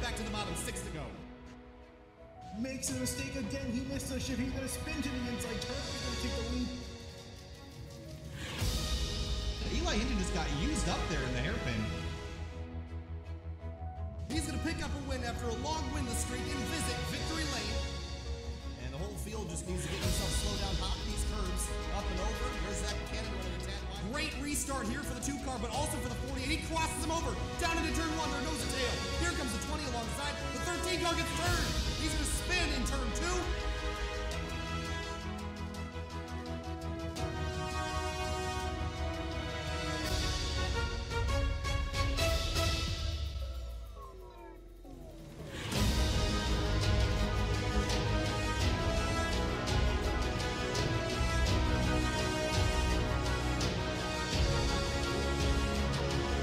back to the bottom, 6 to go. Makes a mistake again. He missed a shift. He's going to spin to the inside turn. He's going to take the lead. Eli Hinton just got used up there in the hairpin. He's going to pick up a win after a long winless streak and visit victory lane. And the whole field just needs to get himself slow down, hop these curves, up and over. There's that cannon running a tad wide. Great restart here for the 2 car, but also for the 48. He crosses him over, down into turn 1, there goes the tail. Here comes the 20 alongside. The 13 car gets turned. He's going to spin in turn 2.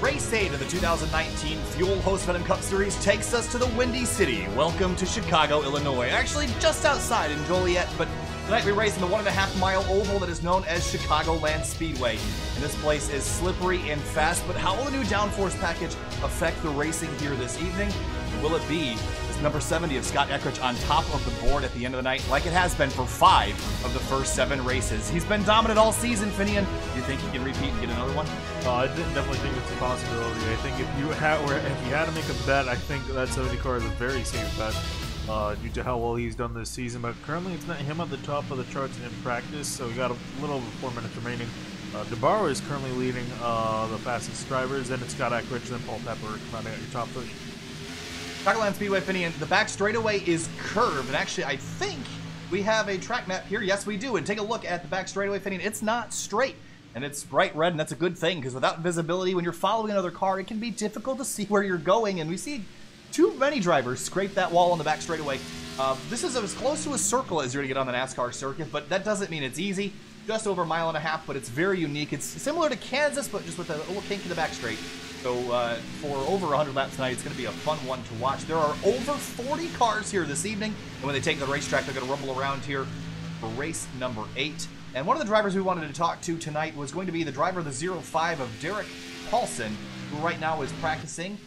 Race 8 of the 2019 Fuel HostVenom Cup Series takes us to the Windy City. Welcome to Chicago, Illinois. Actually, just outside in Joliet, but tonight we race in the 1.5-mile oval that is known as Chicagoland Speedway. And this place is slippery and fast, but how will the new downforce package affect the racing here this evening? Will it be this number 70 of Scott Eckrich on top of the board at the end of the night, like it has been for 5 of the first 7 races? He's been dominant all season, Finian. Do you think he can repeat and get another one? I definitely think it's a possibility. I think if you had to make a bet, I think that 70 car is a very safe bet due to how well he's done this season. But currently, it's not him at the top of the charts in practice, so we got a little over 4 minutes remaining. DeBarro is currently leading the fastest drivers, then it's Scott Eckrich, then Paul Pepper rounding out your top 3. Chicagoland Speedway, Finian, the back straightaway is curved, and actually, I think we have a track map here. Yes, we do, and take a look at the back straightaway, Finian. It's not straight, and it's bright red, and that's a good thing, because without visibility, when you're following another car, it can be difficult to see where you're going, and we see too many drivers scrape that wall on the back straightaway. This is as close to a circle as you're going to get on the NASCAR circuit, but that doesn't mean it's easy. Just over 1.5 miles, but it's very unique. It's similar to Kansas, but just with a little kink in the back straight. So for over 100 laps tonight, it's going to be a fun one to watch. There are over 40 cars here this evening, and when they take the racetrack, they're going to rumble around here for race number 8. And one of the drivers we wanted to talk to tonight was going to be the driver of the 05 of Derek Paulson, who right now is practicing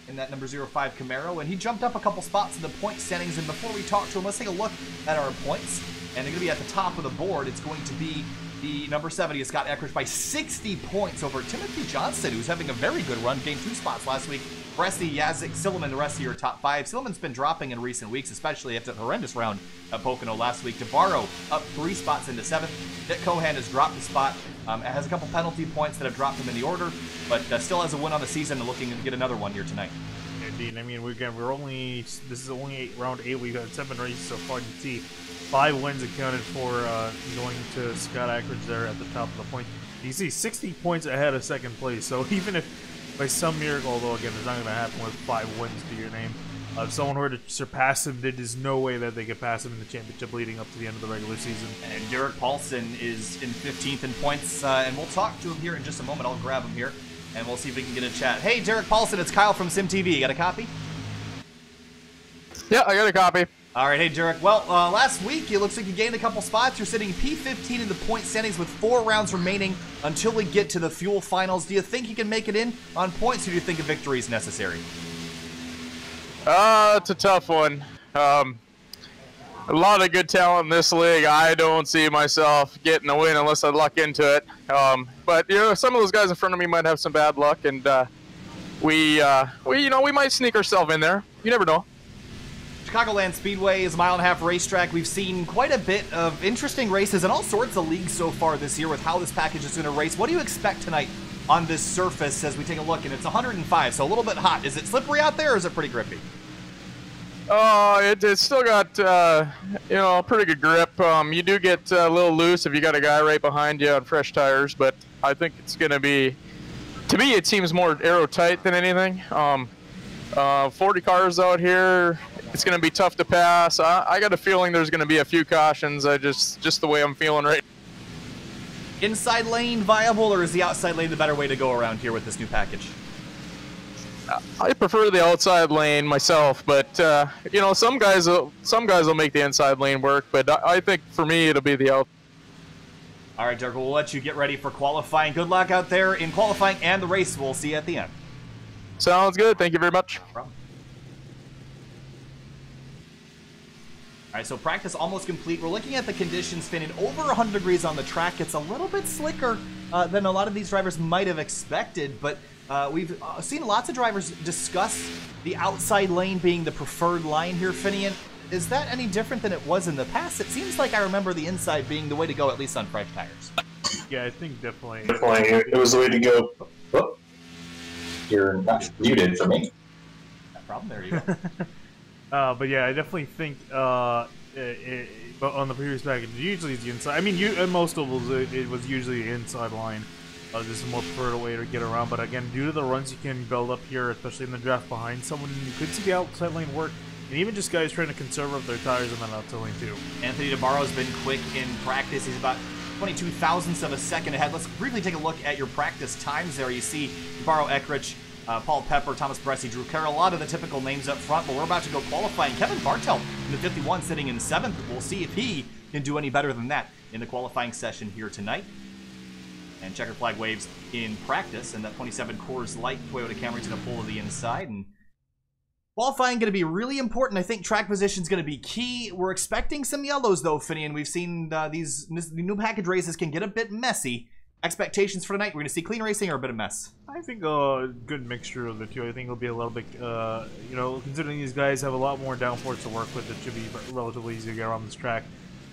in that number 05 Camaro, and he jumped up a couple spots in the point standings. And before we talk to him, let's take a look at our points. And they're going to be at the top of the board. It's going to be the number 70 is Scott Eckrich by 60 points over Timothy Johnson, who's having a very good run, gained 2 spots last week. Bressy, Yazik, Silliman, the rest of your top 5. Silliman's been dropping in recent weeks, especially after the horrendous round at Pocono last week. DeBarro up 3 spots into 7th. Nick Kohan has dropped a spot. Has a couple penalty points that have dropped him in the order, but still has a win on the season and looking to get another one here tonight. Indeed. I mean, this is only round 8. We've got 7 races so far. You can see 5 wins accounted for going to Scott Eckrich there at the top of the point. You see 60 points ahead of second place. So even if by some miracle, although again it's not going to happen with 5 wins to your name, if someone were to surpass him, there is no way that they could pass him in the championship leading up to the end of the regular season. And Derek Paulson is in 15th in points, and we'll talk to him here in just a moment. I'll grab him here, and we'll see if we can get a chat. Hey, Derek Paulson, it's Kyle from SimTV. You got a copy? Yeah, I got a copy. All right, hey, Derek. Well, last week, it looks like you gained a couple spots. You're sitting P15 in the point standings with 4 rounds remaining until we get to the Fuel Finals. Do you think you can make it in on points, or do you think a victory is necessary? It's a tough one. A lot of good talent in this league. I don't see myself getting a win unless I luck into it. But you know, some of those guys in front of me might have some bad luck, and we might sneak ourselves in there. You never know. Chicagoland Speedway is a 1.5 mile racetrack. We've seen quite a bit of interesting races in all sorts of leagues so far this year with how this package is going to race. What do you expect tonight on this surface as we take a look? And it's 105, so a little bit hot. Is it slippery out there, or is it pretty grippy? It's still got, pretty good grip. You do get a little loose if you got a guy right behind you on fresh tires, but I think it's going to be, to me, it seems more aero-tight than anything. 40 cars out here. It's going to be tough to pass. I got a feeling there's going to be a few cautions. Just the way I'm feeling right now. Inside lane viable, or is the outside lane the better way to go around here with this new package? I prefer the outside lane myself, but some guys will make the inside lane work. But I think for me it'll be the out. All right, Derek, we'll let you get ready for qualifying. Good luck out there in qualifying and the race. We'll see you at the end. Sounds good. Thank you very much. No problem. All right, so practice almost complete. We're looking at the conditions, Finn, and over 100 degrees on the track. It's a little bit slicker than a lot of these drivers might have expected, but we've seen lots of drivers discuss the outside lane being the preferred line here, Finian. Is that any different than it was in the past? It seems like I remember the inside being the way to go, at least on fresh tires. Yeah, I think definitely. It was the way to go. Oh, you're not muted for me. No problem, there you go. But yeah, I definitely think but on the previous package, usually it's the inside. I mean, at most ovals, it was usually the inside line. This is a more preferred way to get around. But again, due to the runs you can build up here, especially in the draft behind someone, you could see the outside lane work. And even just guys trying to conserve up their tires on that outside lane too. Anthony DeBarro's been quick in practice. He's about 22 thousandths of a second ahead. Let's briefly take a look at your practice times there. You see DeBarro, Eckrich, Paul Pepper, Thomas Bressi, Drew Carroll, a lot of the typical names up front, but we're about to go qualifying. Kevin Bartel in the 51 sitting in 7th. We'll see if he can do any better than that in the qualifying session here tonight. And checkered flag waves in practice, and that 27 Coors Light Toyota Camry's going to pull to the inside. And qualifying going to be really important. I think track position is going to be key. We're expecting some yellows though, Finney, and we've seen these new package races can get a bit messy. Expectations for tonight, we're going to see clean racing or a bit of mess? I think a good mixture of the two. I think it'll be a little bit, you know, considering these guys have a lot more downforce to work with, it should be relatively easy to get around this track.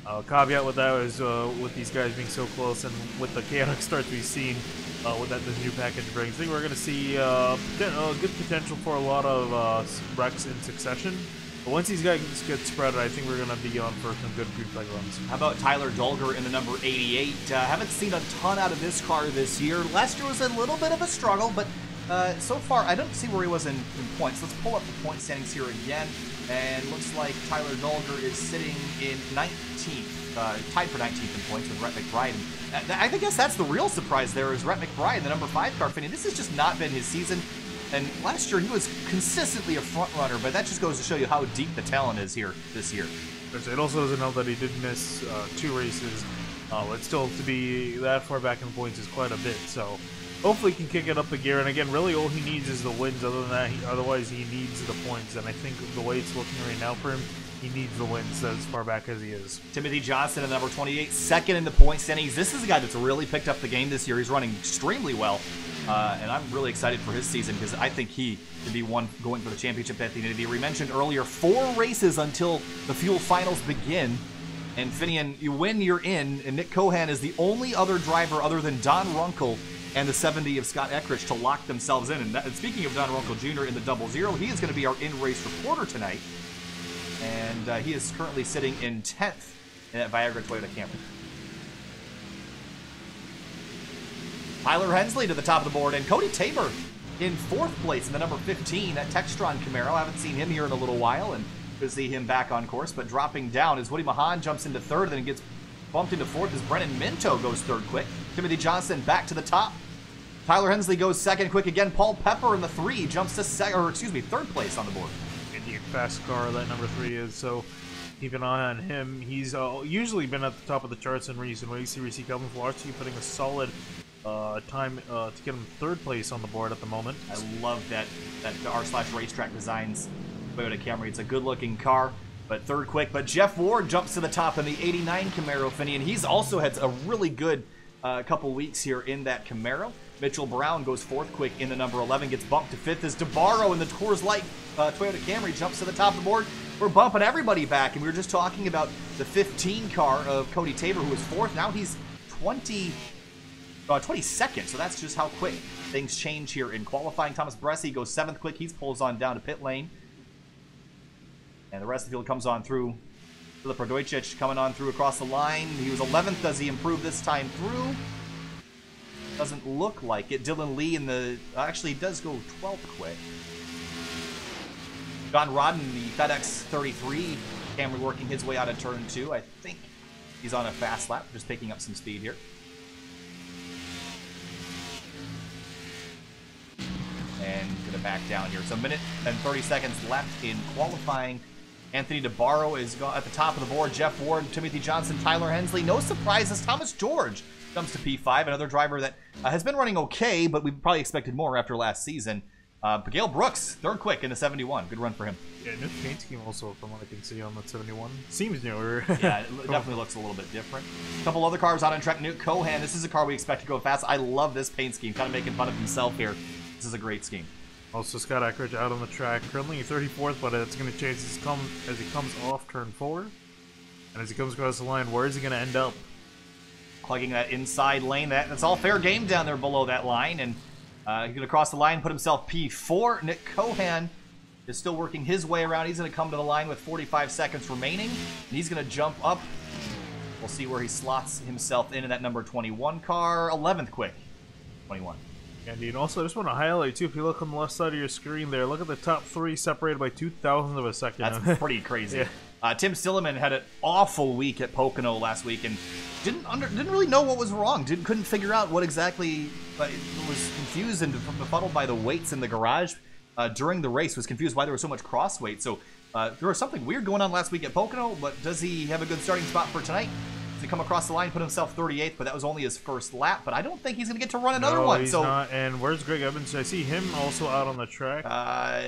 Caveat with that is with these guys being so close and with the chaotic starts we've seen what this new package brings, I think we're going to see good potential for a lot of wrecks in succession. But once these guys get spread, I think we're going to be on for some good group flag runs. How about Tyler Dolger in the number 88? Haven't seen a ton out of this car this year. Last year was a little bit of a struggle, but so far I don't see where he was in points. Let's pull up the point standings here again. And looks like Tyler Dolger is sitting in 19th, tied for 19th in points with Rhett McBride. And I guess that's the real surprise there is Rhett McBride, the number 5 car. Finney, this has just not been his season. And last year he was consistently a front runner, but that just goes to show you how deep the talent is here this year. It also doesn't help that he did miss 2 races, but still to be that far back in points is quite a bit. So hopefully he can kick it up a gear. And again, really all he needs is the wins. Other than that, otherwise he needs the points. And I think the way it's looking right now for him, he needs the wins as far back as he is. Timothy Johnson at number 28, second in the point standings. This is a guy that's really picked up the game this year. He's running extremely well. And I'm really excited for his season because I think he could be one going for the championship at the end of the year. We mentioned earlier 4 races until the Fuel Finals begin. And Finian, you win, you're in. And Nick Kohan is the only other driver other than Don Runkle and the 70 of Scott Eckrich to lock themselves in. And speaking of Don Runkle Jr. in the 00, he is going to be our in-race reporter tonight. And he is currently sitting in 10th in that Viagra Toyota Camry. Tyler Hensley to the top of the board, and Cody Tabor in 4th place in the number 15 at Textron Camaro. I haven't seen him here in a little while, and good to see him back on course. But dropping down as Woody Mahan jumps into 3rd, then gets bumped into 4th as Brennan Minto goes 3rd quick. Timothy Johnson back to the top. Tyler Hensley goes 2nd quick again. Paul Pepper in the 3 jumps to 3rd place on the board. Indeed, fast car that number 3 is, so keep an eye on him. He's usually been at the top of the charts in recent weeks. We see Kelvin Flaherty putting a solid time to get him 3rd place on the board at the moment. I love that r/racetrack designs Toyota Camry. It's a good looking car, but 3rd quick. But Jeff Ward jumps to the top in the 89 Camaro, Finney, and he's also had a really good couple weeks here in that Camaro. Mitchell Brown goes 4th quick in the number 11, gets bumped to 5th as DeBarro in the Coors Light Toyota Camry jumps to the top of the board. We're bumping everybody back, and we were just talking about the 15 car of Cody Tabor, who was 4th. Now he's 22nd, so that's just how quick things change here in qualifying. Thomas Bressi goes 7th quick. He pulls on down to pit lane. And the rest of the field comes on through. Filip Radojcic coming on through across the line. He was 11th. Does he improve this time through? Doesn't look like it. Dylan Lee in the... Actually, he does go 12th quick. John Rodden, the FedEx 33 Camry, working his way out of turn 2. I think he's on a fast lap, just picking up some speed here. And gonna back down here. So a minute and 30 seconds left in qualifying. Anthony DeBarro is at the top of the board. Jeff Ward, Timothy Johnson, Tyler Hensley. No surprises. Thomas George jumps to P5. Another driver that has been running okay, but we probably expected more after last season. Miguel Brooks, third quick in the 71. Good run for him. Yeah, new paint scheme also, from what I can see on the 71. Seems newer. Yeah, it definitely looks a little bit different. A couple other cars out on track. New Kohan, this is a car we expect to go fast. I love this paint scheme, kind of making fun of himself here. This is a great scheme. Also, Scott Eckrich out on the track, currently 34th, but it's going to change as he comes off turn 4. And as he comes across the line, where is he going to end up? Plugging that inside lane. That's all fair game down there below that line. And he's going to cross the line, put himself P4. Nick Kohan is still working his way around. He's going to come to the line with 45 seconds remaining. And he's going to jump up. We'll see where he slots himself in that number 21 car. 11th quick. 21. And also, I just want to highlight, too, if you look on the left side of your screen there, look at the top 3 separated by 0.02 of a second. That's pretty crazy. Yeah. Tim Silliman had an awful week at Pocono last week and didn't really know what was wrong. Couldn't figure out what exactly was confused and befuddled by the weights in the garage during the race. Was confused why there was so much cross weight. So there was something weird going on last week at Pocono, but does he have a good starting spot for tonight? To come across the line, put himself 38th, but that was only his first lap. But I don't think he's going to get to run another one. He's not. And where's Greg Evans? I see him also out on the track.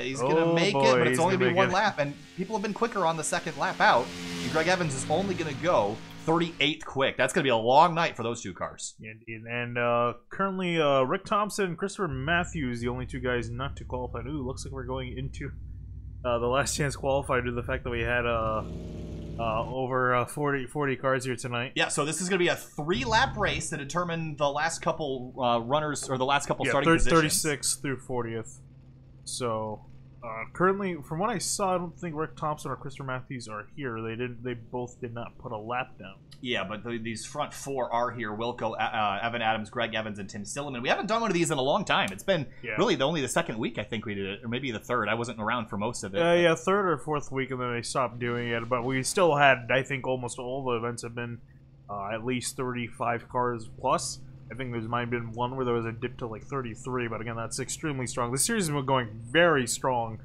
He's going to make it, but it's only going to be one lap. And people have been quicker on the second lap out. And Greg Evans is only going to go 38th quick. That's going to be a long night for those two cars. And currently, Rick Thompson and Christopher Matthews, the only two guys not to qualify. Ooh, looks like we're going into the last chance qualifier due to the fact that we had over 40 cars here tonight. Yeah, so this is going to be a 3-lap race to determine the last couple runners, or the last couple starting positions. 36th through 40th. So, currently, from what I saw, I don't think Rick Thompson or Christopher Matthews are here. They both did not put a lap down. Yeah, but these front 4 are here. Wilco, Evan Adams, Greg Evans, and Tim Silliman. We haven't done one of these in a long time. It's been really only the second week, I think we did it, or maybe the third. I wasn't around for most of it. Yeah, third or fourth week, and then they stopped doing it. But we still had, I think, almost all the events have been at least 35 cars plus. I think there's might have been one where there was a dip to like 33, but again, that's extremely strong. This series has been going very strong.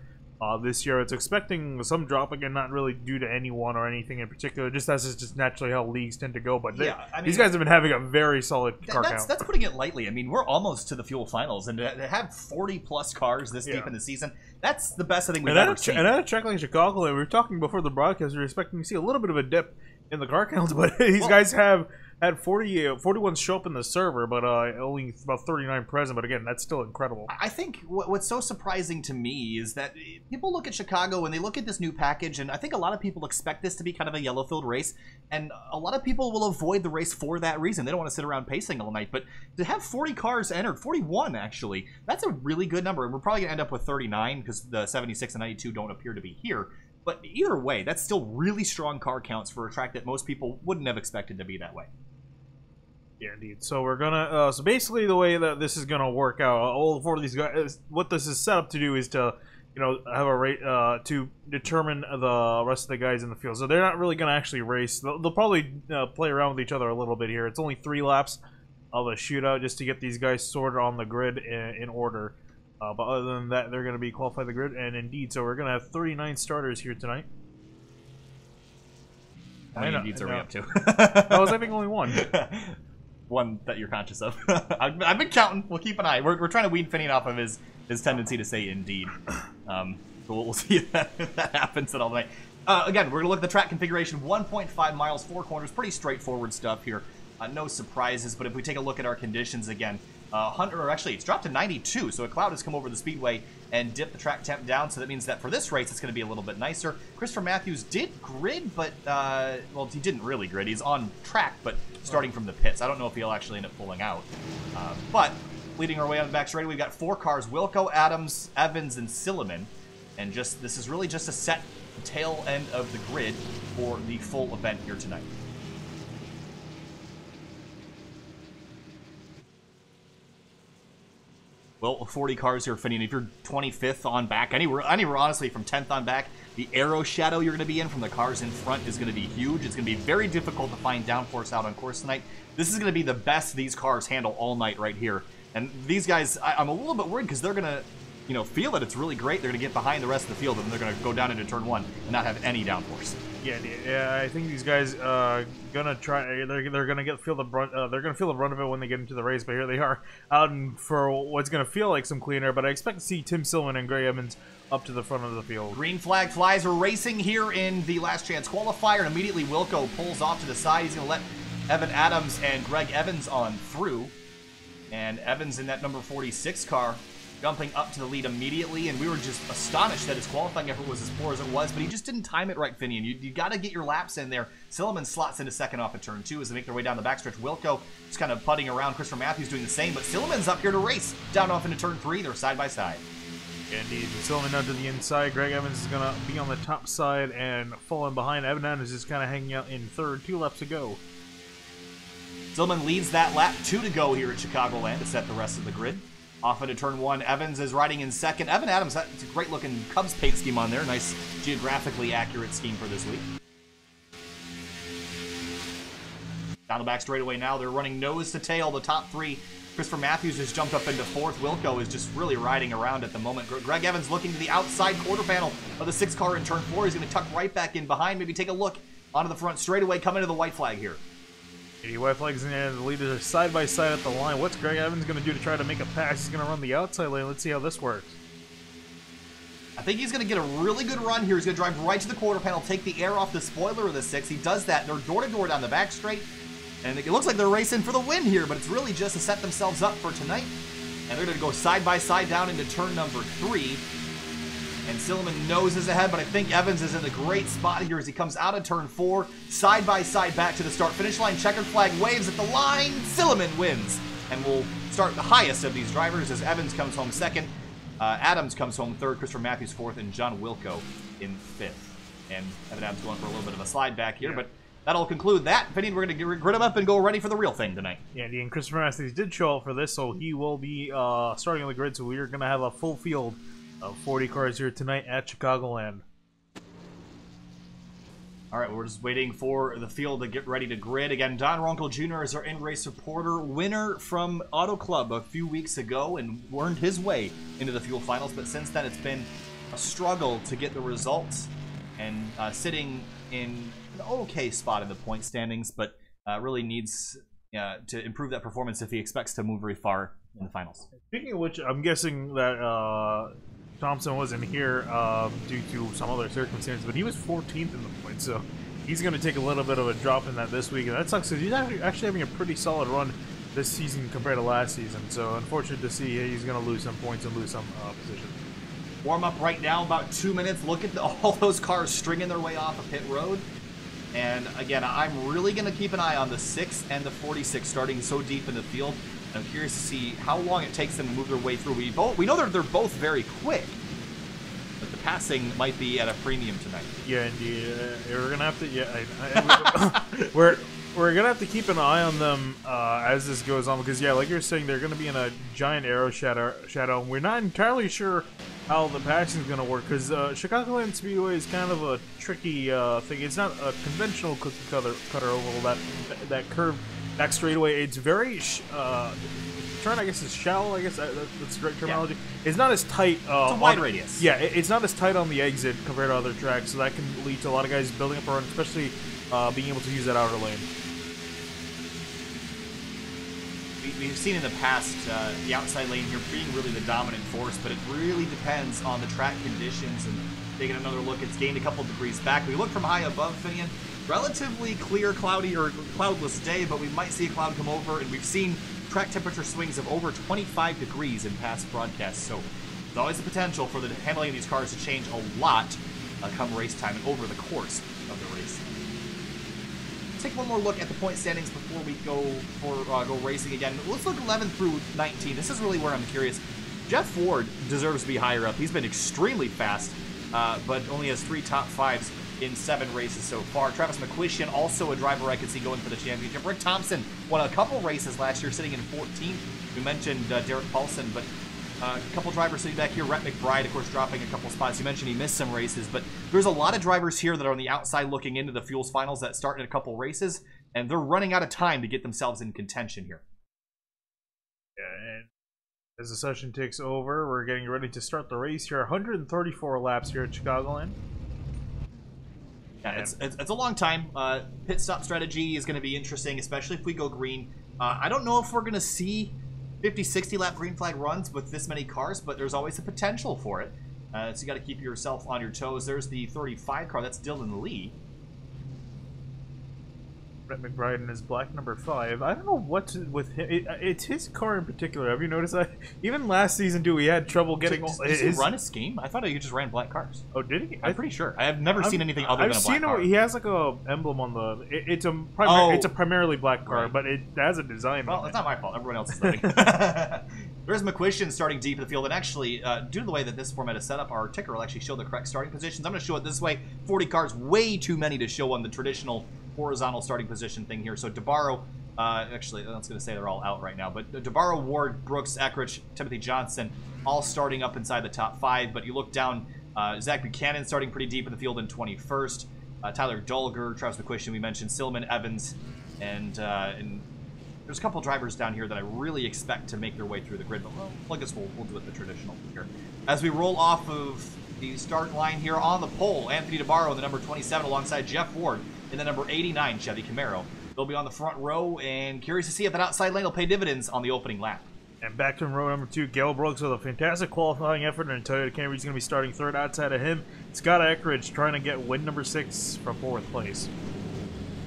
This year, it's expecting some drop, again, not really due to anyone or anything in particular, just as is just naturally how leagues tend to go. But these guys have been having a very solid car count. That's putting it lightly. I mean, we're almost to the Fuel Finals, and to have 40-plus cars this deep in the season, that's the best I think we've ever seen. And at a track like Chicagoland, we were talking before the broadcast, we were expecting to see a little bit of a dip in the car counts, but these guys have had 41 show up in the server, but only about 39 present. But again, that's still incredible. I think what's so surprising to me is that people look at Chicago and they look at this new package, and I think a lot of people expect this to be kind of a yellow-filled race, and a lot of people will avoid the race for that reason. They don't want to sit around pacing all night, but to have 40 cars entered, 41 actually, that's a really good number, and we're probably going to end up with 39 because the 76 and 92 don't appear to be here. But either way, that's still really strong car counts for a track that most people wouldn't have expected to be that way. Yeah, indeed. So we're gonna. So basically, the way that this is gonna work out, all 4 of these guys, what this is set up to do is to, have a rate to determine the rest of the guys in the field. So they're not really gonna actually race. They'll probably play around with each other a little bit here. It's only 3 laps of a shootout just to get these guys sorted on the grid in order. But other than that, they're going to be qualified the grid, and indeed, so we're going to have 39 starters here tonight. How many indeeds are we up to? I was having only one. One that you're conscious of. I've been counting. We'll keep an eye. We're trying to weed Finian off of his tendency to say indeed. So we'll see if that happens at all night. Again, we're going to look at the track configuration. 1.5 miles, 4 corners. Pretty straightforward stuff here. No surprises, but if we take a look at our conditions again, actually, it's dropped to 92, so a cloud has come over the speedway and dipped the track temp down, so that means that for this race, it's going to be a little bit nicer. Christopher Matthews did grid, but, well, he didn't really grid. He's on track, but starting from the pits. I don't know if he'll actually end up pulling out. But leading our way on the back straightaway, we've got 4 cars, Wilco, Adams, Evans, and Silliman. And this is really just a set tail end of the grid for the full event here tonight. Well, 40 cars here, Finian. If you're 25th on back, anywhere honestly from 10th on back, the arrow shadow you're going to be in from the cars in front is going to be huge. It's going to be very difficult to find downforce out on course tonight. This is going to be the best these cars handle all night right here. And these guys, I'm a little bit worried because they're going to feel that it's really great, they're going to get behind the rest of the field, and they're going to go down into turn 1 and not have any downforce. Yeah, I think these guys gonna try. They're gonna feel the brunt. They're gonna feel the brunt of it when they get into the race. But here they are out for what's gonna feel like some clean air. But I expect to see Tim Silman and Greg Evans up to the front of the field. Green flag flies. We're racing here in the last chance qualifier, and immediately Wilco pulls off to the side. He's gonna let Evan Adams and Greg Evans on through, and Evans in that number 46 car, jumping up to the lead immediately, and we were just astonished that his qualifying effort was as poor as it was, but he just didn't time it right, Finian. You got to get your laps in there. Silliman slots into second off of turn 2 as they make their way down the backstretch. Wilco just kind of putting around. Christopher Matthews doing the same, but Silliman's up here to race down off into turn 3. They're side by side. Indeed, Silliman out to the inside. Greg Evans is going to be on the top side and falling behind. Evan Adams is just kind of hanging out in third. 2 laps to go. Silliman leads that lap. 2 to go here at Chicagoland to set the rest of the grid. Off into turn 1, Evans is riding in second. Evan Adams, it's a great-looking Cubs paint scheme on there. Nice geographically accurate scheme for this week. Down the back straightaway now, they're running nose to tail, the top 3. Christopher Matthews just jumped up into 4th. Wilco is just really riding around at the moment. Greg Evans looking to the outside quarter panel of the 6th car in turn 4. He's going to tuck right back in behind. Maybe take a look onto the front straightaway, coming to the white flag here. White flags in there, the leaders are side by side at the line. What's Greg Evans going to do to try to make a pass? He's going to run the outside lane. Let's see how this works. I think he's going to get a really good run here. He's going to drive right to the quarter panel, take the air off the spoiler of the 6. He does that. They're door-to-door down the back straight. And it looks like they're racing for the win here, but it's really just to set themselves up for tonight. And they're going to go side by side down into turn number 3. And Silliman noses ahead, but I think Evans is in a great spot here as he comes out of turn 4, side by side back to the start-finish line. Checkered flag waves at the line. Silliman wins and will start the highest of these drivers as Evans comes home 2nd, Adams comes home 3rd, Christopher Matthews 4th, and John Wilco in 5th. And Evan Adams going for a little bit of a slide back here, but that'll conclude that. We're going to grid him up and go ready for the real thing tonight. Yeah, and Christopher Matthews did show up for this, so he will be starting on the grid, so we are going to have a full field of 40 cars here tonight at Chicagoland. All right, we're just waiting for the field to get ready to grid. Again, Don Ronkel Jr. is our in-race reporter, winner from Auto Club a few weeks ago and earned his way into the Fuel Finals, but since then it's been a struggle to get the results and sitting in an okay spot in the point standings, but really needs to improve that performance if he expects to move very far in the finals. Speaking of which, I'm guessing that Thompson wasn't here due to some other circumstances, but he was 14th in the points, so he's going to take a little bit of a drop in that this week, and that sucks because he's actually having a pretty solid run this season compared to last season, so unfortunate to see he's going to lose some points and lose some position. Warm up right now, about 2 minutes. Look at all those cars stringing their way off of pit road. And again, I'm really going to keep an eye on the 6 and the 46 starting so deep in the field. I'm curious to see how long it takes them to move their way through. We know they're both very quick, but the passing might be at a premium tonight. Yeah, indeed. We're gonna have to. We're gonna have to keep an eye on them as this goes on because like you're saying, they're gonna be in a giant arrow shadow. We're not entirely sure how the passing is gonna work because Chicagoland Speedway is kind of a tricky thing. It's not a conventional cookie cutter oval. That curve. Back straightaway, it's very, turn I guess is shallow, I guess that's the right terminology. Yeah. It's not as tight. It's a wide radius. Yeah, it's not as tight on the exit compared to other tracks, so that can lead to a lot of guys building up a run, especially being able to use that outer lane. We've seen in the past the outside lane here being really the dominant force, but it really depends on the track conditions. And taking another look, it's gained a couple degrees back. We look from high above, Finian. Relatively clear, cloudy, or cloudless day, but we might see a cloud come over, and we've seen track temperature swings of over 25 degrees in past broadcasts, so there's always the potential for the handling of these cars to change a lot come race time and over the course of the race. Let's take one more look at the point standings before we go racing again. Let's look 11 through 19. This is really where I'm curious. Jeff Ford deserves to be higher up. He's been extremely fast, but only has 3 top 5s in 7 races so far. Travis McQuistion, also a driver I could see going for the championship. Rick Thompson won a couple races last year, sitting in 14th. We mentioned Derek Paulson, but a couple drivers sitting back here. Rhett McBride, of course, dropping a couple spots. You mentioned he missed some races, but there's a lot of drivers here that are on the outside looking into the Fuels Finals that start in a couple races, and they're running out of time to get themselves in contention here. Yeah, and As the session takes over, we're getting ready to start the race here. 134 laps here at Chicagoland. Yeah, it's a long time. Pit stop strategy is going to be interesting, especially if we go green. I don't know if we're going to see 50, 60 lap green flag runs with this many cars, but there's always a potential for it. So you got to keep yourself on your toes. There's the 35 car. That's Dylan Lee. Brett McBride in his black number 5. I don't know what's with him. It's his car in particular. Have you noticed that? Even last season, too, we had trouble getting... Does he run a scheme? I thought he just ran black cars. Oh, did he? I'm pretty sure. I have never seen anything other than a black car. He has like a emblem on the... It's a primarily black car, but it has a design on it. Well, it's not my fault. Everyone else is starting. There's McQuistion starting deep in the field, and actually, due to the way that this format is set up, our ticker will actually show the correct starting positions. I'm going to show it this way. 40 cars, way too many to show on the traditional horizontal starting position thing here. So DeBarro, actually, I was going to say they're all out right now, but DeBarro, Ward, Brooks, Eckrich, Timothy Johnson, all starting up inside the top 5. But you look down, Zach Buchanan starting pretty deep in the field in 21st. Tyler Dolger, Travis McQuistion, we mentioned, Silman, Evans, and there's a couple drivers down here that I really expect to make their way through the grid, but well, I guess we'll do it the traditional here. As we roll off of the start line here on the pole, Anthony DeBarro in the number 27 alongside Jeff Ward in the number 89 Chevy Camaro. They'll be on the front row, and curious to see if that outside lane will pay dividends on the opening lap. And back to row number 2, Gale Brooks with a fantastic qualifying effort, and Toyota Camry's going to be starting third outside of him. Scott Eckrich trying to get win number 6 from 4th place.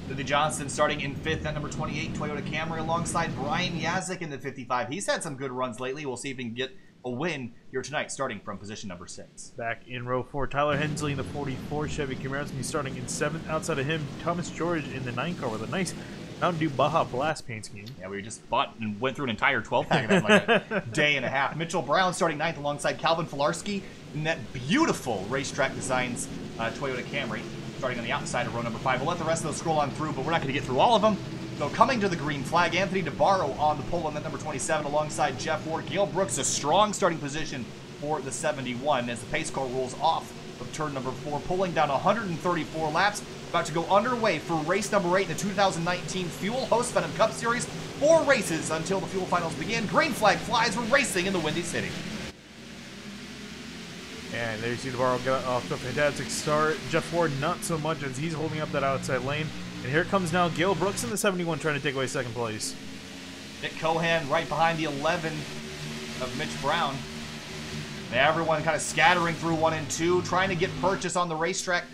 Timothy Johnson starting in 5th at number 28 Toyota Camry alongside Brian Yazik in the 55. He's had some good runs lately. We'll see if he can get a win here tonight, starting from position number 6. Back in row 4, Tyler Hensley in the 44 Chevy Camaro is going to be starting in 7th. Outside of him, Thomas George in the 9 car with a nice Mountain Dew Baja Blast paint scheme. Yeah, we just bought and went through an entire 12-pack in like a day and a half. Mitchell Brown starting 9th alongside Calvin Filarski in that beautiful Racetrack Designs Toyota Camry, starting on the outside of row number 5. We'll let the rest of those scroll on through, but we're not going to get through all of them. So coming to the green flag, Anthony DeBarro on the pole on that number 27 alongside Jeff Ward. Gale Brooks, a strong starting position for the 71 as the pace car rolls off of turn number 4, pulling down 134 laps. About to go underway for race number 8 in the 2019 Fuel HostVenom Cup Series. 4 races until the Fuel Finals begin. Green flag flies. We're racing in the Windy City. And there you see DeBarro get off to a fantastic start. Jeff Ward not so much as he's holding up that outside lane. And here comes now Gale Brooks in the 71 trying to take away 2nd place. Nick Kohan right behind the 11 of Mitch Brown. And everyone kind of scattering through 1 and 2, trying to get purchase on the racetrack.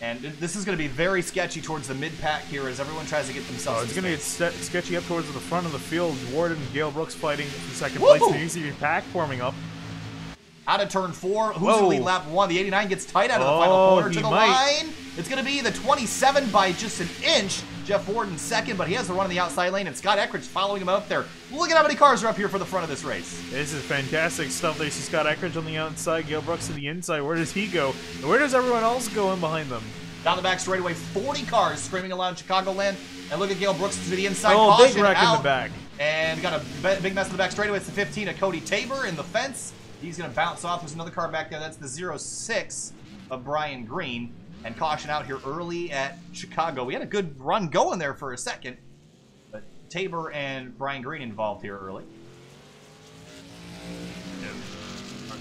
And this is going to be very sketchy towards the mid-pack here as everyone tries to get themselves. It's going to get sketchy up towards the front of the field. Ward and Gale Brooks fighting for 2nd place. And you see the pack forming up. Out of turn 4, who's going to lead lap 1? The 89 gets tight out of the final corner to the line. It's going to be the 27 by just an inch. Jeff Ward in 2nd, but he has the run in the outside lane, and Scott Eckrich following him up there. Look at how many cars are up here for the front of this race. This is fantastic stuff. There you see Scott Eckrich on the outside, Gale Brooks to the inside. Where does he go? And where does everyone else go in behind them? Down the back straightaway, 40 cars screaming aloud Chicagoland. And look at Gale Brooks to the inside. Oh, caution big wreck out. in the back. And got a big mess in the back straightaway. It's the 15 of Cody Tabor in the fence. He's going to bounce off. There's another car back there. That's the 06 of Brian Green. And caution out here early at Chicago. We had a good run going there for a second. But Tabor and Brian Green involved here early.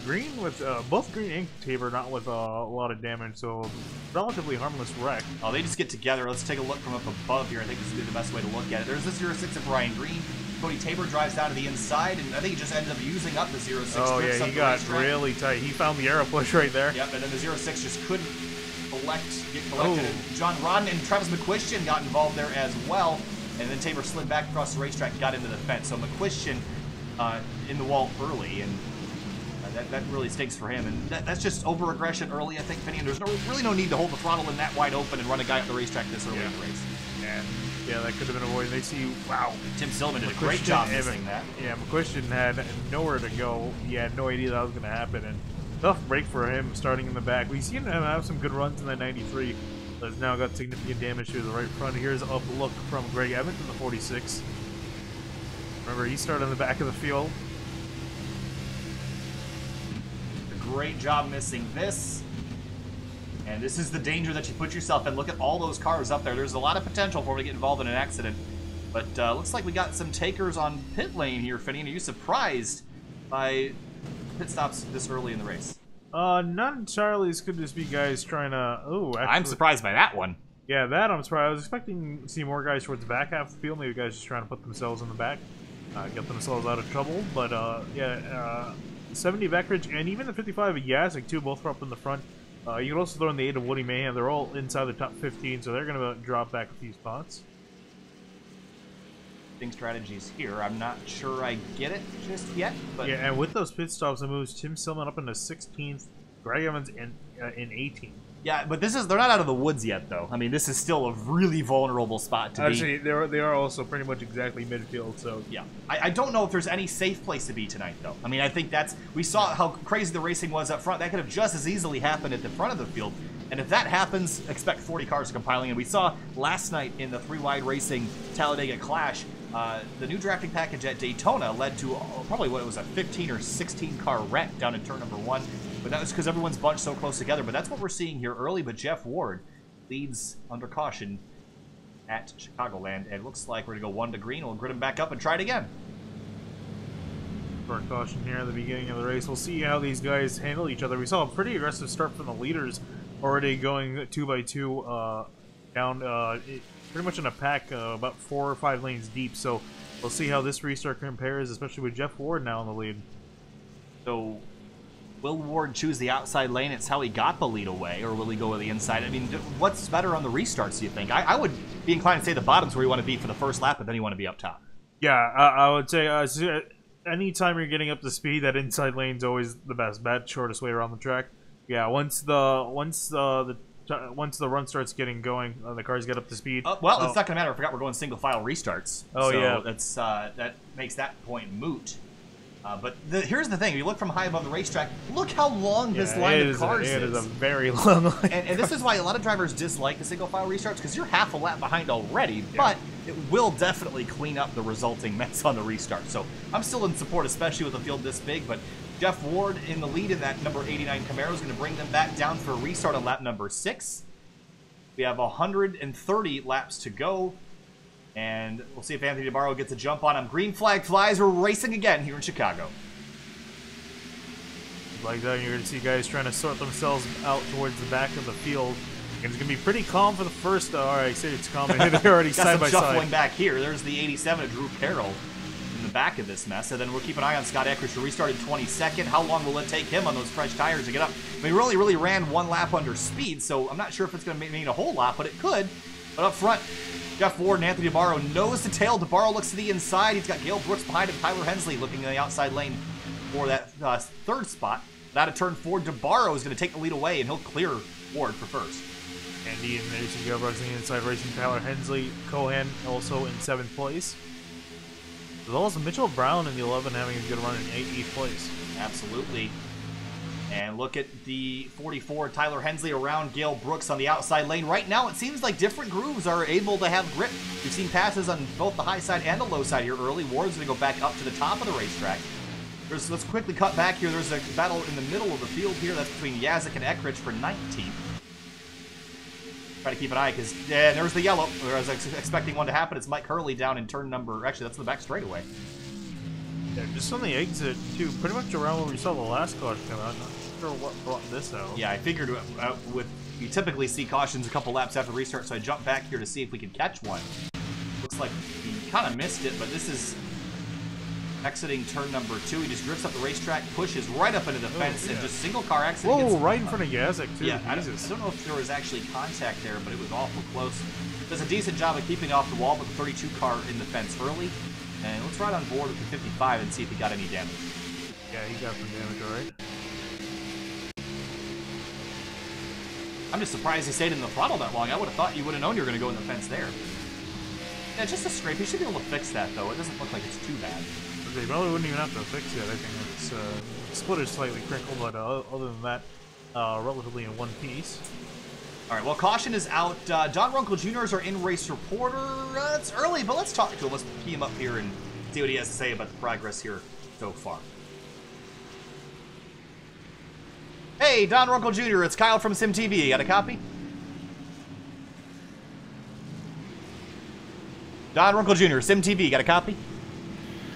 Green with both Green and Tabor not with a lot of damage, so relatively harmless wreck. Oh, they just get together. Let's take a look from up above here. I think this would be the best way to look at it. There's the 06 of Brian Green. Cody Tabor drives down to the inside, and I think he just ended up using up the 06. Oh yeah, he got really tight. He found the arrow push right there. Yep, and then the 06 just couldn't get collected. And John Rodden and Travis McQuistion got involved there as well, and then Tabor slid back across the racetrack and got into the fence. So McQuistion in the wall early, and that really stinks for him. And that's just over-aggression early, I think, Vinny. And there's really no need to hold the throttle in that wide open and run a guy up the racetrack this early in the race. And yeah, that could have been avoided. They see, wow. Tim Silman did a great job missing that. Yeah, McQuistion had nowhere to go. He had no idea that was going to happen. And tough break for him starting in the back. We've seen him have some good runs in that 93. But has now got significant damage to the right front. Here's a look from Greg Evans in the 46. Remember, he started in the back of the field. Great job missing this. And this is the danger that you put yourself in. Look at all those cars up there. There's a lot of potential for him to get involved in an accident. But looks like we got some takers on pit lane here, Finian. Are you surprised by pit stops this early in the race? Not entirely. This could just be guys trying to... Oh, actually... I'm surprised by that one. Yeah, that I'm surprised. I was expecting to see more guys towards the back half of the field. Maybe guys just trying to put themselves in the back, get themselves out of trouble. But yeah, 70 of Eckrich and even the 55 of Yazik too, both are up in the front. You can also throw in the 8 of Woody Mayhem. They're all inside the top 15, so they're going to drop back a few spots. Strategies here. I'm not sure I get it just yet, but yeah, and with those pit stops, it moves Tim Silman up into 16th, Greg Evans in 18th. Yeah, but they're not out of the woods yet, though. I mean, this is still a really vulnerable spot to be. They are also pretty much exactly midfield, so... Yeah. I don't know if there's any safe place to be tonight, though. I mean, I think we saw how crazy the racing was up front. That could have just as easily happened at the front of the field. And if that happens, expect 40 cars compiling. And we saw last night in the 3-wide racing Talladega Clash, the new drafting package at Daytona led to probably what it was, a 15 or 16 car wreck down in turn number 1. But that was because everyone's bunched so close together. But that's what we're seeing here early. But Jeff Ward leads under caution at Chicagoland. And it looks like we're going to go 1 to green. We'll grid him back up and try it again. For caution here at the beginning of the race. We'll see how these guys handle each other. We saw a pretty aggressive start from the leaders, already going 2 by 2 down pretty much in a pack about 4 or 5 lanes deep. So we'll see how this restart compares, especially with Jeff Ward now in the lead. So will Ward choose the outside lane? It's how he got the lead away, or will he go with the inside? I mean, what's better on the restarts, do you think? I would be inclined to say the bottom's where you want to be for the first lap, but then you want to be up top. Yeah, I would say anytime you're getting up to speed, that inside lane's always the best bet, shortest way around the track. Yeah, once the run starts getting going, the cars get up to speed. Well, it's not going to matter. I forgot we're going single file restarts. Oh, so yeah. That's, that makes that point moot. But here's the thing. If you look from high above the racetrack, look how long this line of cars is. It is a very long line. And this is why a lot of drivers dislike the single file restarts, because you're half a lap behind already, but it will definitely clean up the resulting mess on the restart. So I'm still in support, especially with a field this big, but Jeff Ward in the lead in that number 89 Camaro is going to bring them back down for a restart on lap number 6. We have 130 laps to go, and we'll see if Anthony DeBarro gets a jump on him. Green flag flies. We're racing again here in Chicago. Like that, you're going to see guys trying to sort themselves out towards the back of the field. And it's going to be pretty calm for the first. All right, I say it's calm. They're already side by side. Shuffling back here. There's the 87 of Drew Carroll in the back of this mess. And then we'll keep an eye on Scott Eckrich, who restarted 22nd. How long will it take him on those fresh tires to get up? I mean, he really ran 1 lap under speed, so I'm not sure if it's going to mean a whole lot, but it could. But up front, Jeff Ward and Anthony DeBarro nose to tail. DeBarro looks to the inside. He's got Gale Brooks behind him. Tyler Hensley looking in the outside lane for that third spot. Out of turn 4, DeBarro is going to take the lead away, and he'll clear Ward for first. Andy and there's Gale Brooks on the inside racing. Tyler Hensley, Kohan also in 7th place. There's also Mitchell Brown in the 11 having a good run in 8th place. Absolutely. And look at the 44, Tyler Hensley around Gale Brooks on the outside lane. Right now, it seems like different grooves are able to have grip. We've seen passes on both the high side and the low side here early. Ward's going to go back up to the top of the racetrack. Let's quickly cut back here. There's a battle in the middle of the field here. That's between Yazik and Eckrich for 19th. Try to keep an eye, because there's the yellow. I was expecting one to happen. It's Mike Hurley down in turn number... Actually, that's the back straightaway. Yeah, just on the exit, too. Pretty much around where we saw the last caution come out. Not sure what brought this out. Yeah, I figured you typically see cautions a couple laps after restart, so I jumped back here to see if we could catch one. Looks like he kind of missed it, but this is exiting turn number 2. He just drifts up the racetrack, pushes right up into the fence, and just single car accident. Whoa, right in front of Yazik, too. Yeah, I don't know if there was actually contact there, but it was awful close. Does a decent job of keeping off the wall, but the 32 car in the fence early. And let's ride on board with the 55 and see if he got any damage. Yeah, he got some damage, alright. I'm just surprised he stayed in the throttle that long. I would have thought you would have known you were going to go in the fence there. Yeah, just a scrape. He should be able to fix that, though. It doesn't look like it's too bad. They probably wouldn't even have to fix it. I think it's splitter's slightly crinkled, but other than that, relatively in one piece. All right, well, caution is out. Don Runkle Jr. is our in-race reporter. It's early, but let's talk to him. Let's key him up here and see what he has to say about the progress here so far. Hey, Don Runkle Jr., it's Kyle from SimTV. You got a copy? Don Runkle Jr., SimTV, got a copy?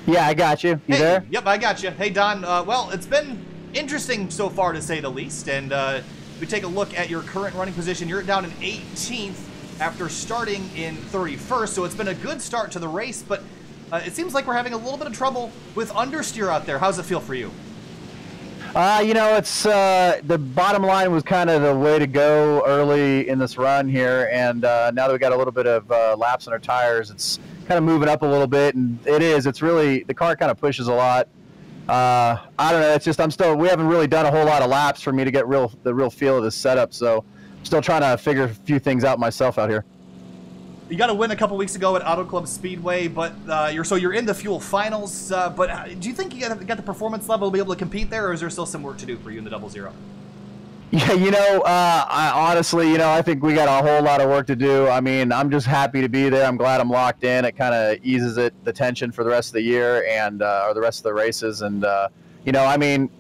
Yeah, I got you. You hey, there? Yep, I got you. Hey, Don. Well, it's been interesting so far, to say the least. And we take a look at your current running position. You're down in 18th after starting in 31st, so it's been a good start to the race, but it seems like we're having a little bit of trouble with understeer out there. How does it feel for you? You know, it's the bottom line was kind of the way to go early in this run here, and now that we got a little bit of laps on our tires, it's kind of moving up a little bit, and it's really, the car kind of pushes a lot. I don't know, it's just we haven't really done a whole lot of laps for me to get the real feel of this setup, so I'm still trying to figure a few things out myself out here. You got a win a couple weeks ago at Auto Club Speedway, but you're in the Fuel Finals. But do you think you got the performance level to be able to compete there, or is there still some work to do for you in the 00? Yeah, you know, I honestly, you know, I think we got a whole lot of work to do. I mean, I'm just happy to be there. I'm glad I'm locked in. It kind of eases the tension for the rest of the year and or the rest of the races. And you know, I mean,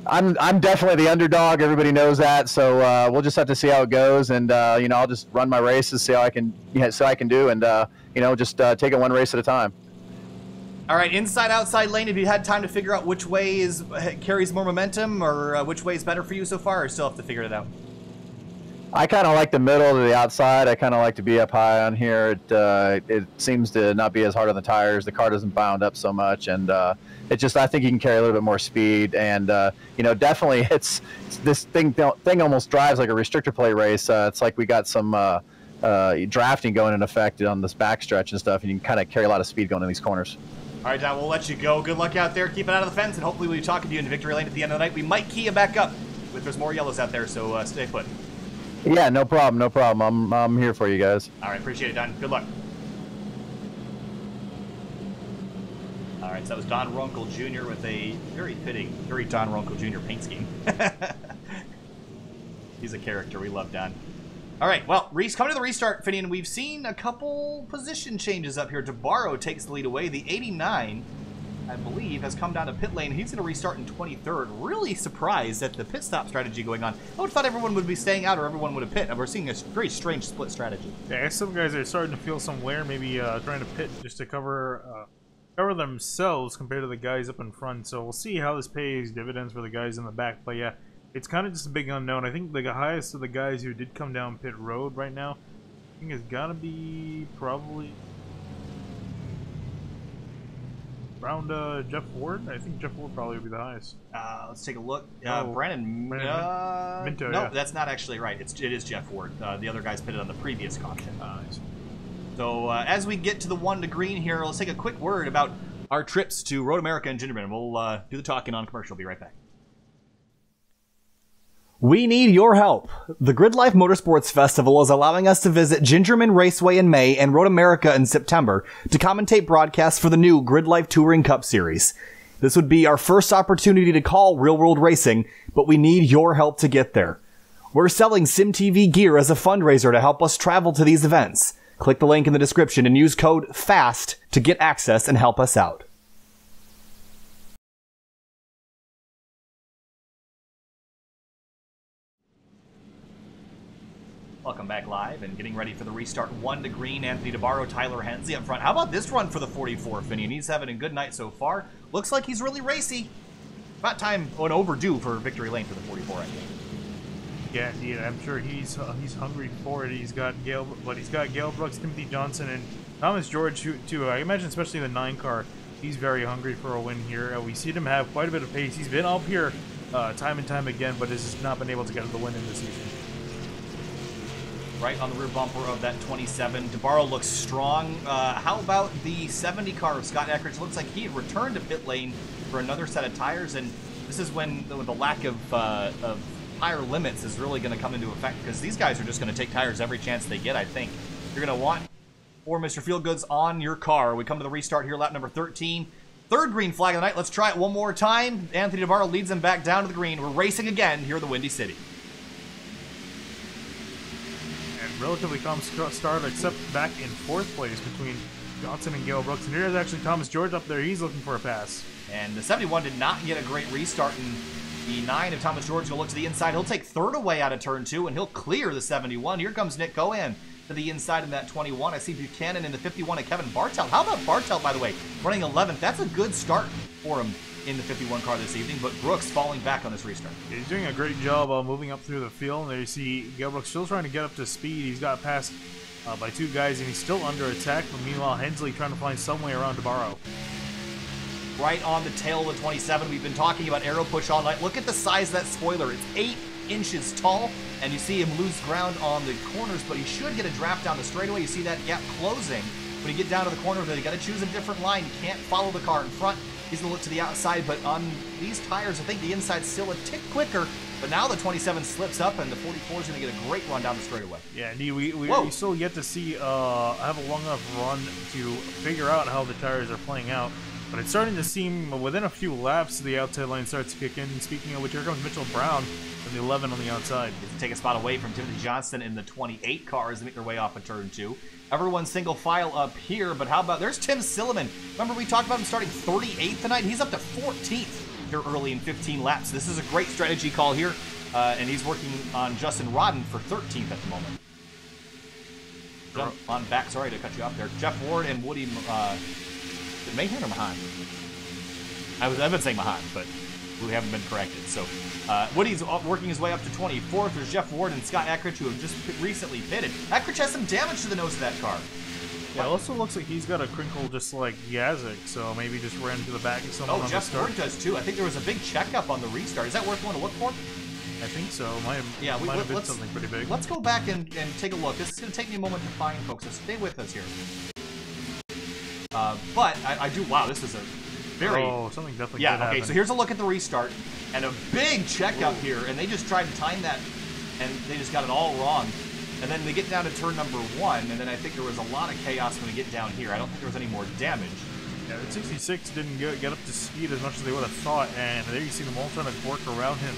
I'm definitely the underdog. Everybody knows that. So we'll just have to see how it goes. And you know, I'll just run my races, see how I can do, and you know, just take it one race at a time. All right, inside, outside lane, have you had time to figure out which way carries more momentum, or which way is better for you so far, or still have to figure it out? I kind of like the middle to the outside. I kind of like to be up high on here. It seems to not be as hard on the tires. The car doesn't bound up so much, and it just, I think you can carry a little bit more speed. And you know, definitely, it's this thing almost drives like a restrictor plate race. It's like we got some drafting going in effect on this backstretch and stuff, and you can kind of carry a lot of speed going in these corners. All right, Don, we'll let you go. Good luck out there. Keep it out of the fence, and hopefully we'll be talking to you in victory lane at the end of the night. We might key you back up if there's more yellows out there, so stay put. Yeah, no problem, no problem. I'm here for you guys. All right, appreciate it, Don. Good luck. All right, so that was Don Runkle Jr. with a very fitting, very Don Runkle Jr. paint scheme. He's a character. We love Don. All right, well, coming to the restart, Finian, we've seen a couple position changes up here. DeBarro takes the lead away. The 89, I believe, has come down to pit lane. He's going to restart in 23rd. Really surprised at the pit stop strategy going on. I would have thought everyone would be staying out or everyone would have pit. And we're seeing a very strange split strategy. Yeah, some guys are starting to feel some wear, maybe trying to pit just to cover themselves compared to the guys up in front. So we'll see how this pays dividends for the guys in the back. But yeah, it's kind of just a big unknown. I think the highest of the guys who did come down pit road right now, I think it's got to be probably around Jeff Ward. I think Jeff Ward probably would be the highest. Let's take a look. Oh, Brandon Minto, no, yeah. that's not actually right. It is Jeff Ward. The other guys pitted on the previous caution. So as we get to the 1 to green here, let's take a quick word about our trips to Road America and Gingerman. We'll do the talking on commercial. Be right back. We need your help. The Grid Life Motorsports Festival is allowing us to visit Gingerman Raceway in May and Road America in September to commentate broadcasts for the new Grid Life Touring Cup Series. This would be our first opportunity to call real-world racing, but we need your help to get there. We're selling SimTV gear as a fundraiser to help us travel to these events. Click the link in the description and use code FAST to get access and help us out. Welcome back live and getting ready for the restart. 1 to green, Anthony DeBarro, Tyler Hensley up front. How about this run for the 44, Finian? He's having a good night so far. Looks like he's really racy. About time, overdue for victory lane for the 44, I think. Yeah, indeed. I'm sure he's hungry for it. He's got Gale Brooks, Timothy Johnson, and Thomas George too. I imagine, especially the 9 car, he's very hungry for a win here. We see him have quite a bit of pace. He's been up here time and time again, but has just not been able to get the win in the season. Right on the rear bumper of that 27. DeBarro looks strong. How about the 70 car of Scott Eckrich? Looks like he had returned to pit lane for another set of tires, and this is when the lack of tire limits is really going to come into effect, because these guys are just going to take tires every chance they get, I think. You're going to want for Mr. Feelgoods on your car. We come to the restart here, lap number 13. Third green flag of the night. Let's try it one more time. Anthony DeBarro leads them back down to the green. We're racing again here in the Windy City. Relatively calm start, except back in 4th place between Johnson and Gale Brooks. And here's actually Thomas George up there. He's looking for a pass. And the 71 did not get a great restart. And the 9 of Thomas George will look to the inside. He'll take 3rd away out of turn 2, and he'll clear the 71. Here comes Nick Kohan to the inside in that 21. I see Buchanan in the 51 and Kevin Bartelt. How about Bartelt, by the way, running 11th? That's a good start for him in the 51 car this evening, but Brooks falling back on this restart. He's doing a great job moving up through the field. And there you see Gail Brooks still trying to get up to speed. He's got passed by 2 guys, and he's still under attack. But meanwhile, Hensley trying to find some way around DeBarro. Right on the tail of the 27. We've been talking about aero push all night. Look at the size of that spoiler. It's 8 inches tall, and you see him lose ground on the corners, but he should get a draft down the straightaway. You see that gap closing. When you get down to the corner, you got to choose a different line. You can't follow the car in front. He's going to look to the outside, but on these tires, I think the inside's still a tick quicker. But now the 27 slips up, and the 44 is going to get a great run down the straightaway. Yeah, indeed. We still yet to see have a long enough run to figure out how the tires are playing out. But it's starting to seem, within a few laps, the outside line starts to kick in. And speaking of which, here comes Mitchell Brown in the 11 on the outside. Gets to take a spot away from Timothy Johnston in the 28 car as they make their way off of turn 2. Everyone's single file up here, but how about, there's Tim Silliman. Remember we talked about him starting 38th tonight? He's up to 14th here early in 15 laps. This is a great strategy call here, and he's working on Justin Rodden for 13th at the moment. Jump on back, sorry to cut you off there. Jeff Ward and Woody, Mahan or Mahan? I've been saying Mahan, but we haven't been corrected. So Woody's working his way up to 24th. There's Jeff Ward and Scott Eckrich, who have just recently pitted. Eckrich has some damage to the nose of that car. Yeah, it also looks like he's got a crinkle just like Yazik, so maybe just ran to the back of someone on the start. Jeff Ward does too. I think there was a big checkup on the restart. Is that worth one to look for? I think so. Might have been something pretty big. Let's go back and take a look. This is going to take me a moment to find, folks, so stay with us here. But I do, wow, this is a very... Oh, something definitely yeah, did happen. Okay, so here's a look at the restart, and a big checkup here, and they just tried to time that, and they just got it all wrong. And then they get down to turn number 1, and then I think there was a lot of chaos when we get down here. I don't think there was any more damage. Yeah, the 66 didn't get up to speed as much as they would have thought, and there you see them all trying to work around him.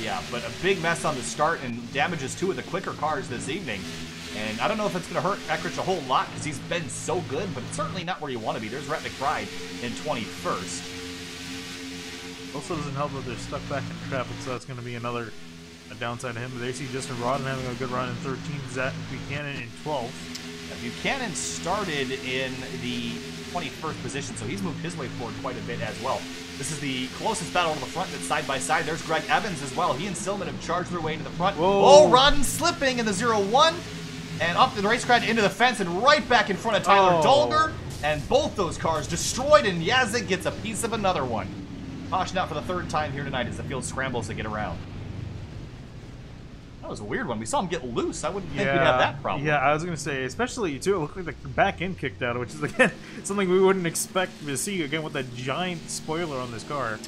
Yeah, but a big mess on the start, and damages 2 of the quicker cars this evening. And I don't know if it's going to hurt Eckrich a whole lot because he's been so good, but it's certainly not where you want to be. There's Rhett McBride in 21st. Also doesn't help that they're stuck back in traffic, so that's going to be another downside to him. But there you see Justin Rodden having a good run in 13th, Zach Buchanan in 12th. Buchanan started in the 21st position, so he's moved his way forward quite a bit as well. This is the closest battle to the front that's side by side. There's Greg Evans as well. He and Silman have charged their way into the front. Whoa. Oh, Rodden slipping in the 0-1. And up the racetrack into the fence and right back in front of Tyler Dolger. And both those cars destroyed, and Yazik gets a piece of another one. Caution out for the 3rd time here tonight as the field scrambles to get around. That was a weird one. We saw him get loose. I wouldn't think we'd have that problem. Yeah, I was going to say, especially, too, it looked like the back end kicked out, which is, again, something we wouldn't expect to see, again, with that giant spoiler on this car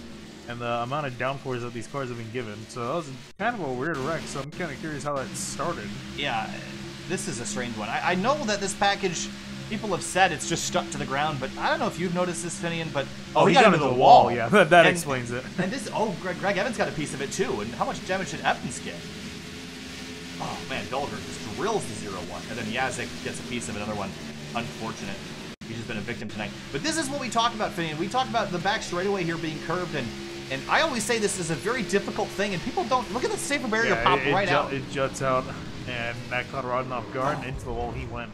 and the amount of downforce that these cars have been given. So that was kind of a weird wreck, so I'm kind of curious how that started. Yeah, this is a strange one. I know that this package, people have said it's just stuck to the ground, but I don't know if you've noticed this, Finian, but... Oh, he got into the wall. Yeah, that explains it. And this... Oh, Greg Evans got a piece of it, too. And how much damage did Evans get? Oh, man, Dolger just drills the 0-1. And then Yazik gets a piece of another one. Unfortunate. He's just been a victim tonight. But this is what we talk about, Finian. We talk about the back straightaway here being curved, and I always say this is a very difficult thing, and people don't... Look at the safer barrier pop right out. It juts out. And that caught Rodden off guard, and into the wall he went.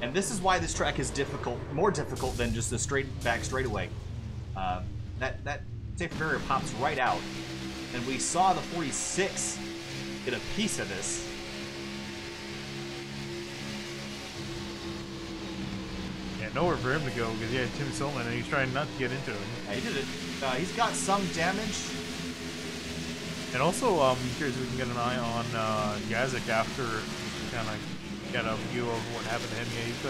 And this is why this track is difficult, more difficult than just the straight back straightaway. That safe barrier pops right out, and we saw the 46 get a piece of this. Yeah, nowhere for him to go because he had Tim Silman, and he's trying not to get into him. Yeah, he did it. He's got some damage. And also, I'm curious if we can get an eye on Yazik after kind of get a view of what happened to him. Yeah, he's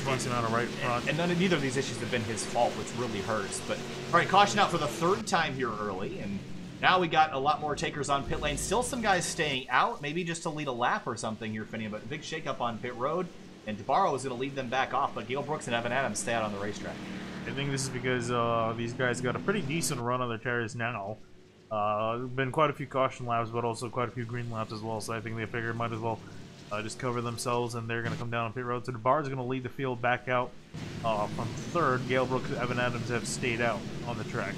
got decent amount of right front. And neither of these issues have been his fault, which really hurts. But all right, caution out for the 3rd time here early, and now we got a lot more takers on pit lane. Still some guys staying out, maybe just to lead a lap or something here, Finney. But a big shakeup on pit road, and DeBarro is going to lead them back off. But Gale Brooks and Evan Adams stay out on the racetrack. I think this is because these guys got a pretty decent run on their tires now. Been quite a few caution laps, but also quite a few green laps as well, so I think they figured might as well just cover themselves, and they're going to come down on pit road. So DeBar's going to lead the field back out from 3rd. Gale Brooks and Evan Adams have stayed out on the track.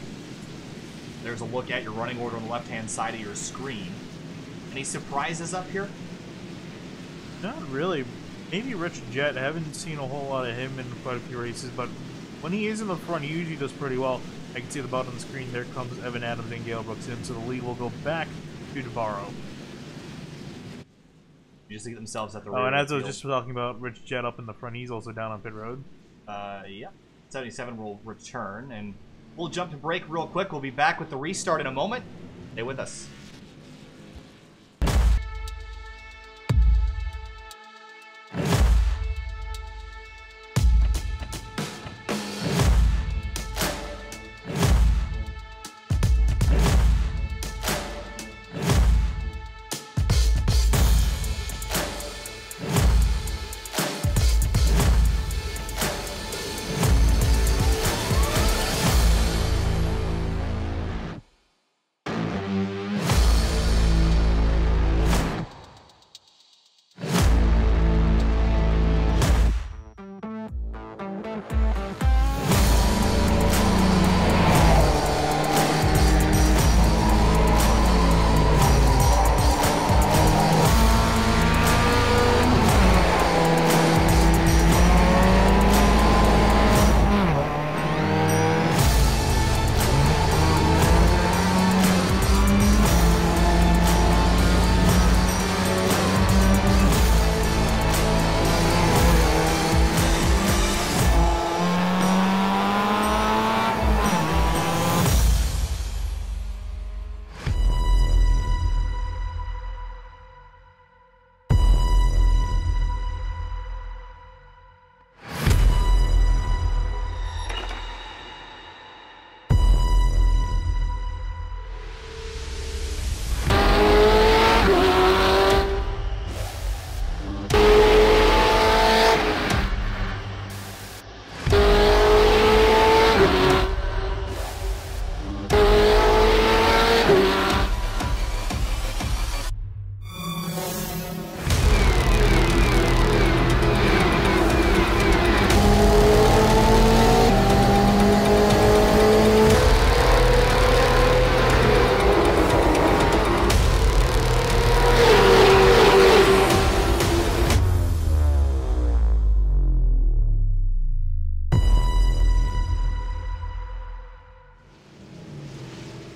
There's a look at your running order on the left-hand side of your screen. Any surprises up here? Not really. Maybe Rich Jet. I haven't seen a whole lot of him in quite a few races, but when he is in the front, he usually does pretty well. I can see the bottom of the screen. There comes Evan Adams and Gale Brooks in, so the lead will go back to Navarro. Just to get themselves at the rear. Oh, and as I was field. just talking about Rich Jet up in the front, he's also down on pit road. Yeah. 77 will return, and we'll jump to break real quick. We'll be back with the restart in a moment. Stay with us.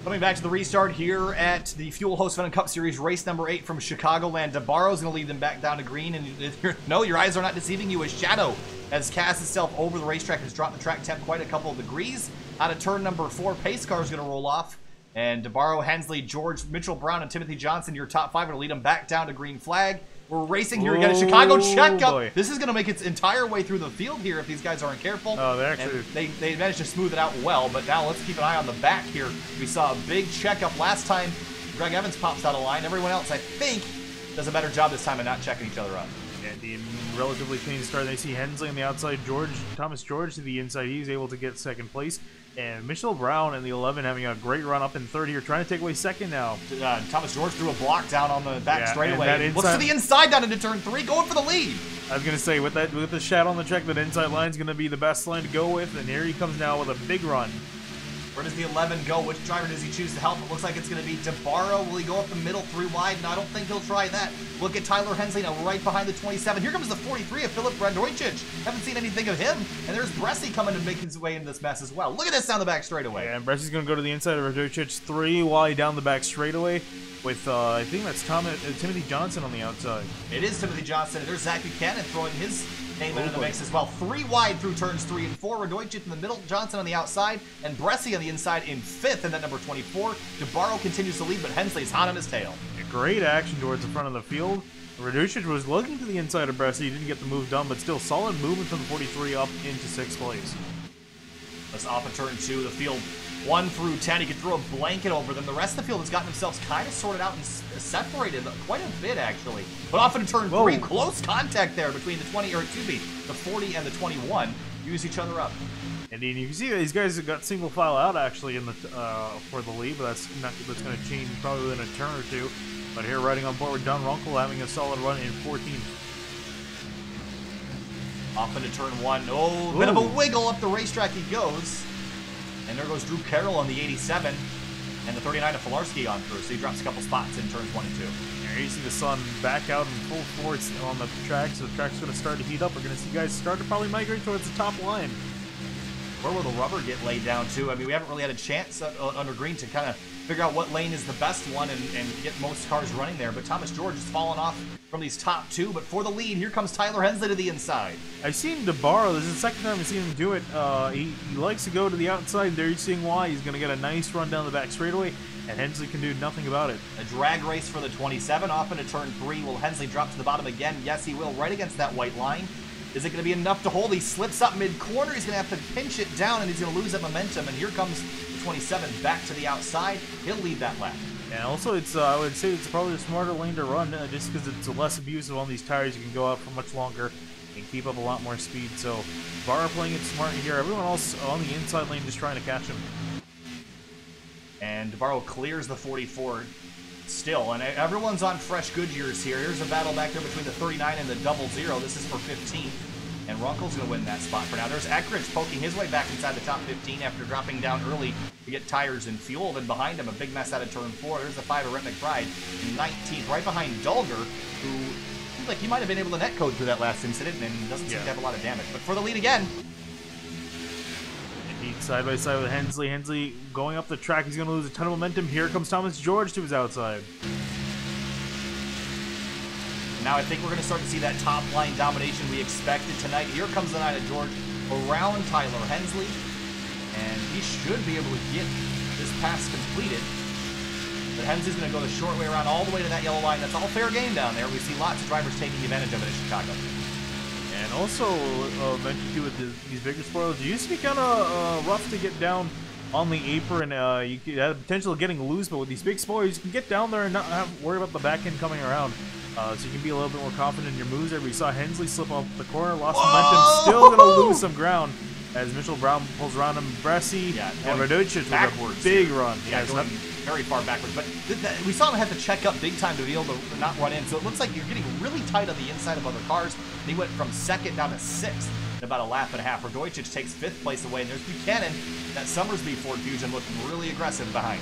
Coming back to the restart here at the Fuel HostVenom Cup Series, race number 8 from Chicagoland. Navarro's going to lead them back down to green, and no, your eyes are not deceiving you. A shadow has cast itself over the racetrack, has dropped the track temp quite a couple of degrees. Out of turn number 4, pace car is going to roll off, and Navarro, Hensley, George, Mitchell Brown, and Timothy Johnson, your top 5, are going to lead them back down to green flag. We're racing here again. Chicago checkup. Boy. This is going to make its entire way through the field here if these guys aren't careful. Oh, they actually... They managed to smooth it out well, but now let's keep an eye on the back here. We saw a big checkup last time. Greg Evans pops out of line. Everyone else, I think, does a better job this time of not checking each other up. Yeah, the relatively clean start. They see Hensley on the outside. Thomas George to the inside. He's able to get second place. And Mitchell Brown in the 11 having a great run up in third here, trying to take away second now. Thomas George threw a block down on the back straightaway. Inside... Looks to the inside down into turn 3, going for the lead. I was going to say, with the shadow on the track, that inside line is going to be the best line to go with. And here he comes now with a big run. Where does the 11 go? Which driver does he choose to help? It looks like it's going to be DeBarro. Will he go up the middle 3 wide? No, I don't think he'll try that. Look at Tyler Hensley now right behind the 27. Here comes the 43 of Philip Radojcic. Haven't seen anything of him. And there's Bresci coming to make his way into this mess as well. Look at this down the back straightaway. Yeah, and Bresci's going to go to the inside of Radojcic 3 wide down the back straightaway with, I think that's Timothy Johnson on the outside. It is Timothy Johnson. And there's Zach Buchanan throwing his name into the mix as well. 3 wide through turns 3 and 4. Radojcic in the middle, Johnson on the outside, and Bresci on the inside in 5th, and then number 24. DeBarro continues to lead, but Hensley's hot on his tail. A great action towards the front of the field. Radojcic was looking to the inside of Bresci. He didn't get the move done, but still solid movement from the 43 up into 6th place. Let's off of turn 2, the field 1 through 10. He could throw a blanket over them. The rest of the field has gotten themselves kind of sorted out and separated quite a bit, actually. But off into turn 3, close contact there between the 40 and the 21. Use each other up. And you can see that these guys have got single file out actually in the for the lead, but that's going to change probably within a turn or two. But here, riding on board with Don Runkle, having a solid run in 14th. Off into turn 1. Oh, bit of a wiggle up the racetrack he goes. And there goes Drew Carroll on the 87. and the 39 of Filarski on through, so he drops a couple spots in turns 1 and 2. Here you see the sun back out in full force on the track, so the track's going to start to heat up. We're going to see guys start to probably migrate towards the top line. Where will the rubber get laid down to? I mean, we haven't really had a chance under green to kind of figure out what lane is the best one and get most cars running there. But Thomas George has fallen off from these top 2. But for the lead, here comes Tyler Hensley to the inside. I've seen DeBarro. This is the second time I've seen him do it. He likes to go to the outside. There you're seeing why. He's going to get a nice run down the back straightaway, and Hensley can do nothing about it. A drag race for the 27 off into turn 3. Will Hensley drop to the bottom again? Yes, he will, right against that white line. Is it going to be enough to hold? He slips up mid-corner. He's going to have to pinch it down, and he's going to lose that momentum. And here comes the 27 back to the outside. He'll lead that lap. And also, it's I would say it's probably a smarter lane to run, just because it's less abusive on these tires. You can go out for much longer and keep up a lot more speed. So, Barra playing it smart here. Everyone else on the inside lane just trying to catch him. And DeBarro clears the 44 still, and everyone's on fresh Goodyears here. Here's a battle back there between the 39 and the 00. This is for 15, and Runkle's going to win that spot for now. There's Eckrich poking his way back inside the top 15 after dropping down early to get tires and fuel. Then behind him, a big mess out of turn 4. There's the 5 of Rhett McBride in 19th, right behind Dulger, who seems like he might have been able to netcode through that last incident and doesn't seem to have a lot of damage. But for the lead again. Side by side with Hensley. Hensley going up the track. He's going to lose a ton of momentum. Here comes Thomas George to his outside. Now I think we're going to start to see that top line domination we expected tonight. Here comes the 9 of George around Tyler Hensley, and he should be able to get this pass completed. But Hensley's going to go the short way around all the way to that yellow line. That's all fair game down there. We see lots of drivers taking advantage of it in Chicago. And also, mentioned too with these bigger spoilers, it used to be kind of rough to get down on the apron. You had the potential of getting loose, but with these big spoilers, you can get down there and not have worry about the back end coming around. So you can be a little bit more confident in your moves there. We saw Hensley slip off the corner, lost momentum, still going to lose some ground as Mitchell Brown pulls around him. Bresci and Radojcic with a big run. Yeah, going very far backwards. But we saw him have to check up big time to be able to not run in. So it looks like you're getting really tight on the inside of other cars. And he went from 2nd down to 6th in about a lap and a half. Radojcic takes 5th place away. And there's Buchanan, that Summersby Ford Fusion, looking really aggressive behind.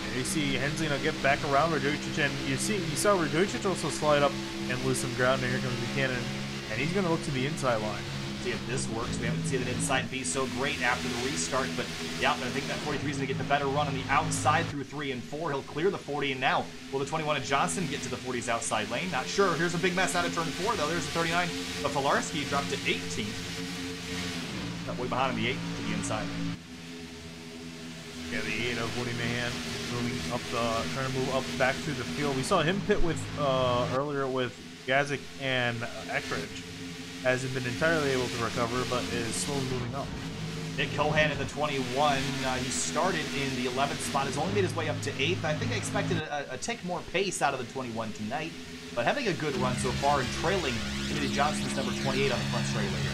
And you see Hensley now get back around Radojcic, and you saw Radojcic also slide up and lose some ground. And here comes Buchanan, and he's going to look to the inside line. See if this works. We haven't seen an inside be so great after the restart, but yeah, I think that 43 is going to get the better run on the outside through 3 and 4. He'll clear the 40, and now will the 21 of Johnson get to the 40's outside lane? Not sure. Here's a big mess out of turn 4, though. There's the 39 of Filarski, dropped to 18th. Got way behind him, the 8 to the inside. Yeah, the 8 of Woody Mahan moving up trying to move up back through the field. We saw him pit with earlier with Gazik and Eckrich. Hasn't been entirely able to recover, but is slowly moving up. Nick Kohan in the 21. He started in the 11th spot. Has only made his way up to 8th. I think I expected a tick more pace out of the 21 tonight, but having a good run so far and trailing Timothy Johnson's number 28 on the front straightaway here.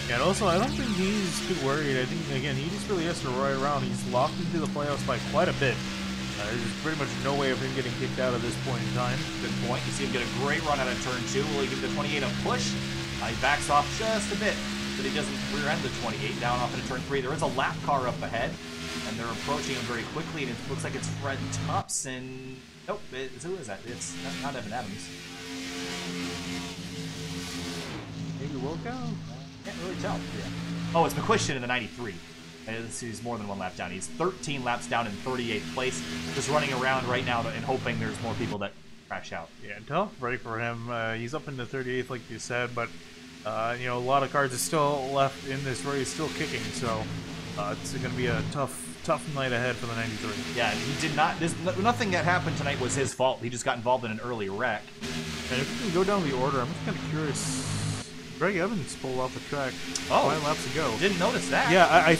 Yeah, and also I don't think he's too worried. I think again he just really has to ride around. He's locked into the playoffs by quite a bit. There's pretty much no way of him getting kicked out at this point in time. Good point. You see him get a great run out of turn 2. Will he give the 28 a push? He backs off just a bit, but he doesn't rear end the 28 down off into turn 3. There is a lap car up ahead, and they're approaching him very quickly, and it looks like it's Fred Thompson. Nope, who is that? It's not Evan Adams. Maybe Wilco? Can't really tell. Yeah. Oh, it's McQuistion in the 93. He's more than one lap down. He's 13 laps down in 38th place, just running around right now and hoping there's more people that crash out. Yeah, tough break for him. He's up into 38th, like you said, but you know, a lot of cars are still left in this race, still kicking. So it's going to be a tough night ahead for the 93. Yeah, he did not. Nothing that happened tonight was his fault. He just got involved in an early wreck. And if we can go down the order, I'm just kind of curious. Greg Evans pulled off the track 5 laps ago. Didn't notice that. Yeah, I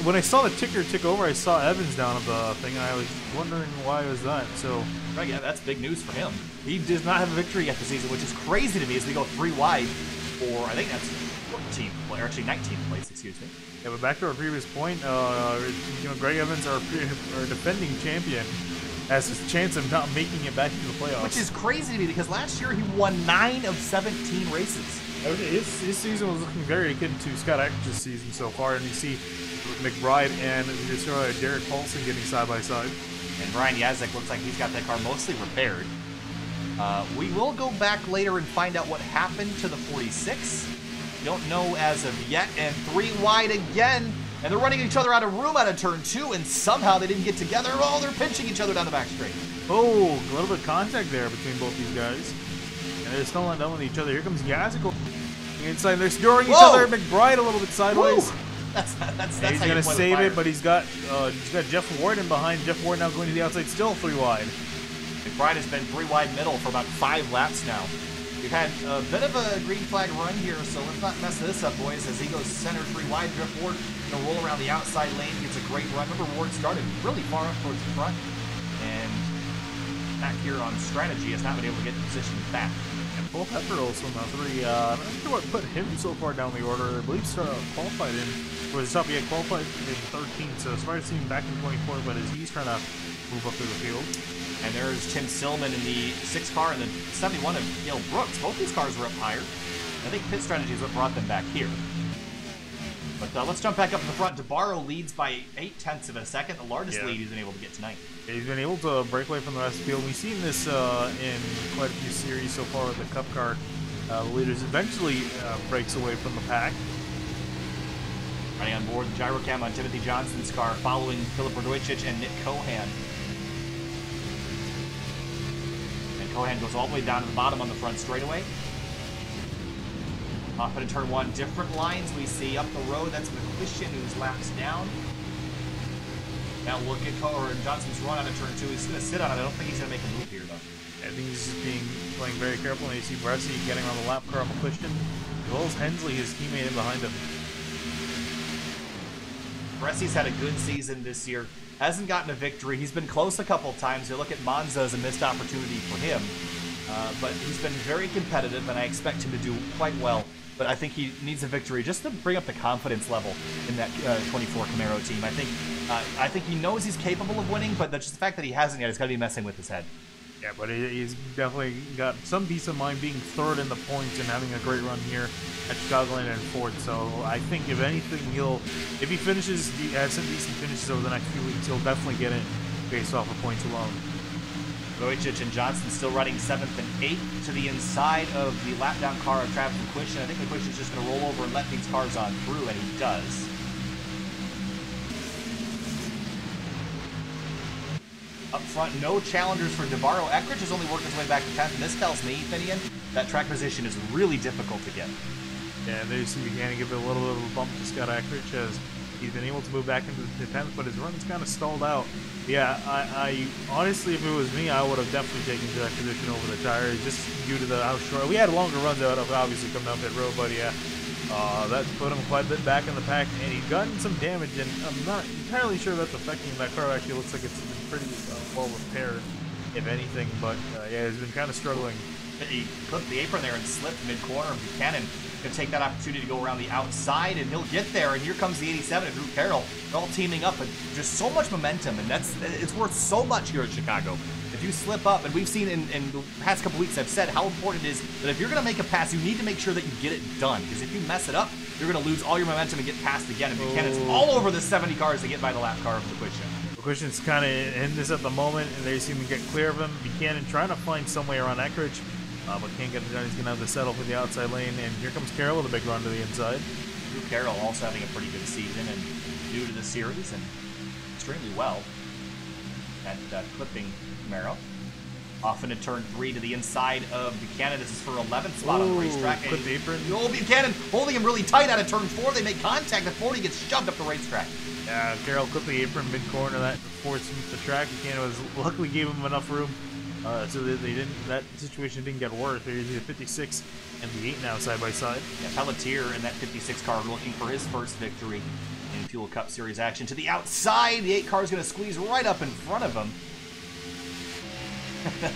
when I saw the ticker tick over, I saw Evans down at the thing, and I was wondering why it was that. So, Greg, yeah, that's big news for him. He does not have a victory yet this season, which is crazy to me as we go 3 wide for, I think that's 14th place, or actually 19th place, excuse me. Yeah, but back to our previous point, you know, Greg Evans, our defending champion, has a chance of not making it back into the playoffs. Which is crazy to me because last year he won 9 of 17 races. His season was looking very akin to Scott Eckhrich's season so far, and you see McBride and Derek Paulson getting side by side. And Brian Yazek looks like he's got that car mostly repaired. We will go back later and find out what happened to the 46. Don't know as of yet. And 3 wide again. And they're running each other out of room out of turn 2, and somehow they didn't get together. Oh, they're pinching each other down the back straight. Oh, a little bit of contact there between both these guys. And they're still not done with each other. Here comes Yazico inside. They're scoring each other. McBride a little bit sideways. That's he's going to save it, but he's got Jeff Ward in behind. Jeff Ward now going to the outside, still 3 wide. McBride has been 3 wide middle for about 5 laps now. We've had a bit of a green flag run here, so let's not mess this up, boys, as he goes center 3 wide. Jeff Ward going to roll around the outside lane, gets a great run. Remember, Ward started really far up towards the front, and back here on strategy has not been able to get in position back. And Paul Pepper also now 3. I'm not sure what put him so far down the order. I believe qualified in, was top, he had qualified in 13th, so it's hard to see him back in 24, but as he's trying to move up through the field. And there's Tim Stillman in the 6 car and the 71 of Gail Brooks. Both these cars were up higher. I think pit strategy is what brought them back here. But let's jump back up in the front. DeBarro leads by 0.8 of a second, the largest lead he's been able to get tonight. He's been able to break away from the rest of the field. We've seen this in quite a few series so far with the Cup car. The leaders eventually breaks away from the pack. Running on board the gyro cam on Timothy Johnson's car, following Filip Radojcic and Nick Kohan. Kohan goes all the way down to the bottom on the front straightaway. Off into turn 1, different lines we see up the road. That's McQuistion who's laps down. Now look at Johnson's run out of turn 2. He's going to sit on it. I don't think he's going to make a move here, though. I think he's just playing very careful. And you see Bresci getting on the lap car on McQuistion, as well as Hensley, his teammate, in behind him. Bresci's had a good season this year. Hasn't gotten a victory. He's been close a couple times. You look at Monza as a missed opportunity for him. But he's been very competitive, and I expect him to do quite well. But I think he needs a victory just to bring up the confidence level in that 24 Camaro team. I think he knows he's capable of winning, but just the fact that he hasn't yet, he's got to be messing with his head. Yeah, but he's definitely got some peace of mind being 3rd in the points and having a great run here at Chicagoland and 4th. So I think if anything, if he finishes, he has some decent finishes over the next few weeks, he'll definitely get in based off of points alone. Radojcic and Johnson still running 7th and 8th to the inside of the lap-down car of Travis McQuistion. I think McQuistion's just going to roll over and let these cars on through, and he does. Up front, no challengers for DeBarro. Eckrich has only worked his way back to 10th, and this tells me, Finian, that track position is really difficult to get. Yeah, there you see Buchanan give it a little bit of a bump to Scott Eckrich as he's been able to move back into the 10th, but his run's kind of stalled out. Yeah, I honestly, if it was me, I would have definitely taken that position over the tires, just due to how short. We had longer runs out of obviously coming down pit road, but yeah, that put him quite a bit back in the pack, and he'd gotten some damage, and I'm not entirely sure that's affecting him. That car actually looks like it's been pretty well repaired, if anything, but yeah, he's been kind of struggling. He clipped the apron there and slipped mid-corner. Buchanan can take that opportunity to go around the outside, and he'll get there. And here comes the 87 of Drew Carroll. They're all teaming up, and just so much momentum, and it's worth so much here at Chicago. If you slip up, and we've seen in the past couple weeks, I've said how important it is that if you're going to make a pass, you need to make sure that you get it done. Because if you mess it up, you're going to lose all your momentum and get passed again. And Buchanan's all over the 70 cars to get by the lap car of McQuistion. McQuistion's kind of in this at the moment, and they seem to get clear of him. Buchanan trying to find some way around Eckrich, but can't get it done. He's going to have to settle for the outside lane, and here comes Carroll with a big run to the inside. Drew Carroll also having a pretty good season and new to the series and extremely well at clipping Camaro. Off into turn 3 to the inside of Buchanan. This is for 11th spot on the racetrack. Clip the apron. Oh, Buchanan holding him really tight out of turn 4. They make contact before he gets shoved up the racetrack. Yeah, Carroll clipped the apron mid-corner. That forced him to the track. Buchanan luckily gave him enough room. So that situation didn't get worse. There's the 56 and the 8 now side by side. Yeah, Pelletier in that 56 car looking for his first victory in Fuel Cup Series action. To the outside, the 8 car is going to squeeze right up in front of him.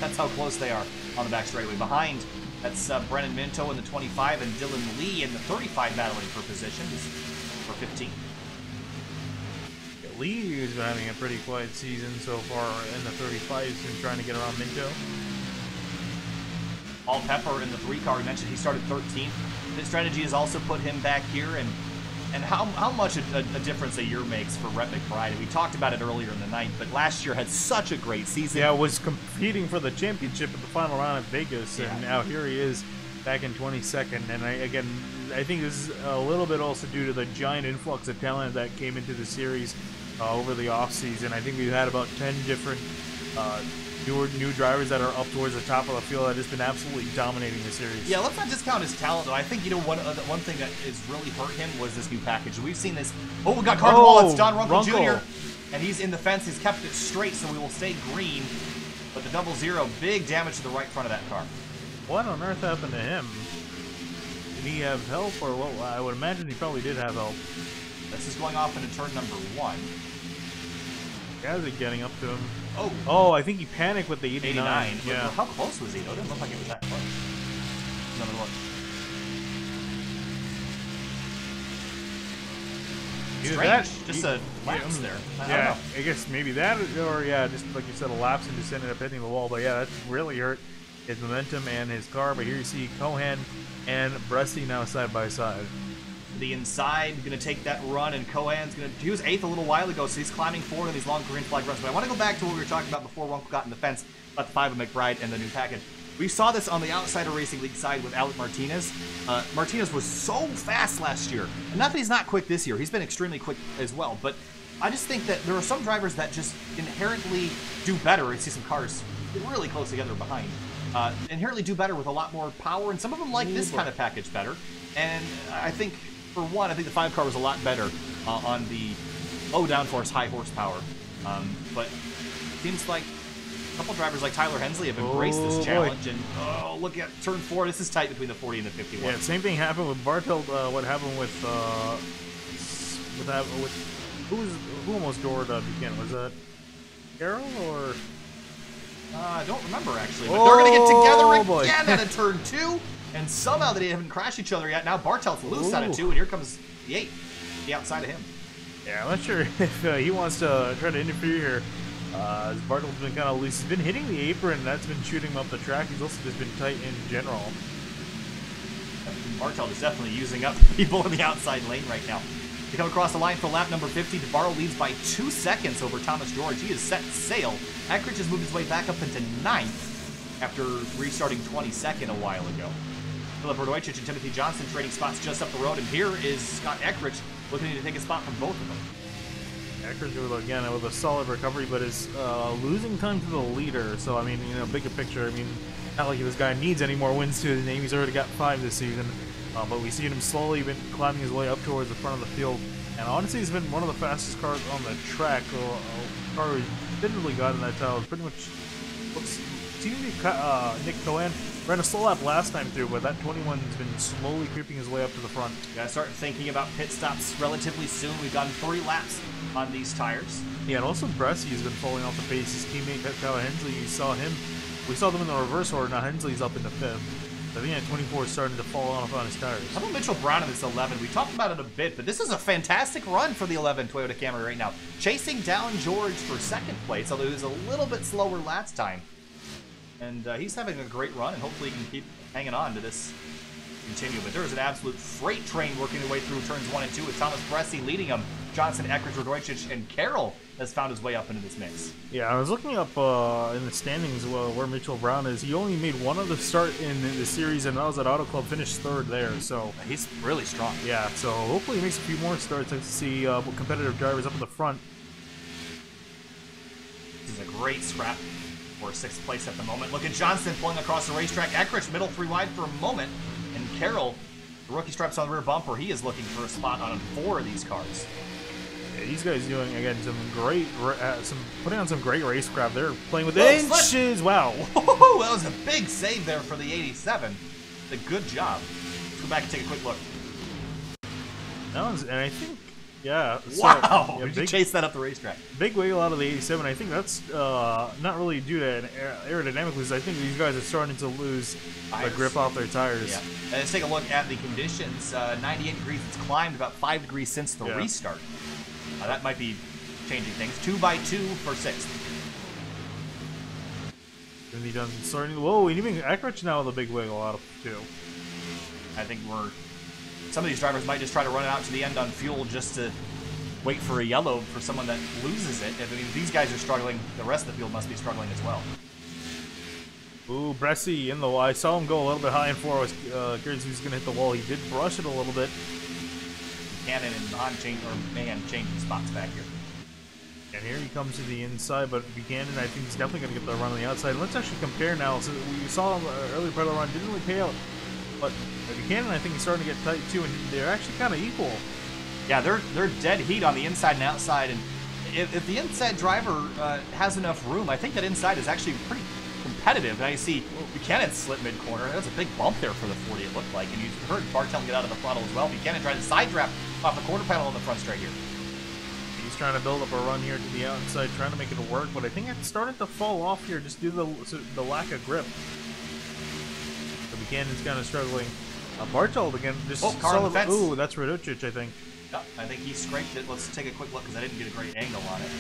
That's how close they are on the back straightaway. Behind, that's Brennan Minto in the 25 and Dylan Lee in the 35 battling for positions for 15. Lee has been having a pretty quiet season so far in the 35. He's been trying to get around Minto. Paul Pepper in the 3 car, we mentioned he started 13th. His strategy has also put him back here, and And how much a difference a year makes for Rhett McBride. And we talked about it earlier in the night, but last year had such a great season. Yeah, was competing for the championship at the final round in Vegas, and now here he is back in 22nd. And I think this is a little bit also due to the giant influx of talent that came into the series over the offseason. I think we've had about 10 different new drivers that are up towards the top of the field that has been absolutely dominating the series. Yeah, let's not discount his talent, though. I think, one thing that has really hurt him was this new package. We've seen this. Oh, we got carbon wall. It's Don Runkle Jr. And he's in the fence. He's kept it straight, so we will stay green. But the 00, big damage to the right front of that car. What on earth happened to him? Did he have help, or what? I would imagine he probably did have help. This is going off into turn number 1. Guys are getting up to him. Oh, I think he panicked with the 89. Yeah. How close was he, though? It didn't look like it was that close. Another look. Strange. Just a lapse there. I don't know. I guess maybe that, or just like you said, a lapse and just ended up hitting the wall. But yeah, that really hurt his momentum and his car. But here you see Kohan and Bresty now side by side. The inside going to take that run, and Kohan's going to. He was 8th a little while ago, so he's climbing forward in these long green flag runs. But I want to go back to what we were talking about before Runkle got in the fence about the 5 of McBride and the new package. We saw this on the Outsider Racing League side with Alec Martinez. Martinez was so fast last year, and not that he's not quick this year. He's been extremely quick as well. But I just think that there are some drivers that just inherently do better. I see some cars really close together behind. Inherently do better with a lot more power, and some of them like this kind of package better. And I think. For one, I think the 5 car was a lot better on the low downforce, high horsepower. But it seems like a couple drivers like Tyler Hensley have embraced this challenge. And look at turn 4. This is tight between the 40 and the 51. Yeah, same thing happened with Bartelt. What happened with who almost doored Buchanan? Was that Carroll or? I don't remember actually. But they're going to get together again at a turn 2. And somehow they haven't crashed each other yet. Now Bartel's loose out of 2, and here comes the 8, the outside of him. Yeah, I'm not sure if he wants to try to interfere here. Bartel's been kind of loose. He's been hitting the apron, that's been shooting him up the track. He's also just been tight in general. Bartel is definitely using up people in the outside lane right now. They come across the line for lap number 50. DeBarro leads by 2 seconds over Thomas George. He has set sail. Eckrich has moved his way back up into 9th after restarting 22nd a while ago. Philip Rodojcic and Timothy Johnson trading spots just up the road, and here is Scott Eckrich looking to take a spot from both of them. Eckrich, again, with a solid recovery, but is losing time to the leader. So, I mean, bigger picture, not like this guy needs any more wins to his name. He's already got 5 this season. But we see him slowly been climbing his way up towards the front of the field. And honestly, he's been one of the fastest cars on the track. A car he's literally gotten that title. Pretty much looks. Nick Kohan ran a slow lap last time through, but that 21's been slowly creeping his way up to the front. Gotta start thinking about pit stops relatively soon. We've gotten 3 laps on these tires. Yeah, and also Bressie has been falling off the pace. His teammate Tyler Hensley, we saw them in the reverse order. Now Hensley's up in the 5th. I think that 24 is starting to fall off on his tires. How about Mitchell Brown in this 11? We talked about it a bit, but this is a fantastic run for the 11 Toyota Camry right now. Chasing down George for 2nd place, although he was a little bit slower last time. And he's having a great run, and hopefully he can keep hanging on to this continue. But there is an absolute freight train working their way through turns 1 and 2 with Thomas Bressie leading them. Johnson, Eckrich, Rodojcic, and Carroll has found his way up into this mix. Yeah, I was looking up in the standings where Mitchell Brown is. He only made one other start in the series, and that was at Auto Club, finished 3rd there. So he's really strong. Yeah, so hopefully he makes a few more starts to see competitive drivers up in the front. This is a great scrap for 6th place at the moment. Look at Johnson pulling across the racetrack. Eckrich middle 3 wide for a moment, and Carroll, the rookie stripes on the rear bumper. He is looking for a spot on 4 of these cars. Yeah, these guys doing again putting on some great racecraft. They're playing with inches. Wow, whoa, that was a big save there for the 87. A good job. Let's go back and take a quick look. And I think. Yeah. Wow! Did you chase that up the racetrack? Big wiggle out of the 87. I think that's not really due to aerodynamic lose. I think these guys are starting to lose the grip off their tires. Yeah. And let's take a look at the conditions. 98 degrees. It's climbed about 5 degrees since the restart. That might be changing things. 2 by 2 for 6th. And he doesn't start. Whoa! And even Eckrich now with a big wiggle out of 2. I think we're some of these drivers might just try to run it out to the end on fuel just to wait for a yellow for someone that loses it. I mean, these guys are struggling. The rest of the field must be struggling as well. Ooh, Bresci in the wall. I saw him go a little bit high in 4. I was curious if he was going to hit the wall. He did brush it a little bit. Cannon and Han changing spots back here. And here he comes to the inside, but Buchanan, I think, he's definitely going to get the run on the outside. Let's actually compare now. So we saw him earlier part of the run, didn't really pay out. But Buchanan, I think, is starting to get tight too, and they're actually kind of equal. Yeah, they're dead heat on the inside and outside, and if the inside driver has enough room, I think that inside is actually pretty competitive. Now you see Buchanan slip mid-corner. That was a big bump there for the 40, it looked like, and you heard Bartel get out of the throttle as well. Buchanan tried to side draft off the quarter panel on the front straight here. He's trying to build up a run here to the outside, trying to make it work, but I think it's starting to fall off here just due to the lack of grip. So Buchanan's kind of struggling. Bartel again, just car on the fence. Ooh, that's Raducic, I think. Yep, I think he scraped it. Let's take a quick look because I didn't get a great angle on it.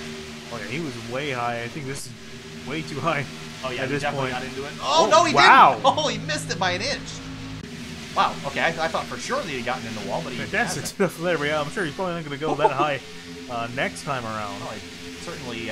Oh yeah, he was way high. I think this is way too high. Oh yeah, at he this definitely point. got into it. Oh no, he wow. didn't! Oh, he missed it by an inch. Wow. Okay, I thought for sure that he had gotten in the wall, but he Fantastic hasn't. stuff there. Yeah, I'm sure he's probably not going to go that high next time around. Oh, certainly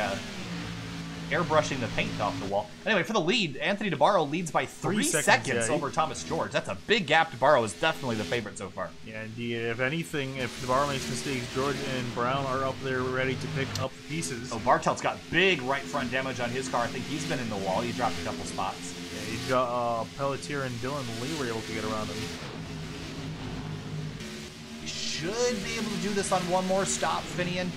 airbrushing the paint off the wall. Anyway, for the lead, Anthony DeBarro leads by 3 seconds yeah, over Thomas George. That's a big gap. DeBarro is definitely the favorite so far. Yeah, indeed. If anything, if DeBarro makes mistakes, George and Brown are up there ready to pick up the pieces. Oh, Bartel's got big right front damage on his car. I think he's been in the wall. He dropped a couple spots. Yeah, he's got Pelletier and Dylan Lee were able to get around him. He should be able to do this on one more stop, Finian.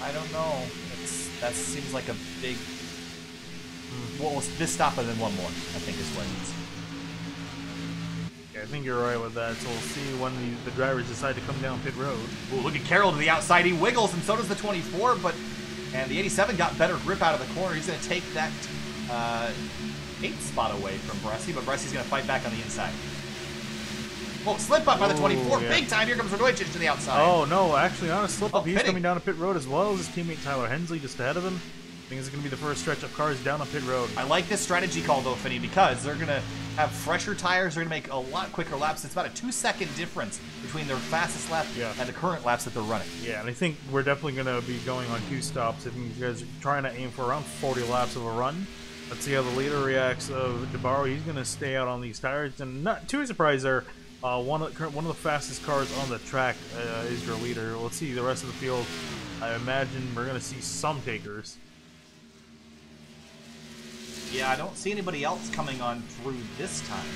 I don't know. That seems like a big... Well, this stop and then one more, I think is what it is. Yeah, I think you're right with that. So we'll see when the drivers decide to come down pit road. Ooh, look at Carroll to the outside. He wiggles, and so does the 24, and the 87 got better grip out of the corner. He's going to take that 8th spot away from Bresci, but Bresci's going to fight back on the inside. Oh, slip up by the 24. Yeah. Big time. Here comes Raducic to the outside. Oh, no. Actually, on a slip up, he's pitting. coming down to pit road as well as his teammate Tyler Hensley just ahead of him. I think it's going to be the first stretch of cars down on pit road. I like this strategy call, though, Finney, because they're going to have fresher tires. They're going to make a lot quicker laps. It's about a 2-second difference between their fastest lap and the current laps that they're running. Yeah, and I think we're definitely going to be going on 2 stops. I think you guys are trying to aim for around 40 laps of a run. Let's see how the leader reacts of DeBarro. He's going to stay out on these tires, and not too surprised there. One of the fastest cars on the track is your leader. Let's see the rest of the field. I imagine we're going to see some takers. Yeah, I don't see anybody else coming on through this time.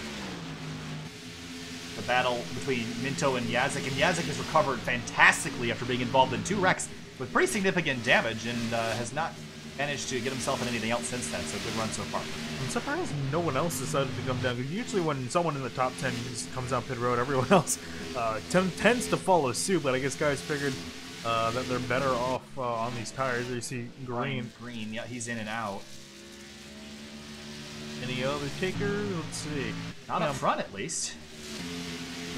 The battle between Minto and Yazik has recovered fantastically after being involved in 2 wrecks with pretty significant damage and has not managed to get himself in anything else since then, so good run so far. I'm surprised no one else decided to come down, because usually when someone in the top 10 just comes down pit road, everyone else tends to follow suit, but I guess guys figured that they're better off on these tires. You see Green. Green, yeah, he's in and out. Any other takers? Let's see. Not up front, at least.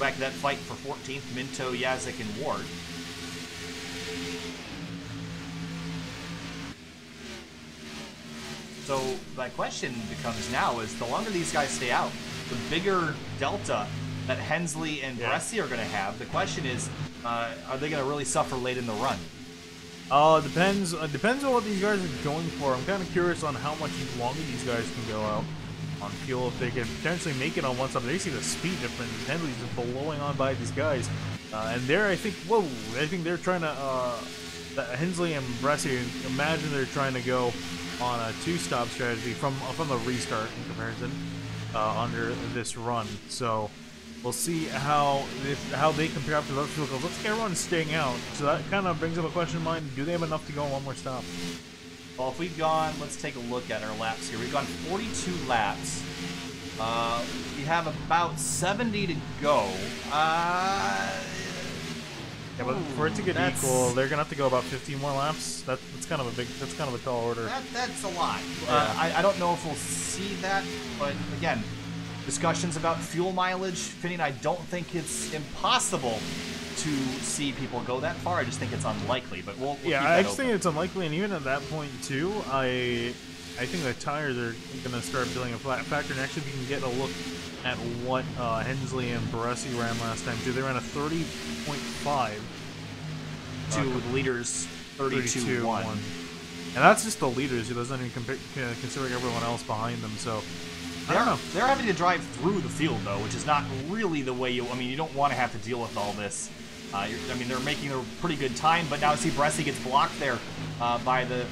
Back to that fight for 14th, Minto, Yazik, and Ward. So my question becomes now is the longer these guys stay out, the bigger delta that Hensley and Bresci are going to have. The question is, are they going to really suffer late in the run? Depends on what these guys are going for. I'm kind of curious on how much longer these guys can go out on fuel. If they can potentially make it on one side, they see the speed difference. Hensley's just blowing on by these guys, and I think they're trying to. Hensley and Bresci, imagine they're trying to go on a 2-stop strategy from the restart in comparison under this run. So we'll see how they compare up to those two. Looks like everyone's staying out, so that kind of brings up a question in mind: do they have enough to go on one more stop? Well, if we've gone, let's take a look at our laps here. We've gone 42 laps. We have about 70 to go. Yeah, but for it to get equal, they're gonna have to go about 15 more laps. That's kind of a tall order. That's a lot. Yeah. I don't know if we'll see that, but again, discussions about fuel mileage. Finney and I don't think it's impossible to see people go that far. I just think it's unlikely. But we'll keep that I just open. think it's unlikely, and even at that point too, I think the tires are gonna start building a flat factor. And actually, if you can get a look at what Hensley and Baresi ran last time too. They ran a 30.5 to the leaders 32-1. And that's just the leaders. It doesn't even considering everyone else behind them. So I don't know. They're having to drive through the field though, which is not really the way you. I mean, you don't want to have to deal with all this. I mean, they're making a pretty good time, but now see Baresi gets blocked there by the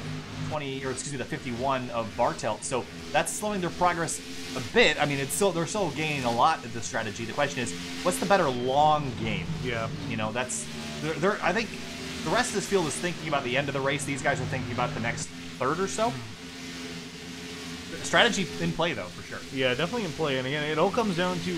51 of Bartelt. So that's slowing their progress a bit. I mean, they're still gaining a lot of the strategy. The question is, what's the better long game? Yeah. You know, I think the rest of this field is thinking about the end of the race. These guys are thinking about the next third or so. Strategy in play, though, for sure. Yeah, definitely in play. And again, it all comes down to,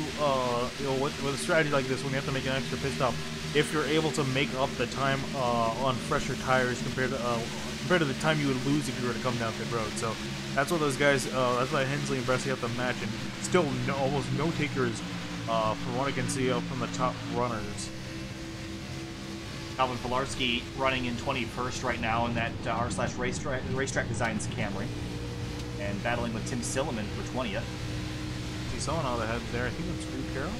with a strategy like this, when you have to make an extra pit stop, if you're able to make up the time on fresher tires compared to the time you would lose if you were to come down pit road. So that's what those guys, that's why Hensley and Baresi have to match, and still almost no takers from what I can see from the top runners. Calvin Pilarski running in 21st right now in that R/Racetrack Designs Camry, and battling with Tim Silliman for 20th. See someone on the head there. I think it's Drew Carroll.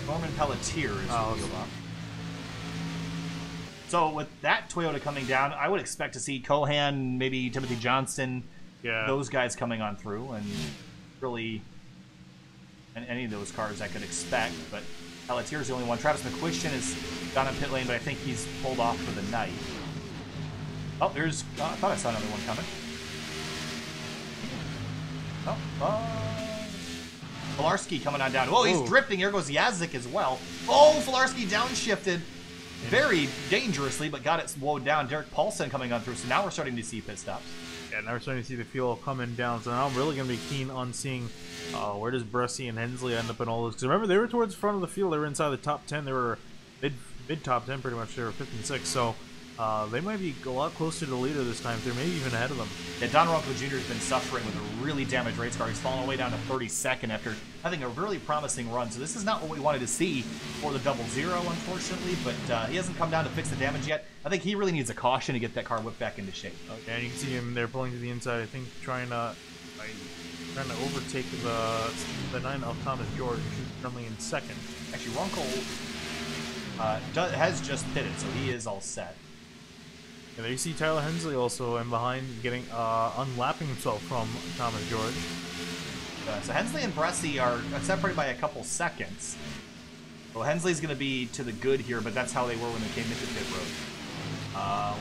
Norman Pelletier is the field off. So with that Toyota coming down, I would expect to see Kohan, maybe Timothy Johnston, those guys coming on through, and really any of those cars I could expect. But Pelletier's the only one. Travis McQuistion has gone on pit lane, but I think he's pulled off for the night. Oh, there's... I thought I saw another one coming. Filarski coming on down. Oh, he's drifting. Here goes Yazik as well. Oh, Filarski downshifted very dangerously, but got it slowed down. Derek Paulson coming on through. So now we're starting to see pit stops. Yeah, now we're starting to see the fuel coming down. So now I'm really going to be keen on seeing where does Baresi and Hensley end up in all this. Because remember, they were towards the front of the field. They were inside the top 10. They were mid top 10 pretty much. They were 5th and 6th. So they might be a lot closer to the leader this time. They're maybe even ahead of them. Yeah, Don Ronco Jr. has been suffering with a really damaged race car. He's fallen all the way down to 32nd after having a really promising run. So this is not what we wanted to see for the 0-0, unfortunately. But he hasn't come down to fix the damage yet. I think he really needs a caution to get that car whipped back into shape. Okay, and you can see him there pulling to the inside. I think trying to overtake the 9 of Thomas George, who's currently in 2nd. Actually, Ronco has just pitted, so he is all set. And there you see Tyler Hensley also in behind, getting unlapping himself from Thomas George. So Hensley and Baresi are separated by a couple seconds. Well, Hensley's going to be to the good here, but that's how they were when they came into pit road.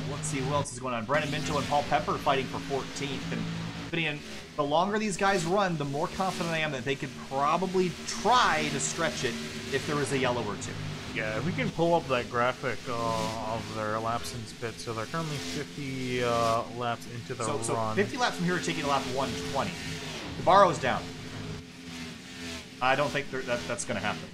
Let's see who else is going on. Brandon Minto and Paul Pepper fighting for 14th. And the longer these guys run, the more confident I am that they could probably try to stretch it if there was a yellow or two. Yeah, we can pull up that graphic of their laps in pit. So they're currently 50 laps into the run. So 50 laps from here are taking to lap 120. Navarro's down. I don't think that's going to happen.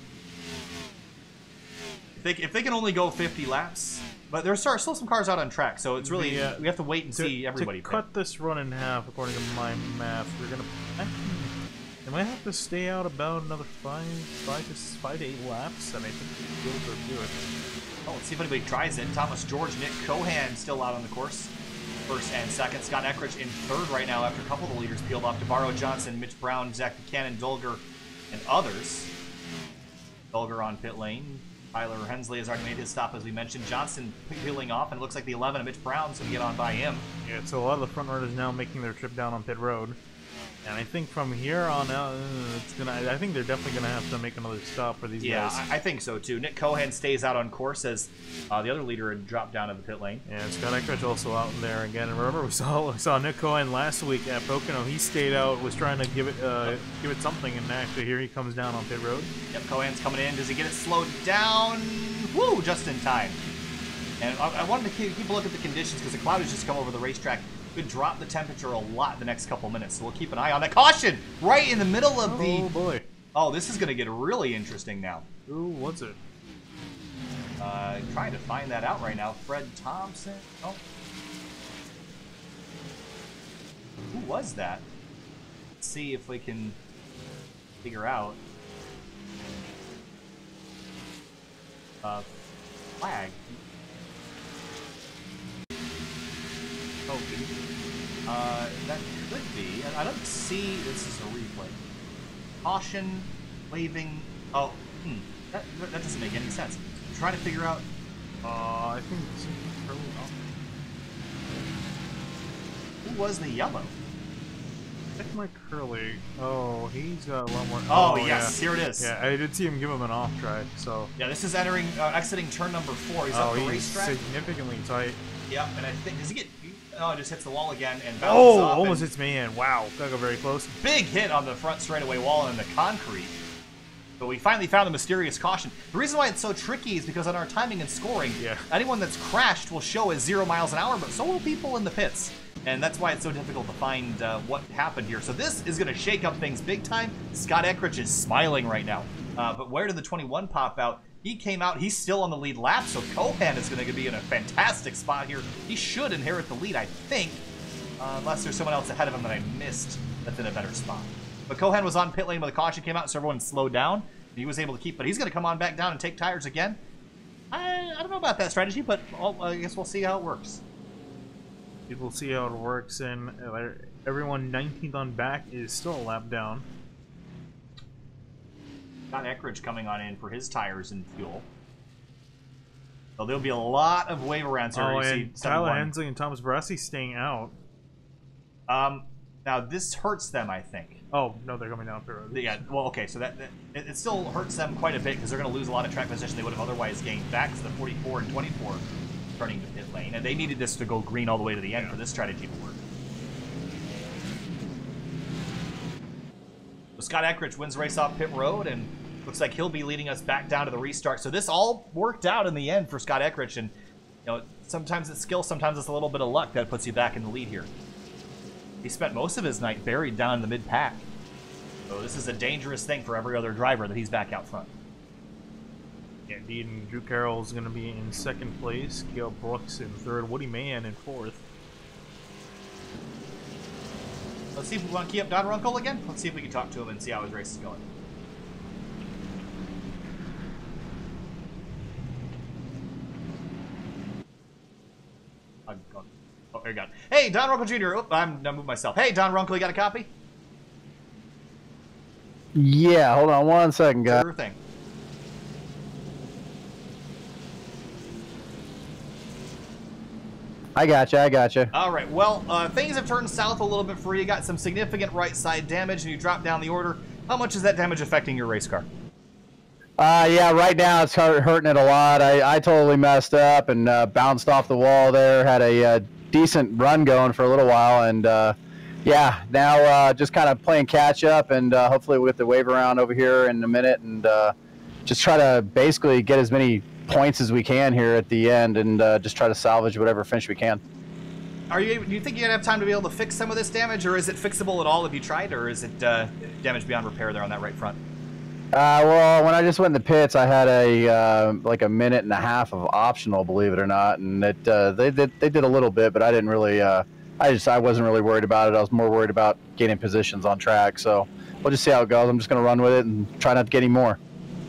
If they can only go 50 laps, but there's still some cars out on track, so it's really we have to wait and see everybody. To cut this run in half, according to my math, we're gonna. They might have to stay out about another 5 to 8 laps, and I think we'll be able to do it. Oh, let's see if anybody tries it. Thomas George, Nick Kohan still out on the course. 1st and 2nd. Scott Eckrich in 3rd right now after a couple of the leaders peeled off. DeBarro Johnson, Mitch Brown, Zach Buchanan, Dolger, and others. Dolger on pit lane. Tyler Hensley has already made his stop, as we mentioned. Johnson peeling off, and it looks like the 11 of Mitch Brown's going to get on by him. Yeah, so a lot of the front runners now making their trip down on pit road. And I think from here on out, I think they're definitely gonna have to make another stop for these guys. Yeah, I think so too. Nick Kohan stays out on course as the other leader had dropped down to the pit lane. Yeah, Scott Eckrich also out in there again. And remember, we saw Nick Kohan last week at Pocono. He stayed out, was trying to give it something, and actually here he comes down on pit road. Yep, Kohan's coming in. Does he get it slowed down? Woo! Just in time. And I wanted to keep a look at the conditions because the cloud has just come over the racetrack. Could drop the temperature a lot the next couple minutes, so we'll keep an eye on that. Caution! Right in the middle of the... Oh, boy. Oh, this is going to get really interesting now. Ooh, what's it? Trying to find that out right now. Fred Thompson. Oh. Who was that? Let's see if we can figure out. Flag. Oh, That could be. I don't see. This is a replay. Caution, waving. Oh, that doesn't make any sense. I'm trying to figure out. I think this is early on. Who was the yellow? Check my Curly. Oh, he's got a lot more. Oh yes, here it is. Yeah, I did see him give him an off try. So yeah, this is exiting turn number 4. He's up the racetrack. Significantly tight. Yep, and I think does he get? Oh, it just hits the wall again and bounces Oh, off almost and hits me in. Wow, gotta go very close. big hit on the front straightaway wall and the concrete. But we finally found the mysterious caution. The reason why it's so tricky is because on our timing and scoring, anyone that's crashed will show as 0 miles an hour, but so will people in the pits. And that's why it's so difficult to find what happened here. So this is going to shake up things big time. Scott Eckrich is smiling right now. But where did the 21 pop out? He came out. He's still on the lead lap, so Kohan is going to be in a fantastic spot here. He should inherit the lead, I think, unless there's someone else ahead of him that I missed that's in a better spot. But Kohan was on pit lane when the caution came out, so everyone slowed down. He was able to keep, but he's going to come on back down and take tires again. I don't know about that strategy, but I guess we'll see how it works. We'll see how it works, and everyone 19th on back is still a lap down. Got Eckrich coming on in for his tires and fuel. So there'll be a lot of wave arounds here. Oh, and Tyler Hensley and Thomas Barassi staying out. Now this hurts them, I think. Oh no, they're coming down pit road. Yeah, well, okay, so it still hurts them quite a bit because they're going to lose a lot of track position they would have otherwise gained back to the 44 and 24 turning to pit lane, and they needed this to go green all the way to the end for this strategy to work. So Scott Eckrich wins the race off pit road, and looks like he'll be leading us back down to the restart. So this all worked out in the end for Scott Eckrich, and you know, sometimes it's skill, sometimes it's a little bit of luck that puts you back in the lead here. He spent most of his night buried down in the mid-pack. So this is a dangerous thing for every other driver that he's back out front. Yeah, indeed, and Drew Carroll's going to be in 2nd place, Gail Brooks in 3rd, Woody Mann in 4th. Let's see if we want to key up Don Runkle again. Let's see if we can talk to him and see how his race is going. Oh, there you go. Hey, Don Runkle Jr. Oh, I'm moving myself. Hey, Don Runkle, you got a copy? Yeah, hold on one second, guys. Sure thing. I gotcha. All right, well, things have turned south a little bit for you. You got some significant right side damage, and you dropped down the order. How much is that damage affecting your race car? Yeah, right now it's hurting it a lot. I totally messed up and bounced off the wall there. Had a decent run going for a little while, and yeah, now just kind of playing catch up, and hopefully we'll get the wave around over here in a minute, and just try to basically get as many points as we can here at the end, and just try to salvage whatever finish we can. Do you think you're gonna have time to be able to fix some of this damage, or is it fixable at all if you tried, or is it damage beyond repair there on that right front? Well, when I just went in the pits, I had a like a minute and a half of optional, believe it or not, and it they did a little bit, but I didn't really. I wasn't really worried about it. I was more worried about gaining positions on track. So we'll just see how it goes. I'm just gonna run with it and try not to get any more.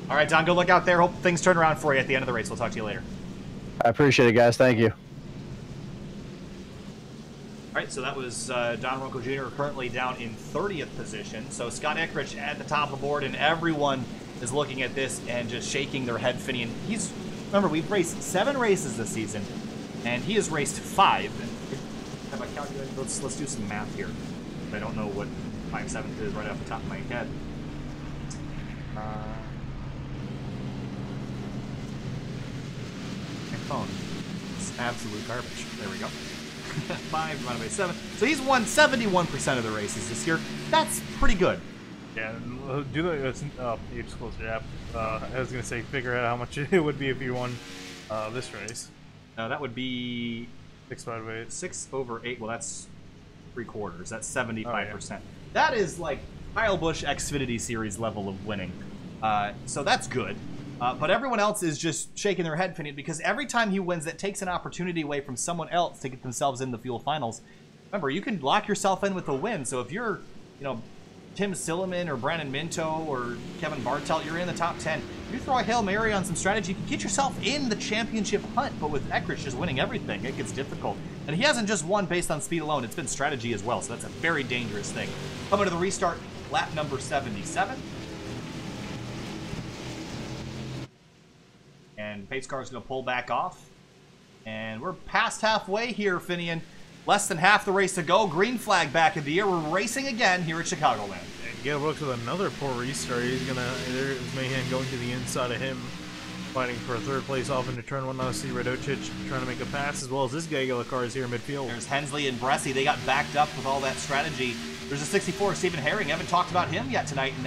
All right, Don. Good luck out there. Hope things turn around for you at the end of the race. We'll talk to you later. I appreciate it, guys. Thank you. All right, so that was Don Runkle Jr. currently down in 30th position. So Scott Eckrich at the top of the board, and everyone is looking at this and just shaking their head, Finney. And remember, we've raced 7 races this season, and he has raced 5. Have I calculated? Let's do some math here. I don't know what 5/7 is right off the top of my head. My phone. It's absolute garbage. There we go. 5 divided by 7. So he's won 71% of the races this year. That's pretty good. Yeah, do the age disclosure app. I was gonna say figure out how much it would be if you won this race. That would be 6 divided by 8. 6 over 8. Well, that's 3/4. That's 75%. Oh, yeah. That is like Kyle Busch Xfinity Series level of winning. So that's good. But everyone else is just shaking their head, Finney, because every time he wins, that takes an opportunity away from someone else to get themselves in the Fuel Finals. Remember, you can lock yourself in with a win. So if you're, Tim Silliman or Brandon Minto or Kevin Bartelt, you're in the top 10. If you throw a Hail Mary on some strategy, you can get yourself in the championship hunt. But with Eckrich just winning everything, it gets difficult. And he hasn't just won based on speed alone. It's been strategy as well, so that's a very dangerous thing. Coming to the restart, lap number 77. And pace car is going to pull back off. And we're past halfway here, Finian. Less than half the race to go. Green flag back in the air. We're racing again here at Chicagoland. And get Brooks with another poor restart. He's going to... There's Mayhem going to the inside of him. Fighting for a third place off into turn one. Now see Radocic trying to make a pass, as well as this guy yellow car is here in midfield. There's Hensley and Bresci. They got backed up with all that strategy. There's a 64 Stephen Herring. Haven't talked about him yet tonight in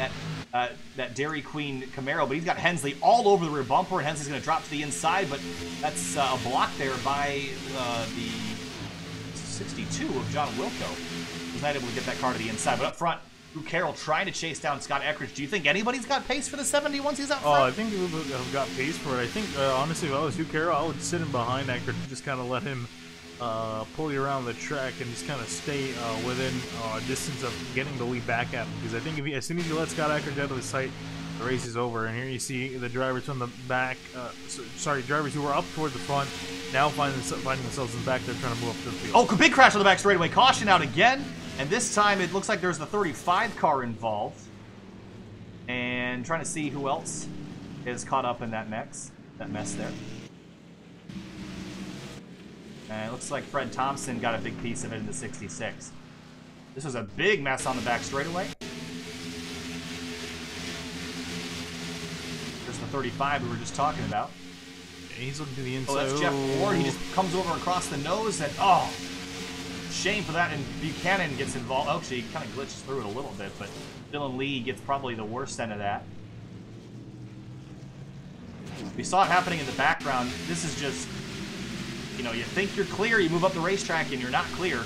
that Dairy Queen Camaro, but he's got Hensley all over the rear bumper, and Hensley's going to drop to the inside, but that's a block there by the 62 of John Wilco. He's not able to get that car to the inside, but up front, Drew Carroll trying to chase down Scott Eckrich. Do you think anybody's got pace for the 70 once he's out front? Oh, I think people have got pace for it. I think, honestly, if I was Drew Carroll, I would sit in behind Eckrich and just kind of let him pull you around the track and just kind of stay within distance of getting the lead back at him. Because I think if as soon as you let Scott Eckrich out of the sight, the race is over. And here you see the drivers from the back, drivers who were up toward the front, now finding themselves in the back. They're trying to move up to the field. Oh, big crash on the back straightaway. Caution out again. And this time it looks like there's the 35 car involved. And trying to see who else is caught up in that mess there. And it looks like Fred Thompson got a big piece of it in the 66. This was a big mess on the back straightaway. There's the 35 we were just talking about. And he's looking to the inside. Oh, that's Jeff Ward. He just comes over across the nose and, oh, shame for that. And Buchanan gets involved. Oh, actually, he kind of glitches through it a little bit, but Dylan Lee gets probably the worst end of that. We saw it happening in the background. This is just, you know, you think you're clear, you move up the racetrack, and you're not clear.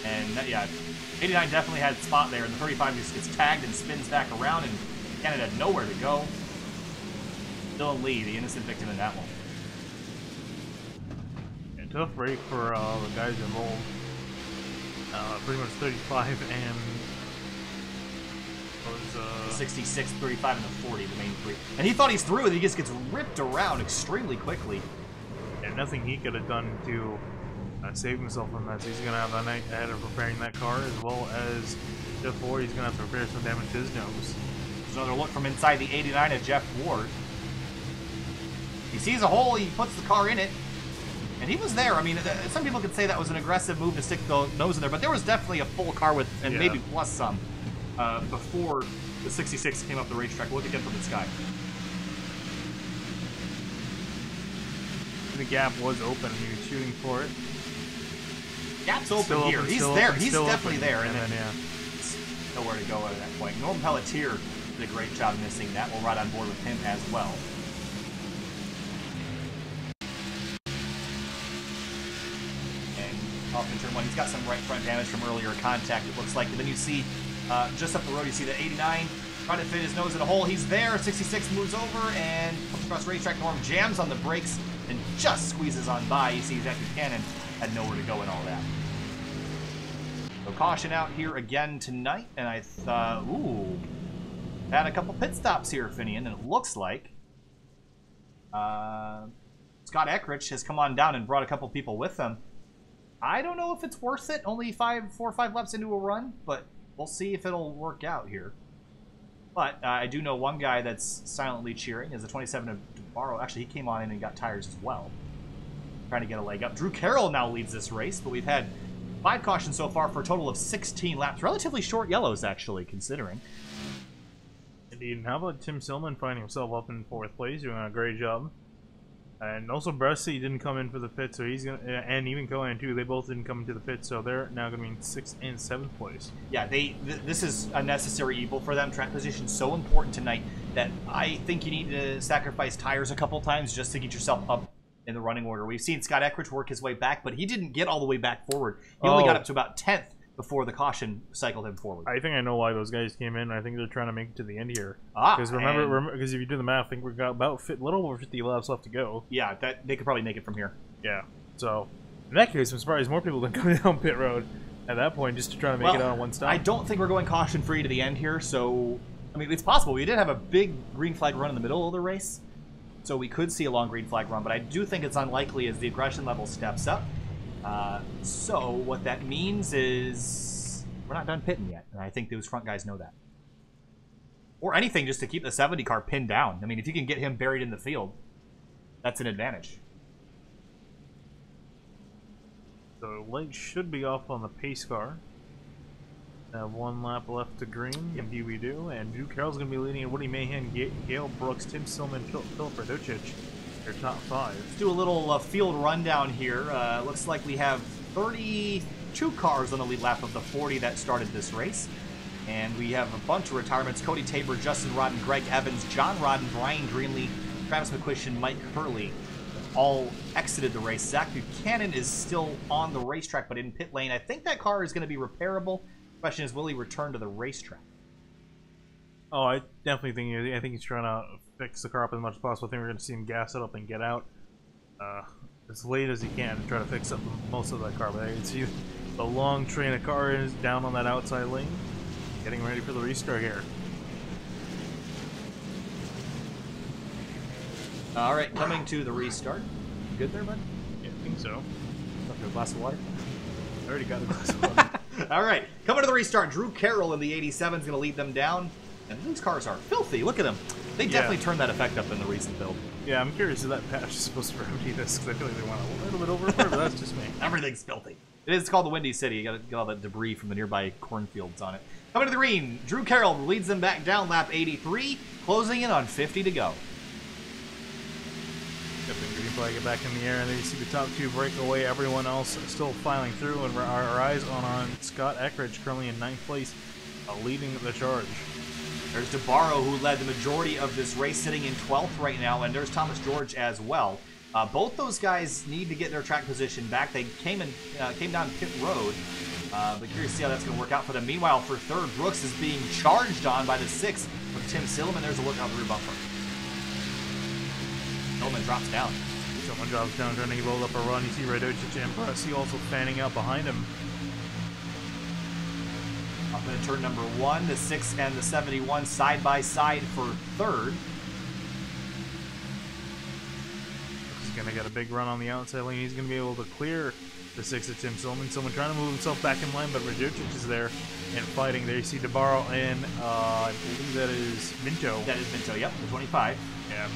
And, yeah, 89 definitely had a spot there, and the 35 just gets tagged and spins back around, and Canada had nowhere to go. Dylan Lee, the innocent victim in that one. Yeah, tough break for the guys involved. Pretty much 35 and... The 66, 35, and the 40, the main three. And he thought he's through, and he just gets ripped around extremely quickly. And nothing he could have done to save himself from that. So he's going to have a night ahead of repairing that car, as well as Jeff Ward. He's going to have to repair some damage to his nose. There's another look from inside the 89 at Jeff Ward. He sees a hole, he puts the car in it, and he was there. I mean, some people could say that was an aggressive move to stick the nose in there, but there was definitely a full car with, and maybe plus some, before the 66 came up the racetrack. Look again from the sky. The gap was open, and he was shooting for it. Gap's open Still here. Open, He's still there. Open, He's still definitely open. there. And then, yeah. Nowhere to go at that point. Norm Pelletier did a great job missing that. We'll ride on board with him as well. And off in turn one, he's got some right front damage from earlier contact, it looks like. And then you see, just up the road, you see the 89 trying to fit his nose in a hole. He's there. 66 moves over and comes across racetrack. Norm jams on the brakes and just squeezes on by. You see Zach Buchanan had nowhere to go in all that. So caution out here again tonight, and I thought, ooh, had a couple pit stops here, Finian, and it looks like Scott Eckrich has come on down and brought a couple people with him. I don't know if it's worth it, only 4 or 5 laps into a run, but we'll see if it'll work out here. But I do know one guy that's silently cheering is the 27 of DeBarro. Actually, he came on in and got tires as well, trying to get a leg up. Drew Carroll now leads this race, but we've had 5 cautions so far for a total of 16 laps. Relatively short yellows, actually, considering. Indeed. And how about Tim Silman finding himself up in 4th place, doing a great job. And also Bresci didn't come in for the pit, so he's gonna, and even Kohan too. They both didn't come into the pit, so they're now going to be in 6th and 7th place. Yeah, this is a necessary evil for them. Track position so important tonight that I think you need to sacrifice tires a couple times just to get yourself up in the running order. We've seen Scott Eckrich work his way back, but he didn't get all the way back forward. He only got up to about 10th before the caution cycled him forward. I think I know why those guys came in. I think they're trying to make it to the end here. Because because if you do the math, I think we've got about a little over 50 laps left to go. Yeah, they could probably make it from here. Yeah. So in that case, I'm surprised more people didn't come down pit road at that point just to try to make it out on one stop. I don't think we're going caution free to the end here. So I mean, it's possible. We did have a big green flag run in the middle of the race. So we could see a long green flag run, but I do think it's unlikely as the aggression level steps up. So what that means is we're not done pitting yet, and I think those front guys know that. Or anything just to keep the 70 car pinned down. I mean, if you can get him buried in the field, that's an advantage. So light should be off on the pace car. Have one lap left to green. Yep. Indeed we do. And Drew Carroll's going to be leading Woody Mahan, Gale Brooks, Tim Stillman, Philip Radocic. Their top 5. Let's do a little field rundown here. Looks like we have 32 cars on the lead lap of the 40 that started this race. And we have a bunch of retirements. Cody Tabor, Justin Rodden, Greg Evans, John Rodden, Brian Greenlee, Travis McQuistion, Mike Hurley all exited the race. Zach Buchanan is still on the racetrack but in pit lane. I think that car is going to be repairable. Question is, will he return to the racetrack? Oh, I definitely think he's trying to fix the car up as much as possible. I think we're going to see him gas it up and get out as late as he can to try to fix up most of that car. But I can see the long train of cars down on that outside lane, getting ready for the restart here. All right, coming to the restart. You good there, bud? Yeah, I think so. A glass of water? I already got a glass of water. All right, coming to the restart. Drew Carroll in the 87 is going to lead them down. And these cars are filthy. Look at them. They definitely turned that effect up in the recent build. Yeah, I'm curious if that patch is supposed to remedy this, because I feel like they want a little bit over it, but that's just me. Everything's filthy. It is called the Windy City. You got to get all that debris from the nearby cornfields on it. Coming to the green, Drew Carroll leads them back down lap 83, closing in on 50 to go. Got the green flag back in the air, and then you see the top 2 break away. Everyone else still filing through, and our eyes on Scott Eckrich, currently in 9th place, leading the charge. There's DeBarro, who led the majority of this race, sitting in 12th right now, and there's Thomas George as well. Both those guys need to get their track position back. They came down pit road, but curious to see how that's going to work out for them. Meanwhile, for third, Brooks is being charged on by the 6th with Tim Silliman. There's a look out the rear bumper. Silliman drops down. Someone drops down, trying to load up a run. You see Radocic and Pressy also fanning out behind him. Up in turn number 1, the 6 and the 71 side by side for third. He's going to get a big run on the outside lane. He's going to be able to clear the 6 of Tim Silliman. Someone trying to move himself back in line, but Radocic is there and fighting. There you see DeBarro and I believe that is Minto. That is Minto, yep, the 25. Yeah.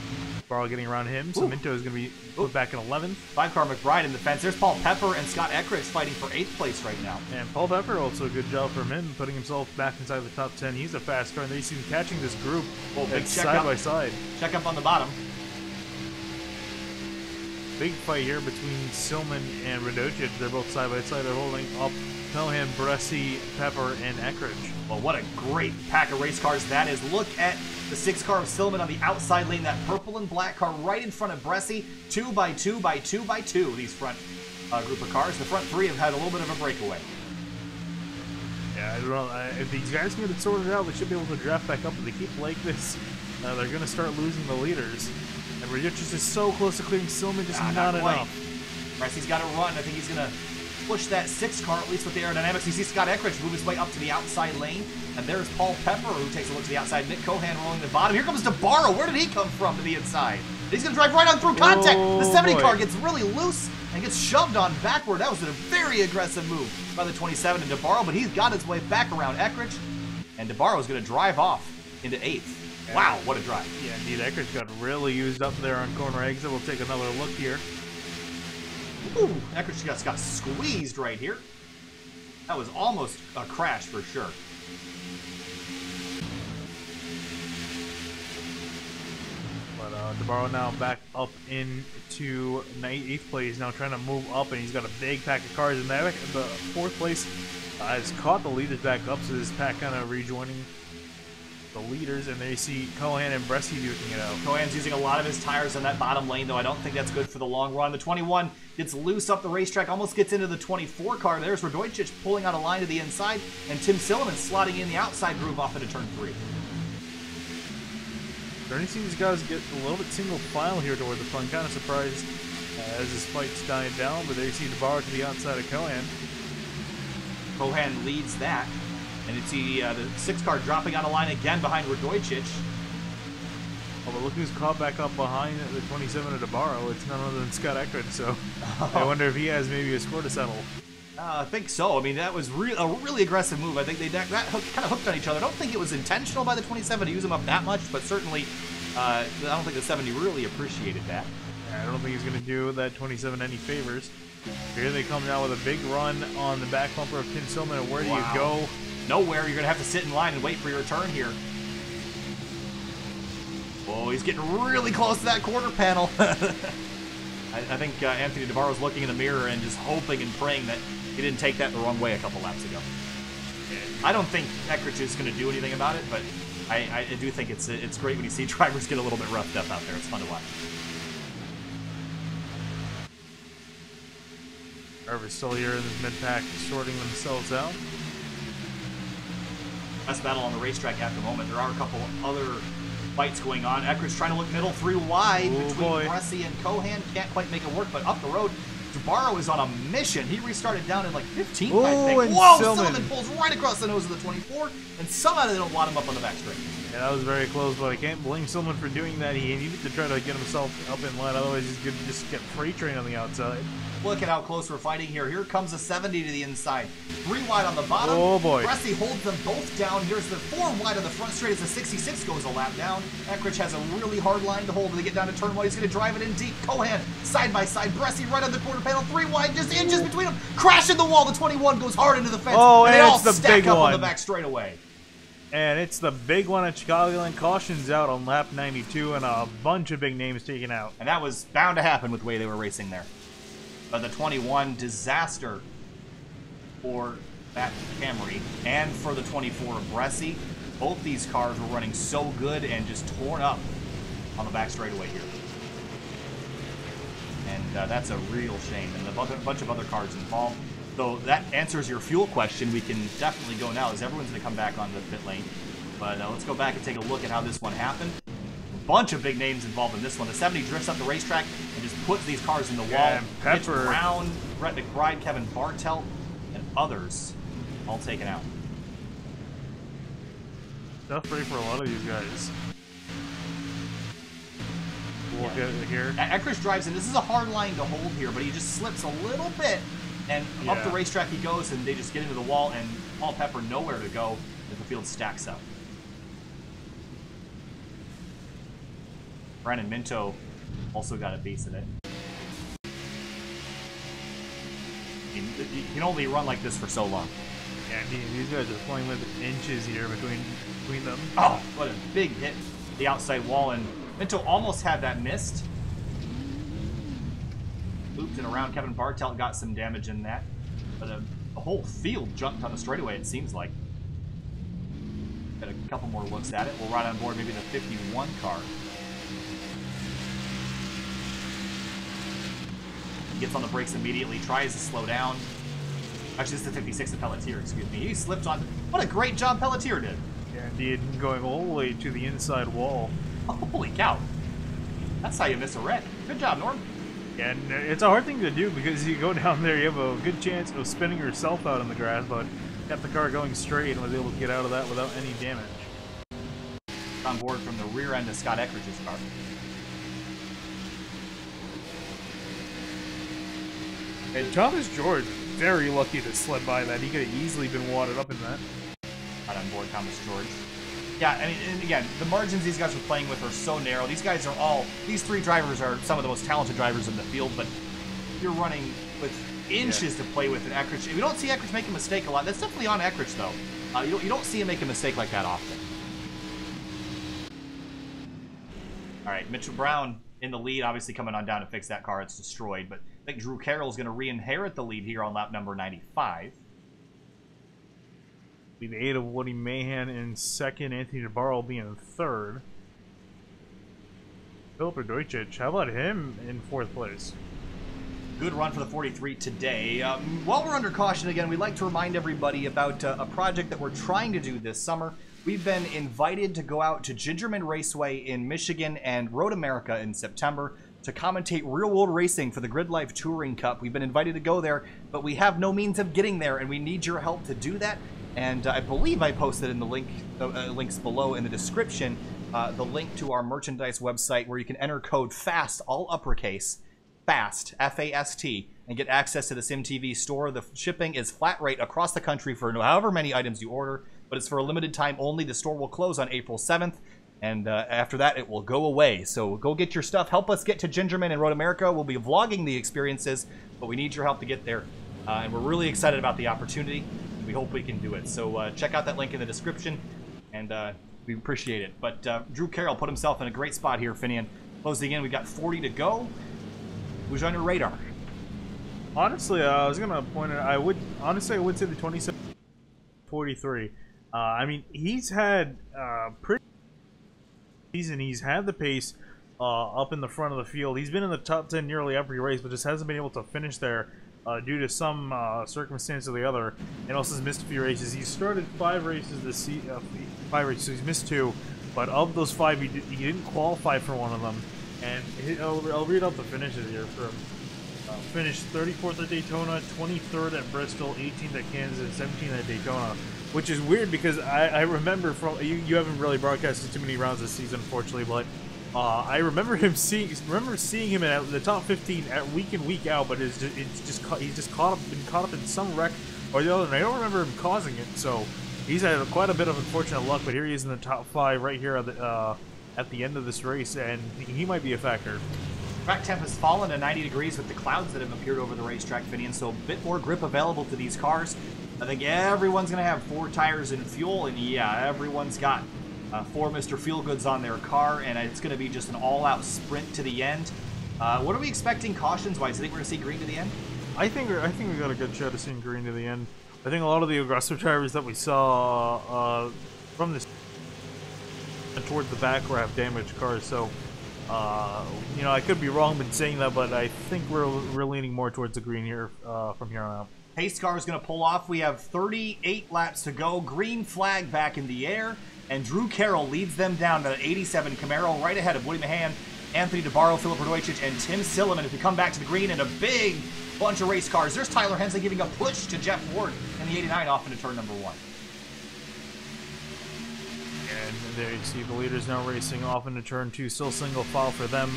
Barlow getting around him, so Minto is going to be put back in 11th. 5-car McBride in the fence. There's Paul Pepper and Scott Eckrich fighting for 8th place right now. And Paul Pepper, also a good job from him, putting himself back inside the top 10. He's a fast car, and there you see him catching this group big side by side. Check up on the bottom. Big fight here between Silman and Radocic. They're both side by side. They're holding up Kohan, Bressi, Pepper, and Eckrich. Well, what a great pack of race cars that is. Look at the 6-car of Silman on the outside lane. That purple and black car right in front of Bressi. 2 by 2 by 2 by 2, these front group of cars. The front 3 have had a little bit of a breakaway. Yeah, I don't know. If these guys can get it sorted out, they should be able to draft back up. If they keep like this, they're going to start losing the leaders. And Radocic is so close to clearing Silman, just not enough. Bressy's got to run. I think he's going to push that 6-car, at least with the aerodynamics. You see Scott Eckrich move his way up to the outside lane. And there's Paul Pepper, who takes a look to the outside. Nick Kohan rolling the bottom. Here comes DeBarro. Where did he come from to the inside? He's going to drive right on through contact. The 70-car gets really loose and gets shoved on backward. That was a very aggressive move by the 27 and DeBarro, but he's got his way back around Eckrich. And DeBarro is going to drive off into 8th. Wow, what a drive. Yeah, indeed. Eckrich got really used up there on corner exit. We'll take another look here. Ooh, Eckrich just got squeezed right here. That was almost a crash for sure. But DeBarro now back up into 8th place. Now trying to move up, and he's got a big pack of cars. And the 4th place has caught the leaders back up, so this pack kind of rejoining the leaders, and there you see Kohan and Bressi duking it out. Kohan's using a lot of his tires on that bottom lane, though I don't think that's good for the long run. The 21 gets loose up the racetrack, almost gets into the 24 car. There's Radocic pulling out a line to the inside, and Tim Silliman slotting in the outside groove off into turn 3. Starting to see these guys get a little bit single file here toward the front. Kind of surprised as this fight's dying down, but there you see DeBarro to the outside of Kohan. Kohan leads that. And you see the 6-car dropping on a line again behind Radocic. Oh, but look who's caught back up behind the 27 of DeBarro. It's none other than Scott Eckrich, so I wonder if he has maybe a score to settle. I think so. I mean, that was a really aggressive move. I think that kind of hooked on each other. I don't think it was intentional by the 27 to use him up that much, but certainly I don't think the 70 really appreciated that. Yeah, I don't think he's going to do that 27 any favors. Here they come now with a big run on the back bumper of Ken Silman. Where do you go? Nowhere. You're going to have to sit in line and wait for your turn here. Oh, he's getting really close to that quarter panel. I think Anthony DeBarro's looking in the mirror and just hoping and praying that he didn't take that the wrong way a couple laps ago. I don't think Eckrich is going to do anything about it, but I do think it's great when you see drivers get a little bit roughed up out there. It's fun to watch. Drivers still here in this mid-pack sorting themselves out. Best battle on the racetrack at the moment. There are a couple other fights going on. Eckrich trying to look middle, 3 wide between Bressi and Kohan. Can't quite make it work, but up the road, DeBarro is on a mission. He restarted down in like 15th, I think. Whoa, Silman pulls right across the nose of the 24, and somehow they don't wad him up on the back straight. Yeah, that was very close, but I can't blame Silman for doing that. He needed to try to get himself up in line, otherwise he's going to just get freight train on the outside. Look at how close we're fighting here. Here comes a 70 to the inside. 3 wide on the bottom. Oh boy. Bressi holds them both down. Here's the 4 wide on the front straight as the 66 goes a lap down. Eckrich has a really hard line to hold when they get down to turn 1. He's going to drive it in deep. Kohan side by side. Bressi right on the quarter panel. 3 wide, just inches between them. Crashing the wall. The 21 goes hard into the fence. Oh, and they all it's the stack big up one on the back straightaway. And it's the big one at Chicagoland. Cautions out on lap 92 and a bunch of big names taken out. And that was bound to happen with the way they were racing there. But the 21, disaster for that Camry and for the 24 of Bressi. Both these cars were running so good and just torn up on the back straightaway here. And that's a real shame. And a bunch of other cars involved. So that answers your fuel question. We can definitely go now as everyone's going to come back on the pit lane. But let's go back and take a look at how this one happened. Bunch of big names involved in this one. The 70 drifts up the racetrack and just puts these cars in the wall. Mitch Brown, Brett McBride, Kevin Bartelt, and others all taken out. Tough break for a lot of these guys. We'll get it here. Eckrich drives in. This is a hard line to hold here, but he just slips a little bit, and up the racetrack he goes, and they just get into the wall, and Paul Pepper nowhere to go as the field stacks up. Brandon Minto also got a piece of it. You can only run like this for so long. Yeah, these guys are playing with inches here between them. Oh, what a big hit. The outside wall, and Minto almost had that missed. Looped and around. Kevin Bartelt got some damage in that. But the whole field jumped on the straightaway, it seems like. Got a couple more looks at it. We'll ride on board maybe the 51 car. Gets on the brakes immediately, tries to slow down. Actually, this is the 56 of Pelletier, excuse me. He slipped on. What a great job Pelletier did. Yeah, indeed, going all the way to the inside wall. Oh, holy cow. That's how you miss a wreck. Good job, Norm. Yeah, and it's a hard thing to do because you go down there, you have a good chance of spinning yourself out in the grass, but kept the car going straight and was able to get out of that without any damage. On board from the rear end of Scott Eckrich's car. And Thomas George, very lucky to slip by that. He could have easily been wadded up in that. Right on board, Thomas George. Yeah, I mean, and again, the margins these guys are playing with are so narrow. These guys are all, these 3 drivers are some of the most talented drivers in the field, but you're running with inches to play with in Eckrich. If you don't see Eckrich make a mistake a lot, that's definitely on Eckrich, though. You don't see him make a mistake like that often. All right, Mitchell Brown in the lead, obviously coming on down to fix that car. It's destroyed, but I think Drew Carroll is going to re-inherit the lead here on lap number 95. Lead 8 of Woody Mahan in second, Anthony DeBarro will be in third. Philip Deutschich, how about him in 4th place? Good run for the 43 today. While we're under caution again, we'd like to remind everybody about a project that we're trying to do this summer. We've been invited to go out to Gingerman Raceway in Michigan and Road America in September to commentate real-world racing for the Grid Life Touring Cup. We've been invited to go there, but we have no means of getting there, and we need your help to do that. And I believe I posted in the links below in the description the link to our merchandise website where you can enter code FAST, all uppercase, FAST, F-A-S-T, and get access to the SimTV store. The shipping is flat rate across the country for however many items you order, but it's for a limited time only. The store will close on April 7th, and after that it will go away. So go get your stuff. Help us get to Gingerman and Road America. We'll be vlogging the experiences, but we need your help to get there. And we're really excited about the opportunity, and we hope we can do it. So check out that link in the description, and we appreciate it. But Drew Carroll put himself in a great spot here, Finian. Closing in, we got 40 to go. Who's on your radar? Honestly, I was gonna point out. I would say the 27-43. I mean, he's had pretty season. He's had the pace up in the front of the field. He's been in the top 10 nearly every race, but just hasn't been able to finish there due to some circumstance or the other. And also has missed a few races. He started 5 races this season. 5 races. So he's missed 2, but of those 5, he didn't qualify for one of them. And I'll read out the finishes here for him. Finished 34th at Daytona, 23rd at Bristol, 18th at Kansas, 17th at Daytona. Which is weird because I remember from you haven't really broadcasted too many rounds this season, unfortunately, but I remember seeing him in the top 15 at week in week out, but he's just been caught up in some wreck or the other, and I don't remember him causing it. So he's had quite a bit of unfortunate luck, but here he is in the top 5 right here at the end of this race, and he might be a factor. Track temp has fallen to 90 degrees with the clouds that have appeared over the racetrack, Finian, so a bit more grip available to these cars. I think everyone's going to have 4 tires and fuel, and yeah, everyone's got 4 Mr. Feelgoods on their car, and it's going to be just an all-out sprint to the end. What are we expecting cautions-wise? Do you think we're going to see green to the end? I think we got a good shot of seeing green to the end. I think a lot of the aggressive drivers that we saw from this towards the back were have damaged cars, so you know, I could be wrong in saying that, but I think we're leaning more towards the green here from here on out. Pace car is going to pull off. We have 38 laps to go. Green flag back in the air, and Drew Carroll leads them down to the 87 Camaro, right ahead of Woody Mahan, Anthony DeBarro, Philip Radojcic, and Tim Silliman. If we come back to the green in a big bunch of race cars, there's Tyler Hensley giving a push to Jeff Ward in the 89 off into turn number 1. And there you see the leaders now racing off into turn 2. Still single file for them.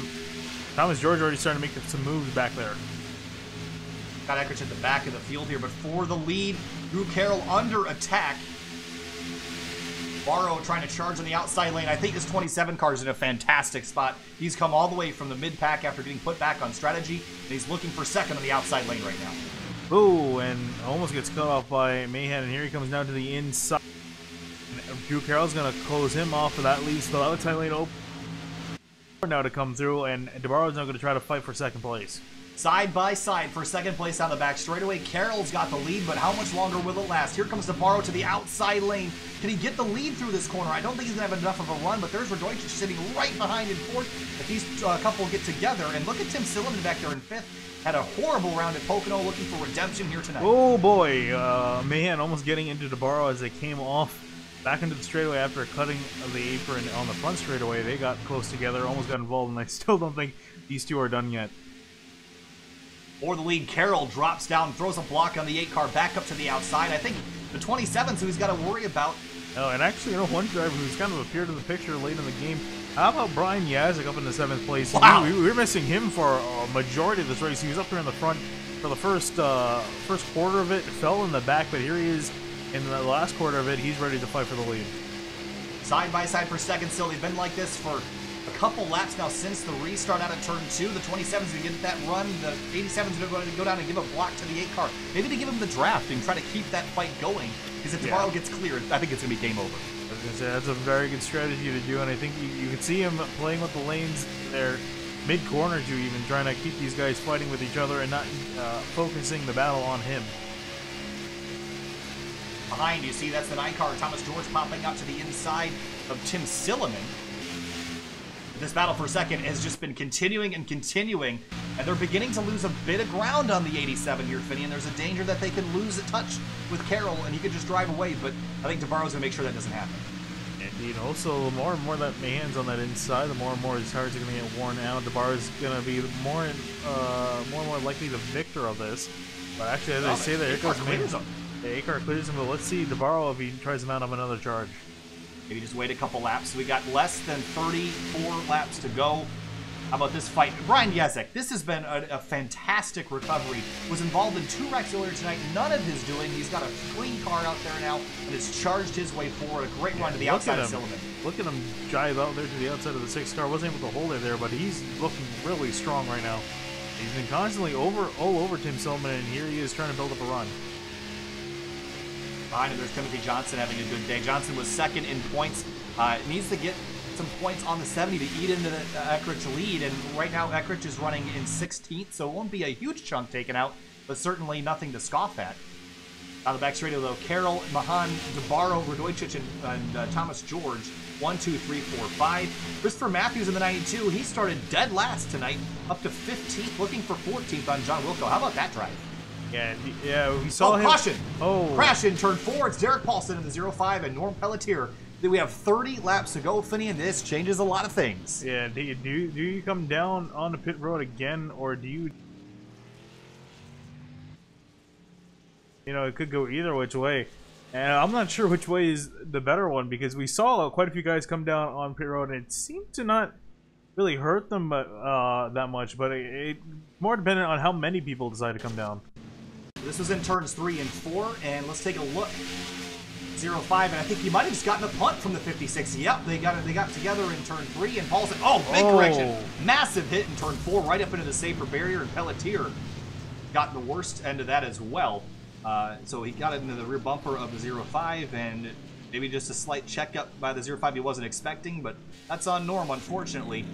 Thomas George already starting to make some moves back there. Got Eckrich at the back of the field here, but for the lead, Drew Carroll under attack. Barrow trying to charge on the outside lane. I think this 27 car is in a fantastic spot. He's come all the way from the mid-pack after getting put back on strategy, and he's looking for second on the outside lane right now. Ooh, and almost gets cut off by Mahan, and here he comes down to the inside. Drew Carroll's going to close him off of that lead, so the outside lane open now to come through, and DeBarro's now going to try to fight for second place. Side by side for second place on the back straightaway. Carroll's got the lead, but how much longer will it last? Here comes DeBarro to the outside lane. Can he get the lead through this corner? I don't think he's going to have enough of a run, but there's Radojcic sitting right behind in 4th. If these couple get together, and look at Tim Silliman back there in 5th. Had a horrible round at Pocono, looking for redemption here tonight. Oh boy, Mahan almost getting into DeBarro as they came off back into the straightaway after cutting the apron on the front straightaway. They got close together, almost got involved, and I still don't think these two are done yet. For the lead, Carroll drops down, throws a block on the 8 car back up to the outside. I think the 27's who he's got to worry about. Oh, and actually, you know, one driver who's kind of appeared in the picture late in the game. How about Brian Yazek up in the 7th place? Wow. We were missing him for a majority of this race. He was up there in the front for the first quarter of it, fell in the back, but here he is in the last quarter of it. He's ready to fight for the lead. Side by side for second still. They've been like this for a couple laps now since the restart out of turn 2. The 27's going to get that run. The 87's going to go down and give a block to the 8 car. Maybe to give him the draft and try to keep that fight going. Because if DeBarro gets cleared, I think it's going to be game over. I was going to say, that's a very good strategy to do, and I think you can see him playing with the lanes there, mid-corner too, even trying to keep these guys fighting with each other and not focusing the battle on him. Behind, you see that's the 9 car. Thomas George popping out to the inside of Tim Silliman. This battle for second has just been continuing and continuing, and they're beginning to lose a bit of ground on the 87 here, Finney, and there's a danger that they can lose a touch with Carroll, and he could just drive away, but I think DeBarro's going to make sure that doesn't happen. Indeed. Also, the more and more that Mahan's on that inside, the more and more his tires are going to get worn out. DeBarro's going to be more and more likely the victor of this. But actually, as I say that, here goes Mahan. Eckrich clears him, but let's see DeBarro if he tries to mount up another charge. Maybe just wait a couple laps. We got less than 34 laps to go. How about this fight? Brian Jezek, this has been a fantastic recovery. Was involved in 2 wrecks earlier tonight. None of his doing. He's got a clean car out there now and has charged his way forward. A great run to the outside of Silliman. Look at him drive out there to the outside of the 6 car. Wasn't able to hold it there, but he's looking really strong right now. He's been constantly all over Tim Silliman, and here he is trying to build up a run. Behind him, there's Timothy Johnson having a good day. Johnson was second in points. Needs to get some points on the 70 to eat into the Eckrich lead, and right now Eckrich is running in 16th, so it won't be a huge chunk taken out, but certainly nothing to scoff at. On the back straight though, Carroll, Mahan, DeBarro, Radojcic, and Thomas George. 1, 2, 3, 4, 5. Christopher Matthews in the 92. He started dead last tonight, up to 15th, looking for 14th on John Wilco. How about that drive? Yeah, we saw him. Caution! Oh, crash in turn 4. It's Derek Paulson in the 05 and Norm Pelletier. We have 30 laps to go, Finney, and this changes a lot of things. Yeah, do you come down on the pit road again, or do you... You know, it could go either which way. And I'm not sure which way is the better one, because we saw quite a few guys come down on pit road, and it seemed to not really hurt them that much, but it more dependent on how many people decide to come down. This was in turns 3 and 4, and let's take a look. 05, and I think he might have just gotten a punt from the 56. Yep, they got together in turn 3, and Paulson, big correction. Massive hit in turn 4, right up into the safer barrier, and Pelletier got the worst end of that as well. So he got it into the rear bumper of the 05, and maybe just a slight checkup by the 05 he wasn't expecting, but that's on Norm, unfortunately.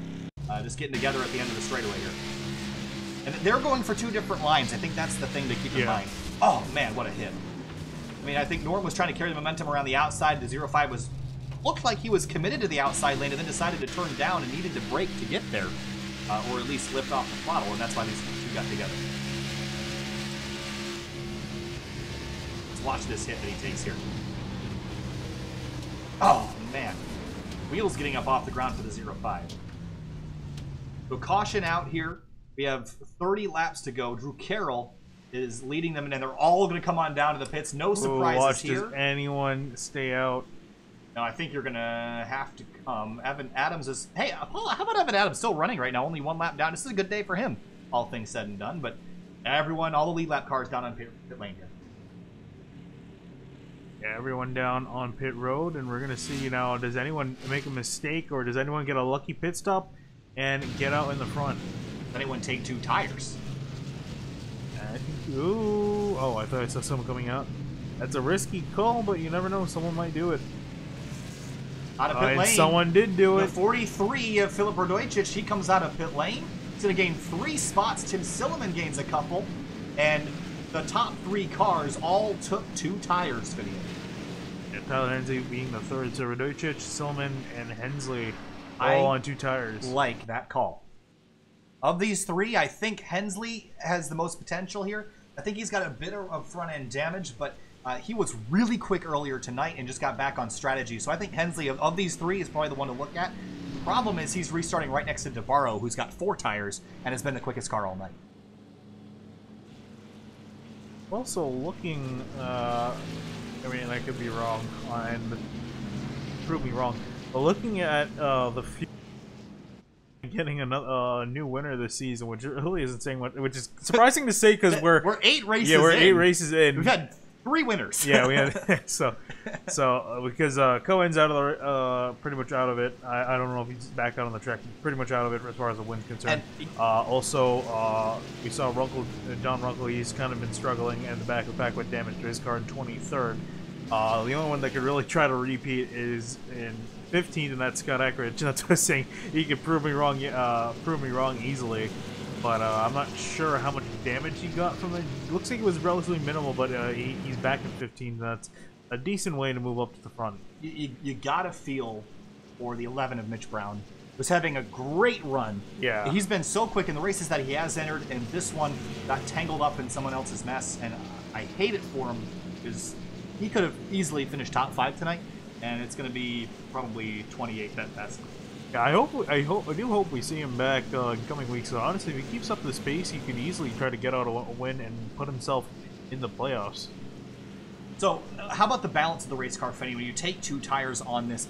Just getting together at the end of the straightaway here. And they're going for 2 different lines. I think that's the thing to keep in mind. Oh, man, what a hit. I mean, I think Norm was trying to carry the momentum around the outside. The 05 looked like he was committed to the outside lane and then decided to turn down and needed to brake to get there, or at least lift off the throttle, and that's why these 2 got together. Let's watch this hit that he takes here. Oh, man. Wheels getting up off the ground for the 05. So caution out here. We have 30 laps to go. Drew Carroll is leading them, and they're all going to come on down to the pits. No surprises here. Does anyone stay out? No, I think you're going to have to come. Evan Adams is... Hey, Paula, how about Evan Adams still running right now? Only 1 lap down. This is a good day for him, all things said and done. But everyone, all the lead lap cars down on pit lane here. Yeah, everyone down on pit road, and we're going to see now, does anyone make a mistake, or does anyone get a lucky pit stop and get out in the front? Does anyone take 2 tires? Ooh, I thought I saw someone coming out. That's a risky call, but you never know. Someone might do it. Out of pit lane. Someone did do it. The 43 of Filip Radojcic, he comes out of pit lane. He's going to gain 3 spots. Tim Silliman gains a couple. And the top 3 cars all took 2 tires for the end. Yeah, Tyler Hensley being the 3rd. So Radojcic, Silliman, and Hensley all on 2 tires. Like that call. Of these 3, I think Hensley has the most potential here. I think he's got a bit of front-end damage, but he was really quick earlier tonight and just got back on strategy. So I think Hensley, of these 3, is probably the one to look at. The problem is he's restarting right next to DeBarro, who's got 4 tires and has been the quickest car all night. Also looking, I mean, I could be wrong, and prove me wrong, but looking at the getting another new winner this season, which really isn't saying what, which is surprising to say because we're 8 races. Yeah, we're in. 8 races in. We've had 3 winners. Yeah, we had so because Kohan's out of the pretty much out of it. I don't know if he's back out on the track. He's pretty much out of it as far as the win's concerned. Also, we saw John Runkle. He's kind of been struggling at the back of the pack with damage to his car in 23rd. The only one that could really try to repeat is in 15th, and that's Scott Eckrich. That's what I was saying. He could prove me wrong easily, but I'm not sure how much damage he got from it. Looks like it was relatively minimal, but he's back at 15. That's a decent way to move up to the front. You gotta feel for the 11 of Mitch Brown. Was having a great run. Yeah, he's been so quick in the races that he has entered, and this one got tangled up in someone else's mess, and I hate it for him because he could have easily finished top 5 tonight. And it's going to be probably 28 that fast. Yeah, I do hope we see him back in coming weeks. So honestly, if he keeps up this pace, he could easily try to get out a win and put himself in the playoffs. So, how about the balance of the race car, Finney? When you take 2 tires on this,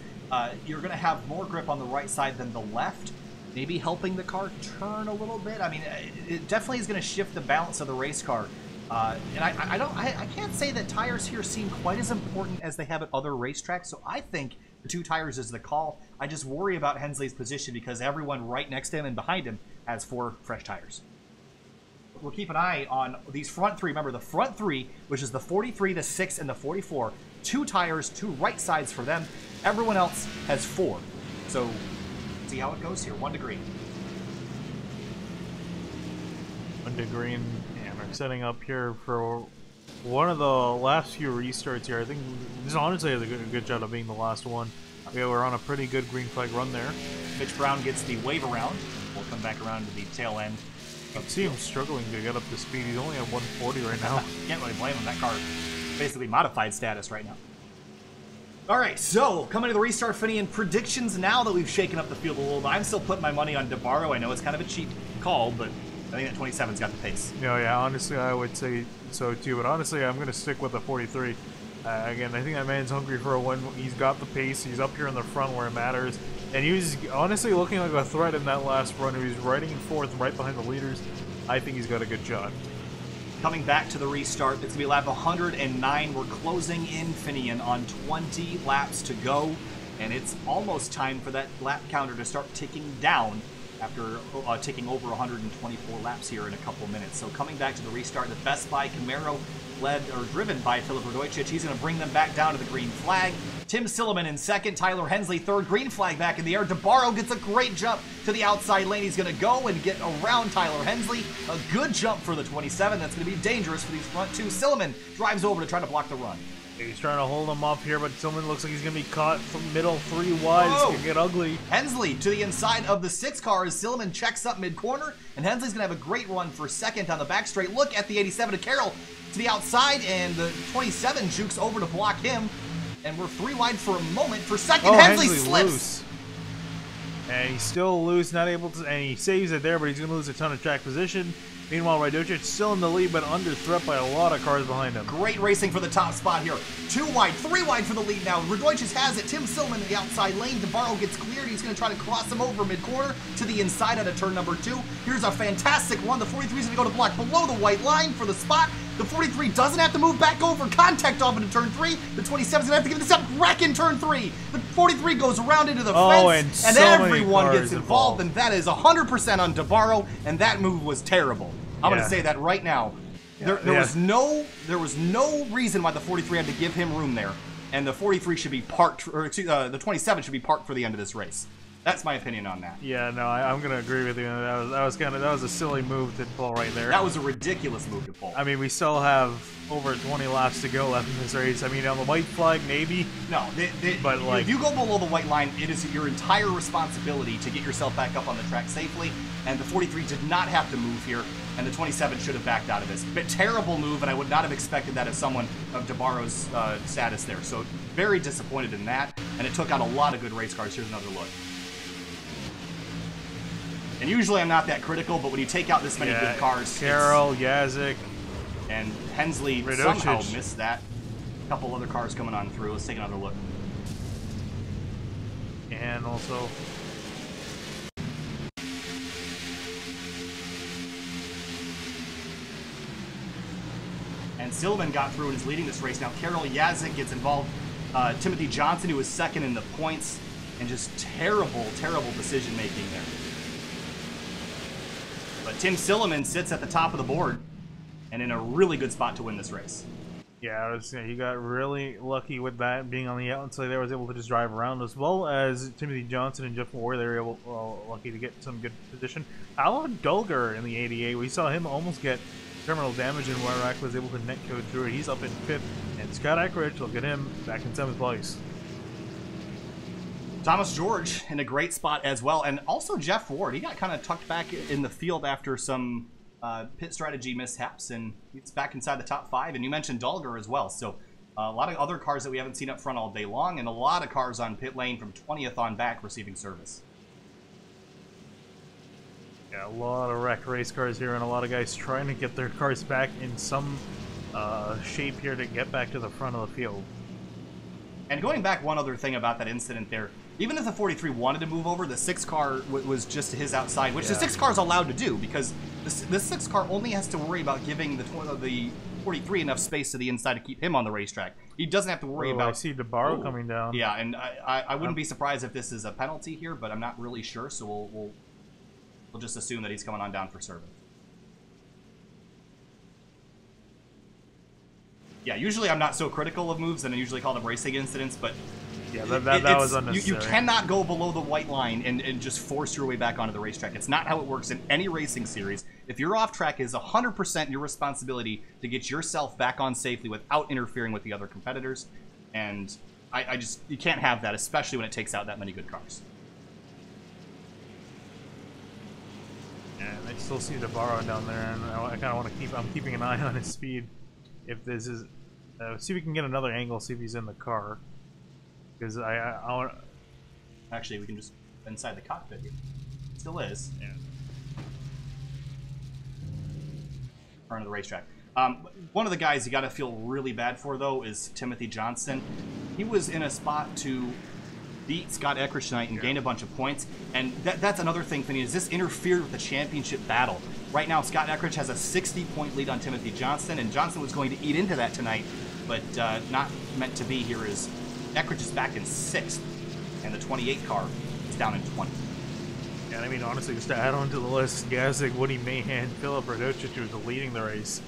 you're going to have more grip on the right side than the left, maybe helping the car turn a little bit. I mean, it definitely is going to shift the balance of the race car. And I can't say that tires here seem quite as important as they have at other racetracks, so I think the 2 tires is the call. I just worry about Hensley's position because everyone right next to him and behind him has 4 fresh tires. We'll keep an eye on these front 3. Remember, the front 3, which is the 43, the 6, and the 44. 2 tires, 2 right sides for them. Everyone else has 4. So, see how it goes here. 1 to green. 1 to green, and we're setting up here for one of the last few restarts here. I think this honestly is a good job of being the last one. Yeah, we're on a pretty good green flag run there. Mitch Brown gets the wave around. We'll come back around to the tail end. I see him struggling to get up to speed. He's only at 140 right now. Can't really blame him. That car basically modified status right now. All right, so coming to the restart, Finney, and predictions now that we've shaken up the field a little bit. I'm still putting my money on DeBarro. I know it's kind of a cheap call, but I think that 27's got the pace. Yeah, honestly, I would say so too. But honestly, I'm going to stick with the 43. Again, I think that man's hungry for a win. He's got the pace. He's up here in the front where it matters. And he was honestly looking like a threat in that last run. He was riding in 4th right behind the leaders. I think he's got a good shot. Coming back to the restart, it's going to be lap 109. We're closing in, Finian, on 20 laps to go. And it's almost time for that lap counter to start ticking down after ticking over 124 laps here in a couple minutes. So coming back to the restart, the Best Buy Camaro led or driven by Filip Radojcic. He's going to bring them back down to the green flag. Tim Silliman in 2nd, Tyler Hensley 3rd, green flag back in the air. DeBarro gets a great jump to the outside lane. He's going to go and get around Tyler Hensley. A good jump for the 27. That's going to be dangerous for these front 2. Silliman drives over to try to block the run. He's trying to hold him off here, but Silliman looks like he's going to be caught from middle 3 wide. It's going to get ugly. Hensley to the inside of the 6 car as Silliman checks up mid-corner, and Hensley's going to have a great run for 2nd on the back straight. Look at the 87 to Carroll to the outside, and the 27 jukes over to block him, and we're 3 wide for a moment for 2nd. Hensley slips. Loose. And he's still loose, not able to, and he saves it there, but he's going to lose a ton of track position. Meanwhile, Radojcic still in the lead, but under threat by a lot of cars behind him. Great racing for the top spot here. 2 wide, 3 wide for the lead now. Radojcic has it. Tim Silliman in the outside lane. DeBarro gets cleared. He's going to try to cross him over mid-corner to the inside out of turn number 2. Here's a fantastic run. The 43 is going to go to block below the white line for the spot. The 43 doesn't have to move back over. Contact off into turn 3. The 27 is going to have to give this up. Wreck in turn 3. The 43 goes around into the fence, and everyone gets involved, and that is 100% on DeBarro, and that move was terrible. I'm going to say that right now. There was no reason why the 43 had to give him room there, and the 43 should be parked, or excuse, the 27 should be parked for the end of this race. That's my opinion on that. Yeah, no, I'm going to agree with you. That was a silly move to pull right there. That was a ridiculous move to pull. I mean, we still have over 20 laps to go left in this race. I mean, on the white flag, maybe. No, but like, if you go below the white line, it is your entire responsibility to get yourself back up on the track safely, and the 43 did not have to move here, and the 27 should have backed out of this. But terrible move, and I would not have expected that as someone of DeBarro's status there. So very disappointed in that, and it took out a lot of good race cars. Here's another look. And usually I'm not that critical, but when you take out this many good cars... Carroll, Yazik, and Hensley somehow missed that. A couple other cars coming on through. Let's take another look. And also... And Silliman got through and is leading this race. Now Carroll Yazik gets involved. Timothy Johnson, who was 2nd in the points. And just terrible, terrible decision-making there. But Tim Silliman sits at the top of the board and in a really good spot to win this race. Yeah, he got really lucky with that being on the outside there. Was able to just drive around, as well as Timothy Johnson and Jeff Ward. They were lucky to get some good position. Alan Dulger in the 88. We saw him almost get terminal damage, and Wyrak was able to netcode through it. He's up in 5th, and Scott Eckrich, look at him, back in 7th place. Thomas George in a great spot as well, and also Jeff Ward. He got kind of tucked back in the field after some pit strategy mishaps, and he's back inside the top 5. And you mentioned Dulger as well, so a lot of other cars that we haven't seen up front all day long, and a lot of cars on pit lane from 20th on back receiving service. Yeah, a lot of wrecked race cars here, and a lot of guys trying to get their cars back in some shape here to get back to the front of the field. And going back, one other thing about that incident there, even if the 43 wanted to move over, the 6 car was just to his outside, which the 6 car is allowed to do, because the 6 car only has to worry about giving the 43 enough space to the inside to keep him on the racetrack. He doesn't have to worry about... I see DeBarro coming down. Yeah, and I wouldn't be surprised if this is a penalty here, but I'm not really sure, so we'll just assume that he's coming on down for service. Yeah, usually I'm not so critical of moves, and I usually call them racing incidents, but... Yeah, that was unnecessary. You cannot go below the white line and just force your way back onto the racetrack. It's not how it works in any racing series. If you're off track, it is 100% your responsibility to get yourself back on safely without interfering with the other competitors. And you can't have that, especially when it takes out that many good cars. And I still see DeBarro down there, and I kind of want to I'm keeping an eye on his speed. If this is, see if we can get another angle, see if he's in the car. Because I want. Actually, we can just inside the cockpit here. Still is. Yeah. Front of the racetrack. One of the guys you got to feel really bad for, though, is Timothy Johnson. He was in a spot to beat Scott Eckrich tonight and gain a bunch of points. And that's another thing, Finney, is this interfered with the championship battle. Right now, Scott Eckrich has a 60-point lead on Timothy Johnson, and Johnson was going to eat into that tonight, but not meant to be here is Eckrich is back in 6th, and the 28 car is down in 20. And I mean, honestly, just to add on to the list, guys like Woody Mahan, Philip Radocic, who was leading the race,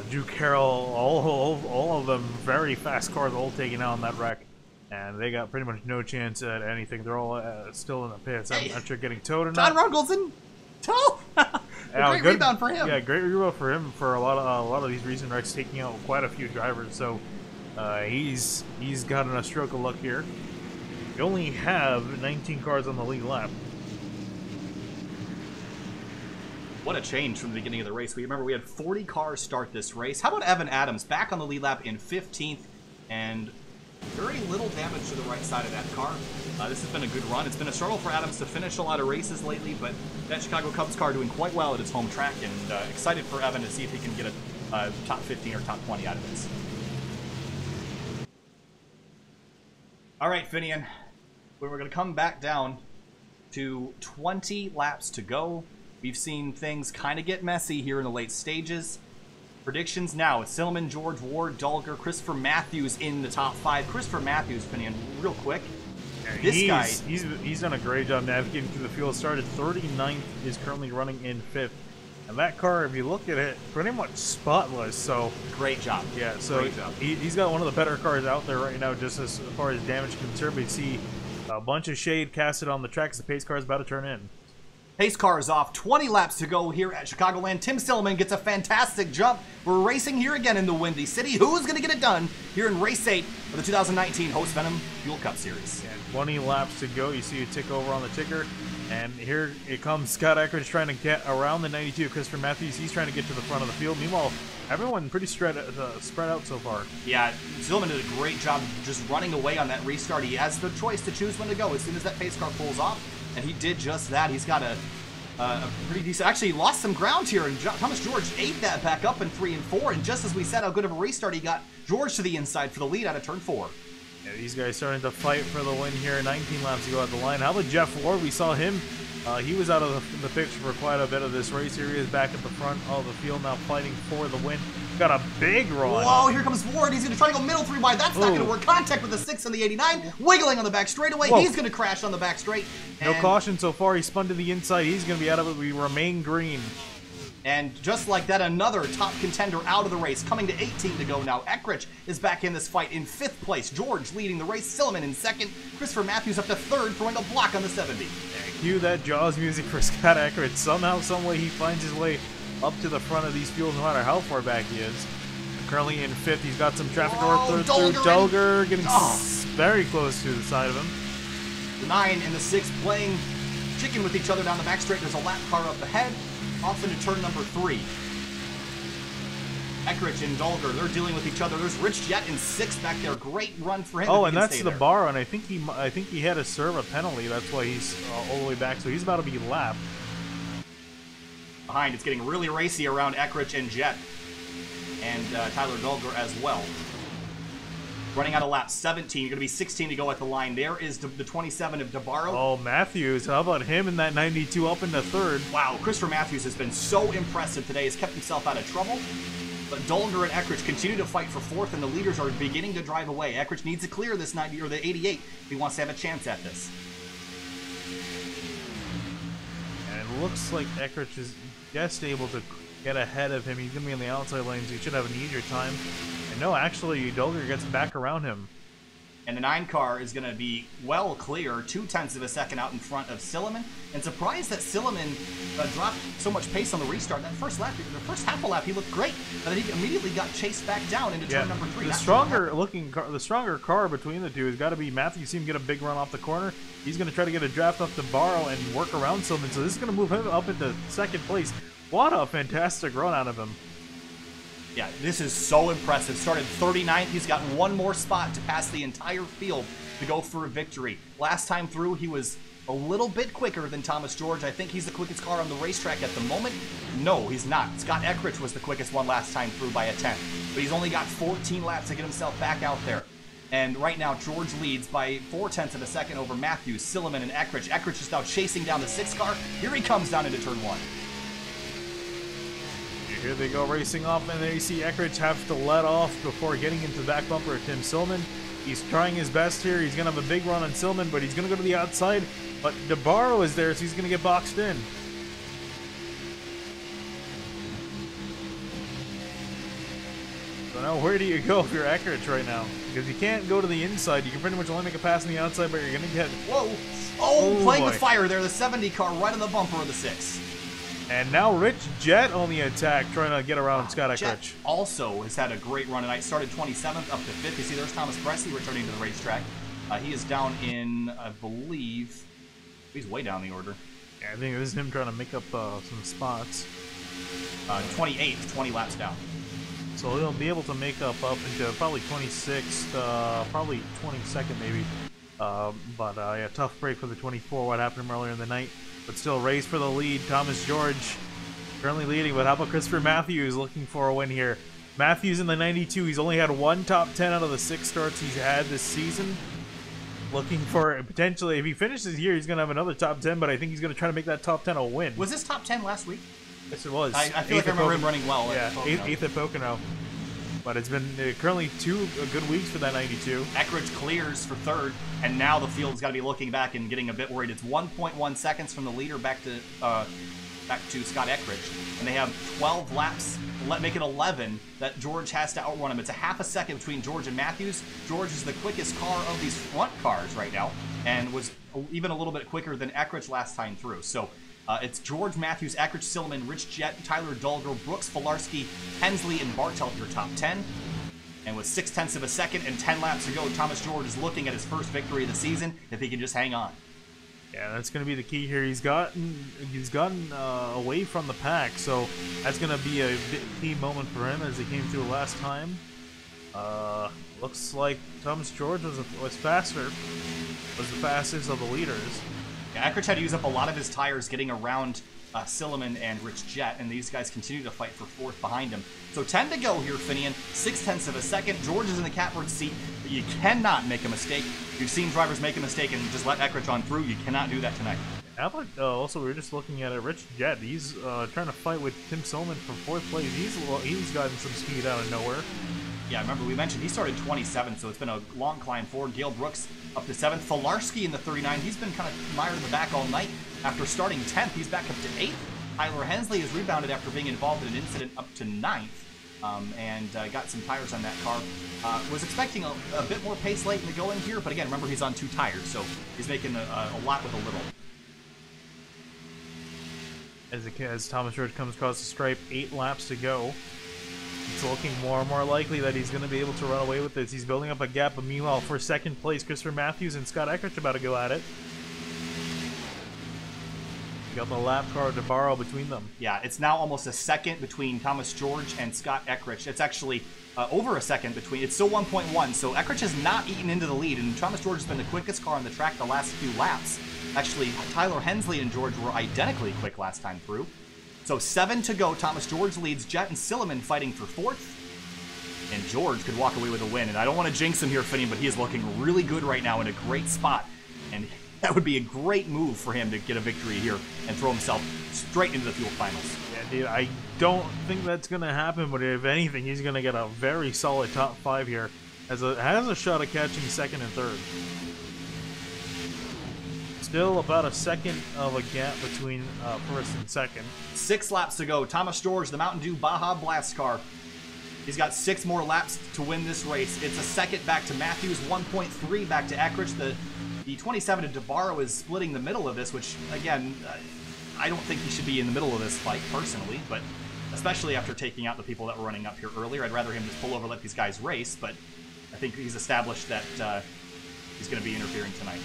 Drew Carroll, all of them very fast cars, all taking out on that wreck. And they got pretty much no chance at anything. They're all still in the pits. I'm not sure getting towed or not. John Rungleson, tow! Great rebound for him. Yeah, great rebound for him for a lot of these recent wrecks, taking out quite a few drivers. So he's gotten a stroke of luck here. We only have 19 cars on the lead lap. What a change from the beginning of the race. We remember we had 40 cars start this race. How about Evan Adams back on the lead lap in 15th, and very little damage to the right side of that car. This has been a good run. It's been a struggle for Adams to finish a lot of races lately, but that Chicago Cubs car doing quite well at his home track, and excited for Evan to see if he can get a top 15 or top 20 out of this. All right, Finian, we're going to come back down to 20 laps to go. We've seen things kind of get messy here in the late stages. Predictions now. It's Silliman, George, Ward, Dulger, Christopher Matthews in the top 5. Christopher Matthews, Finian, real quick. He's done a great job navigating through the field. Started 39th, is currently running in 5th. And that car, if you look at it, pretty much spotless. So great job. Yeah, so he's got one of the better cars out there right now, just as far as damage concerned. We see a bunch of shade casted on the track as the pace car is about to turn in. Pace car is off. 20 laps to go here at Chicagoland. Tim Silliman gets a fantastic jump. We're racing here again in the Windy City. Who's going to get it done here in Race 8 of the 2019 HostVenom Fuel Cup Series? And 20 laps to go. You see a tick over on the ticker. And here it comes Scott Eckrich trying to get around the 92. Christopher Matthews, he's trying to get to the front of the field. Meanwhile, everyone pretty spread out so far. Yeah, Silliman did a great job just running away on that restart. He has the choice to choose when to go as soon as that pace car pulls off. And he did just that. He's got a pretty decent... Actually, he lost some ground here, and Thomas George ate that back up in 3 and 4. And just as we said how good of a restart, he got George to the inside for the lead out of turn 4. Yeah, these guys starting to fight for the win here. 19 laps to go at the line. How about Jeff Ward? We saw him. He was out of the picture for quite a bit of this race. Here he is back at the front of the field now, fighting for the win. Got a big run. Whoa, here comes Ward. He's going to try to go middle 3 wide. That's not going to work. Contact with the 6 and the 89. Wiggling on the back straightaway. Whoa. He's going to crash on the back straight. No caution so far. He spun to the inside. He's going to be out of it. We remain green. And just like that, another top contender out of the race, coming to 18 to go now. Eckrich is back in this fight in 5th place. George leading the race. Silliman in 2nd. Christopher Matthews up to 3rd, throwing a block on the 70. Cue that Jaws music for Scott Eckrich. Somehow, someway, he finds his way up to the front of these fields, no matter how far back he is. Currently in 5th, he's got some traffic north through Dulger, getting very close to the side of him. The 9 and the 6 playing chicken with each other down the back straight. There's a lap car up ahead, off into turn number 3. Eckrich and Dulger, they're dealing with each other. There's Rich Jett in 6th back there. Great run for him. Oh, and that's the bar, and I think he had to serve a penalty. That's why he's all the way back. So he's about to be lapped. Behind, it's getting really racy around Eckrich and Jett. and Tyler Dolger as well. Running out of laps, 17. You're going to be 16 to go at the line. There is the 27 of DeBarro. Oh, Matthews. How about him in that 92 up into third? Wow, Christopher Matthews has been so impressive today. Has kept himself out of trouble. But Dolger and Eckrich continue to fight for fourth, and the leaders are beginning to drive away. Eckrich needs to clear this 90 or the 88 if he wants to have a chance at this. And it looks like Eckrich is just able to get ahead of him. He's going to be in the outside lanes. He should have an easier time. And no, actually, Dolger gets back around him. And the 9 car is going to be well clear, 0.2 of a second out in front of Silliman. And surprised that Silliman dropped so much pace on the restart. That first lap, the first half a lap, he looked great, but then he immediately got chased back down into turn number 3. The stronger car between the two has got to be Matthews. See him get a big run off the corner. He's going to try to get a draft off DeBarro and work around Silliman. So this is going to move him up into second place. What a fantastic run out of him. Yeah, this is so impressive. Started 39th. He's got one more spot to pass the entire field to go for a victory. Last time through, he was a little bit quicker than Thomas George. I think he's the quickest car on the racetrack at the moment. No, he's not. Scott Eckrich was the quickest one last time through by a 10th. But he's only got 14 laps to get himself back out there. And right now, George leads by 0.4 of a second over Matthews, Silliman, and Eckrich. Eckrich is now chasing down the 6 car. Here he comes down into turn 1. Here they go racing off, and there you see Eckrich have to let off before getting into the back bumper of Tim Silliman. He's trying his best here. He's going to have a big run on Silliman, but he's going to go to the outside. But DeBarro is there, so he's going to get boxed in. So now where do you go if you're Eckrich right now? Because you can't go to the inside. You can pretty much only make a pass on the outside, but you're going to get... Whoa! Oh, playing with fire there. The 70 car right on the bumper of the 6. And now Rich Jett on the attack, trying to get around Scott Eckrich. Jet also has had a great run tonight. Started 27th up to 5th. You see there's Thomas Presley returning to the racetrack. He is down in, I believe, he's way down the order. Yeah, I think this is him trying to make up some spots. 28th, 20 laps down. So he'll be able to make up into probably 26th, probably 22nd maybe. Yeah, tough break for the 24. What happened to him earlier in the night. But still, race for the lead. Thomas George currently leading, but how about Christopher Matthews looking for a win here? Matthews in the 92. He's only had one top 10 out of the 6 starts he's had this season. Looking for potentially, if he finishes here, he's going to have another top 10, but I think he's going to try to make that top 10 a win. Was this top 10 last week? Yes, it was. I feel like I remember him running well. Yeah, 8th at Pocono. But it's been currently 2 good weeks for that 92. Eckrich clears for 3rd, and now the field's got to be looking back and getting a bit worried. It's 1.1 seconds from the leader back to Scott Eckrich, and they have 12 laps. Make it 11 that George has to outrun him. It's a half a second between George and Matthews. George is the quickest car of these front cars right now, and was even a little bit quicker than Eckrich last time through. So. It's George, Matthews, Eckrich, Silliman, Rich Jett, Tyler Dolger, Brooks, Filarski, Hensley, and Bartelt your top 10. And with 0.6 of a second and 10 laps to go, Thomas George is looking at his first victory of the season if he can just hang on. Yeah, that's going to be the key here. He's gotten away from the pack, so that's going to be a key moment for him as he came through last time. Looks like Thomas George was faster, was the fastest of the leaders. Yeah, Eckrich had to use up a lot of his tires getting around Silliman and Rich Jett, and these guys continue to fight for 4th behind him. So 10 to go here, Finian. 0.6 of a second. George is in the catbird seat, but you cannot make a mistake. You've seen drivers make a mistake and just let Eckrich on through. You cannot do that tonight. How about, also, we were just looking at it. Rich Jett, he's trying to fight with Tim Silliman for 4th place. He's gotten some speed out of nowhere. Yeah, remember we mentioned he started 27th, so it's been a long climb forward. Gale Brooks up to 7th. Filarski in the 39. He's been kind of mired in the back all night. After starting 10th, he's back up to 8th. Tyler Hensley has rebounded after being involved in an incident up to 9th. And got some tires on that car. Was expecting a bit more pace late in the going here, but again, remember he's on 2 tires, so he's making a lot with a little. As Thomas George comes across the stripe, 8 laps to go. It's looking more and more likely that he's going to be able to run away with this. He's building up a gap, but meanwhile, for 2nd place, Christopher Matthews and Scott Eckrich about to go at it. You got the lap car to borrow between them. Yeah, it's now almost a second between Thomas George and Scott Eckrich. It's actually over a second between. It's still 1.1, so Eckrich has not eaten into the lead, and Thomas George has been the quickest car on the track the last few laps. Actually, Tyler Hensley and George were identically quick last time through. So 7 to go. Thomas George leads. Jett and Silliman fighting for 4th. and George could walk away with a win. And I don't want to jinx him here, Finian, but he is looking really good right now in a great spot. And that would be a great move for him to get a victory here and throw himself straight into the Fuel Finals. Yeah, dude, I don't think that's going to happen, but if anything, he's going to get a very solid top 5 here. Has a shot at catching second and third. Still about a second of a gap between first and second. 6 laps to go. Thomas George, the Mountain Dew Baja Blast car. He's got 6 more laps to win this race. It's a second back to Matthews, 1.3 back to Eckrich. The 27 to DeBarro is splitting the middle of this, which, again, I don't think he should be in the middle of this fight personally, but especially after taking out the people that were running up here earlier. I'd rather him just pull over, let these guys race, but I think he's established that he's going to be interfering tonight.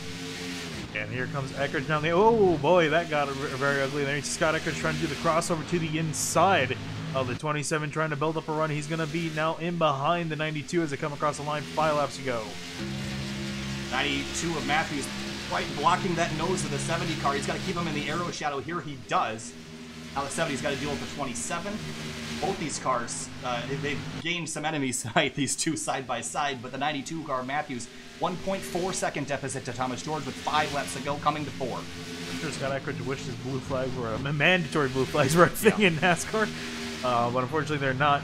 And here comes Eckrich down the... Oh, boy, that got very ugly there. Scott Eckrich trying to do the crossover to the inside of the 27, trying to build up a run. He's going to be now in behind the 92 as they come across the line. 5 laps to go. 92 of Matthews quite blocking that nose of the 70 car. He's got to keep him in the aero shadow here. He does. Now the 70's got to deal with the 27. Both these cars, they've gained some enemies tonight, these two side by side, but the 92 car, Matthews, 1.4 second deficit to Thomas George with 5 laps to go, coming to 4. I'm sure Scott Eckrich wished his blue flags were mandatory blue flags were a thing in NASCAR, but unfortunately they're not,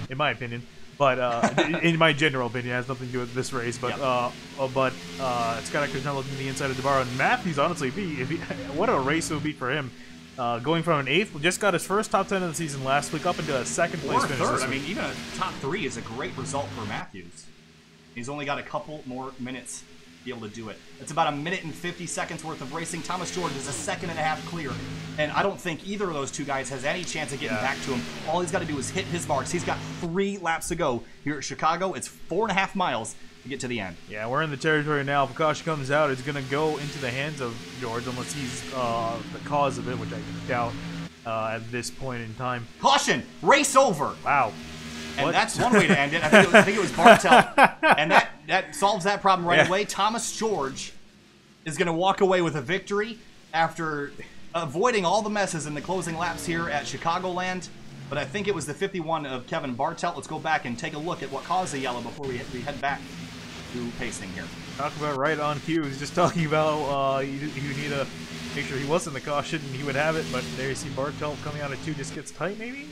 in my opinion. But in my general opinion, it has nothing to do with this race. But Scott Eckrich now looking at the inside of DeBarro, and Matthews, honestly, what a race it would be for him. Going from an 8th, just got his first top 10 of the season last week, up into a 2nd place finish. Or 3rd. I mean, even a top 3 is a great result for Matthews. He's only got a couple more minutes to be able to do it. It's about 1 minute and 50 seconds worth of racing. Thomas George is a 2.5 seconds clear, and I don't think either of those two guys has any chance of getting back to him. All he's got to do is hit his marks. He's got 3 laps to go here at Chicago. It's 4.5 miles to get to the end. Yeah, we're in the territory now. If Akash comes out, it's going to go into the hands of George, unless he's the cause of it, which I doubt at this point in time. Caution! Race over! Wow. And that's one way to end it. I think it was Bartel. And that solves that problem right away. Thomas George is going to walk away with a victory after avoiding all the messes in the closing laps here at Chicagoland. But I think it was the 51 of Kevin Bartel. Let's go back and take a look at what caused the yellow before we head back to pacing here. Talk about right on cue. He's just talking about you need to make sure he wasn't the caution and he would have it. But there you see Bartel coming out of 2, just gets tight maybe?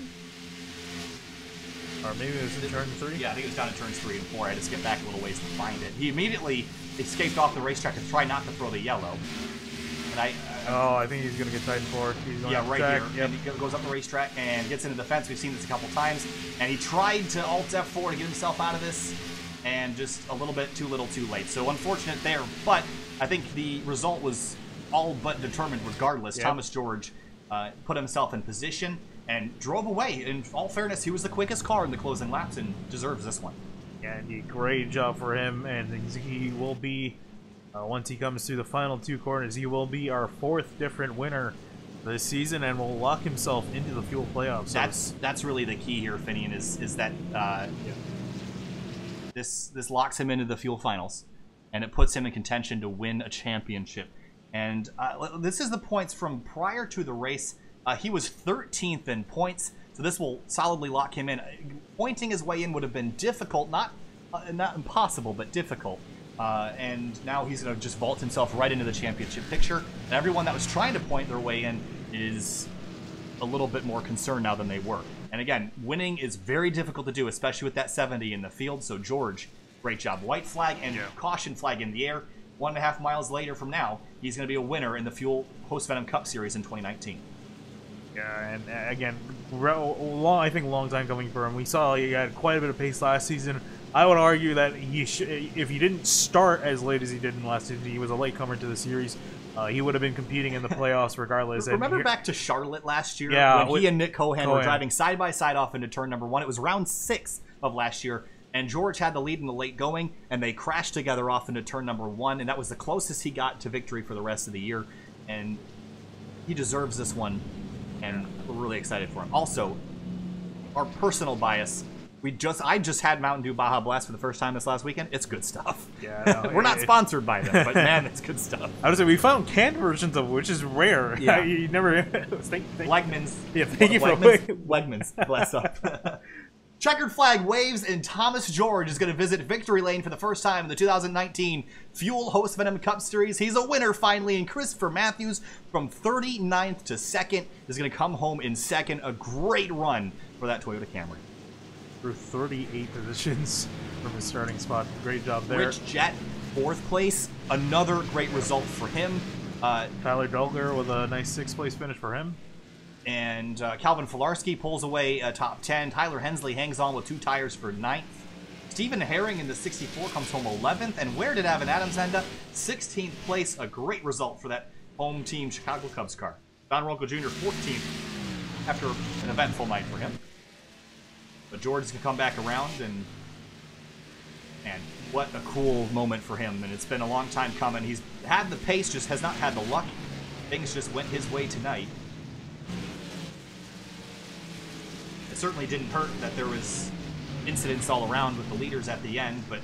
Or maybe it was in turn 3? Yeah, I think it was down in turns 3 and 4. I had to skip back a little ways to find it. He immediately escaped off the racetrack to try not to throw the yellow. And I think he's going to get tight in 4. He's going right track. here. Yep. And he goes up the racetrack and gets into the fence. We've seen this a couple times. And he tried to Alt F4 to get himself out of this, and just a little bit too little too late. So unfortunate there, but I think the result was all but determined regardless. Yep. Thomas George put himself in position and drove away. In all fairness, he was the quickest car in the closing laps and deserves this one. Yeah, indeed. Great job for him, and he will be, once he comes through the final 2 corners, he will be our 4th different winner this season and will lock himself into the Fuel playoffs. So that's really the key here, Finian, is that this locks him into the Fuel finals, and it puts him in contention to win a championship. And this is the points from prior to the race. He was 13th in points, so this will solidly lock him in. Pointing his way in would have been difficult, not impossible, but difficult. And now he's going to just vault himself right into the championship picture. And everyone that was trying to point their way in is a little bit more concerned now than they were. And again, winning is very difficult to do, especially with that 70 in the field. So George, great job. White flag and caution flag in the air. 1.5 miles later from now, he's going to be a winner in the Fuel HostVenom Cup Series in 2019. Yeah, and again, I think a long time coming for him. We saw he had quite a bit of pace last season. I would argue that if he didn't start as late as he did in the last season, he was a latecomer to the series. He would have been competing in the playoffs regardless. Remember back to Charlotte last year? Yeah, when he and Nick Kohan were driving side by side off into turn number 1. It was round 6 of last year, and George had the lead in the late going, and they crashed together off into turn number 1, and that was the closest he got to victory for the rest of the year. And he deserves this one, and we're really excited for him. Also, our personal bias. I just had Mountain Dew Baja Blast for the first time this last weekend. It's good stuff. Yeah, no, we're not sponsored by them, but man, it's good stuff. I would say we found canned versions of it, which is rare. Yeah, you never. Wegmans. Yeah, thank you for Wegmans. Bless up. Checkered flag waves, and Thomas George is going to visit victory lane for the first time in the 2019 Fuel HostVenom Cup Series. He's a winner finally, and Christopher Matthews from 39th to 2nd is going to come home in 2nd. A great run for that Toyota Camry. Through 38 positions from his starting spot. Great job there. Rich Jett, 4th place. Another great result for him. Tyler Delger with a nice 6th place finish for him. And Calvin Filarski pulls away top 10. Tyler Hensley hangs on with 2 tires for 9th. Stephen Herring in the 64 comes home 11th. And where did Evan Adams end up? 16th place. A great result for that home team Chicago Cubs car. Don Ronco Jr. 14th after an eventful night for him. But George can come back around, and what a cool moment for him. And it's been a long time coming. He's had the pace, just has not had the luck. Things just went his way tonight. It certainly didn't hurt that there was incidents all around with the leaders at the end, but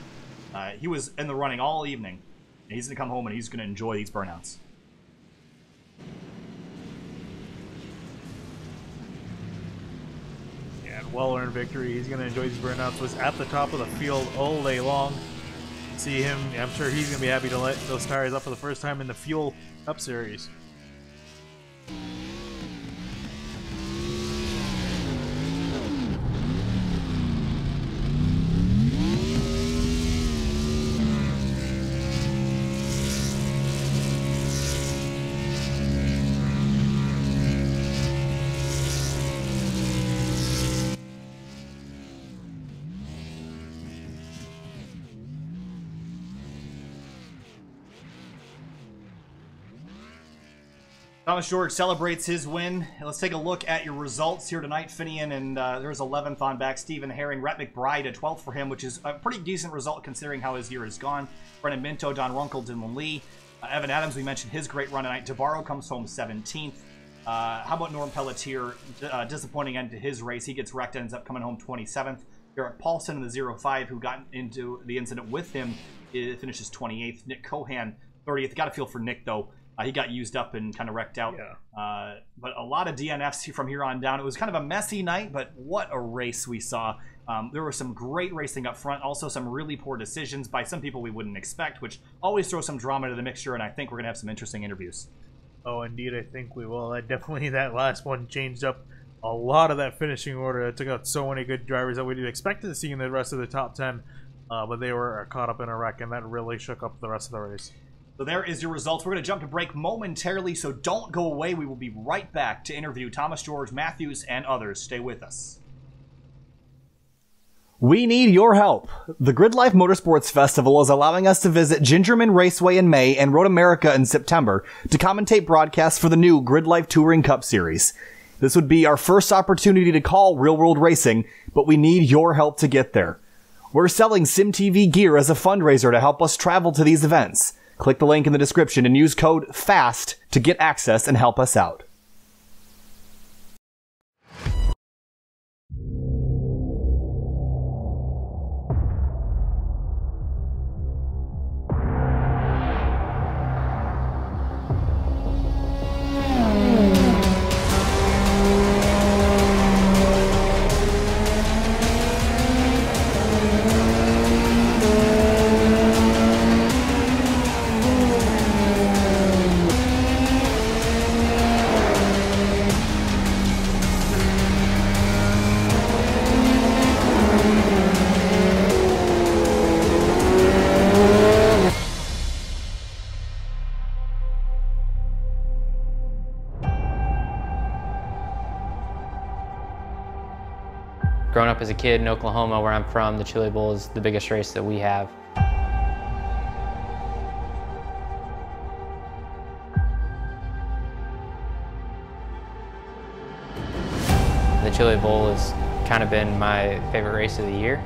he was in the running all evening. And he's going to come home and he's going to enjoy these burnouts. Yeah, well-earned victory. He's going to enjoy these burnouts. Was at the top of the field all day long. See him, I'm sure he's going to be happy to let those tires up for the first time in the Fuel Cup Series. Thomas George celebrates his win. Let's take a look at your results here tonight, Finian, and there's 11th on back. Stephen Herring, Rhett McBride, a 12th for him, which is a pretty decent result considering how his year has gone. Brennan Minto, Don Runkle, Dylan Lee. Evan Adams, we mentioned his great run tonight. DeBarro comes home 17th. How about Norm Pelletier? Disappointing end to his race. He gets wrecked, ends up coming home 27th. Eric Paulson in the 0-5, who got into the incident with him, finishes 28th. Nick Kohan, 30th. Got to feel for Nick, though. He got used up and kind of wrecked out. Yeah. But a lot of DNFs from here on down. It was kind of a messy night, but what a race we saw. There was some great racing up front. Also some really poor decisions by some people we wouldn't expect, which always throws some drama to the mixture, and I think we're going to have some interesting interviews. Oh, indeed, I think we will. Definitely that last one changed up a lot of that finishing order. It took out so many good drivers that we expected to see in the rest of the top 10, but they were caught up in a wreck, and that really shook up the rest of the race. So there is your results. We're going to jump to break momentarily, so don't go away. We will be right back to interview Thomas George, Matthews, and others. Stay with us. We need your help. The Grid Life Motorsports Festival is allowing us to visit Gingerman Raceway in May and Road America in September to commentate broadcasts for the new Grid Life Touring Cup Series. This would be our first opportunity to call real-world racing, but we need your help to get there. We're selling SimTV gear as a fundraiser to help us travel to these events. Click the link in the description and use code FAST to get access and help us out. Growing up as a kid in Oklahoma, where I'm from, the Chili Bowl is the biggest race that we have. The Chili Bowl has kind of been my favorite race of the year.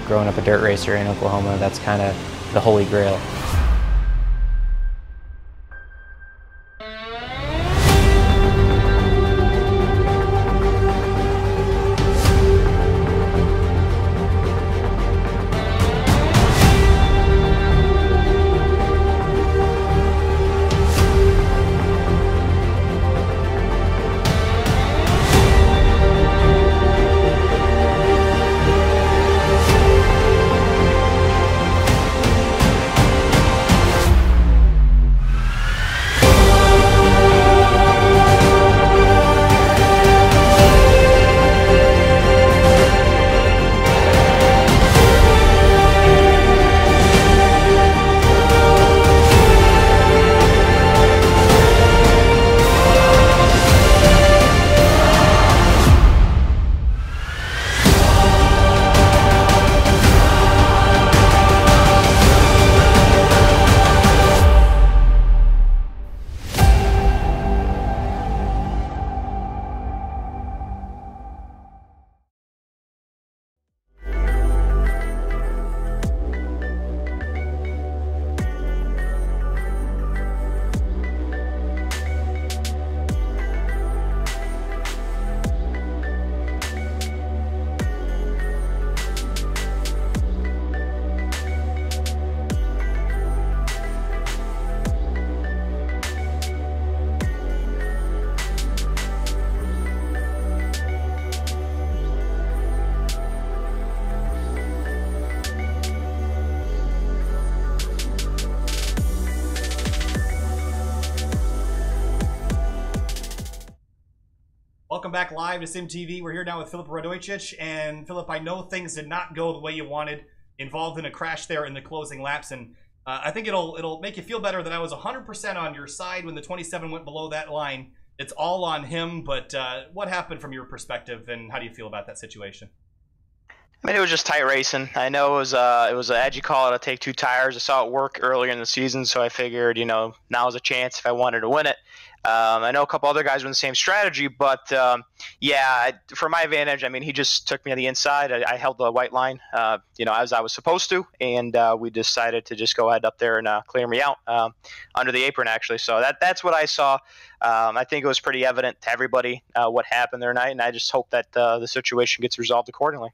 Growing up a dirt racer in Oklahoma, that's kind of the holy grail. welcome back live to SimTV. We're here now with Filip Radojcic. And Filip, I know things did not go the way you wanted, involved in a crash there in the closing laps. And I think it'll make you feel better that I was 100% on your side when the 27 went below that line. It's all on him, but what happened from your perspective, and how do you feel about that situation? I mean, it was just tight racing. I know it was an edgy call to take 2 tires. I saw it work earlier in the season, so I figured, now's a chance if I wanted to win it. I know a couple other guys were in the same strategy, but yeah, for my advantage, I mean, he just took me on the inside. I held the white line, as I was supposed to, and we decided to just go ahead up there and clear me out under the apron, actually. So that's what I saw. I think it was pretty evident to everybody what happened there tonight, and I just hope that the situation gets resolved accordingly.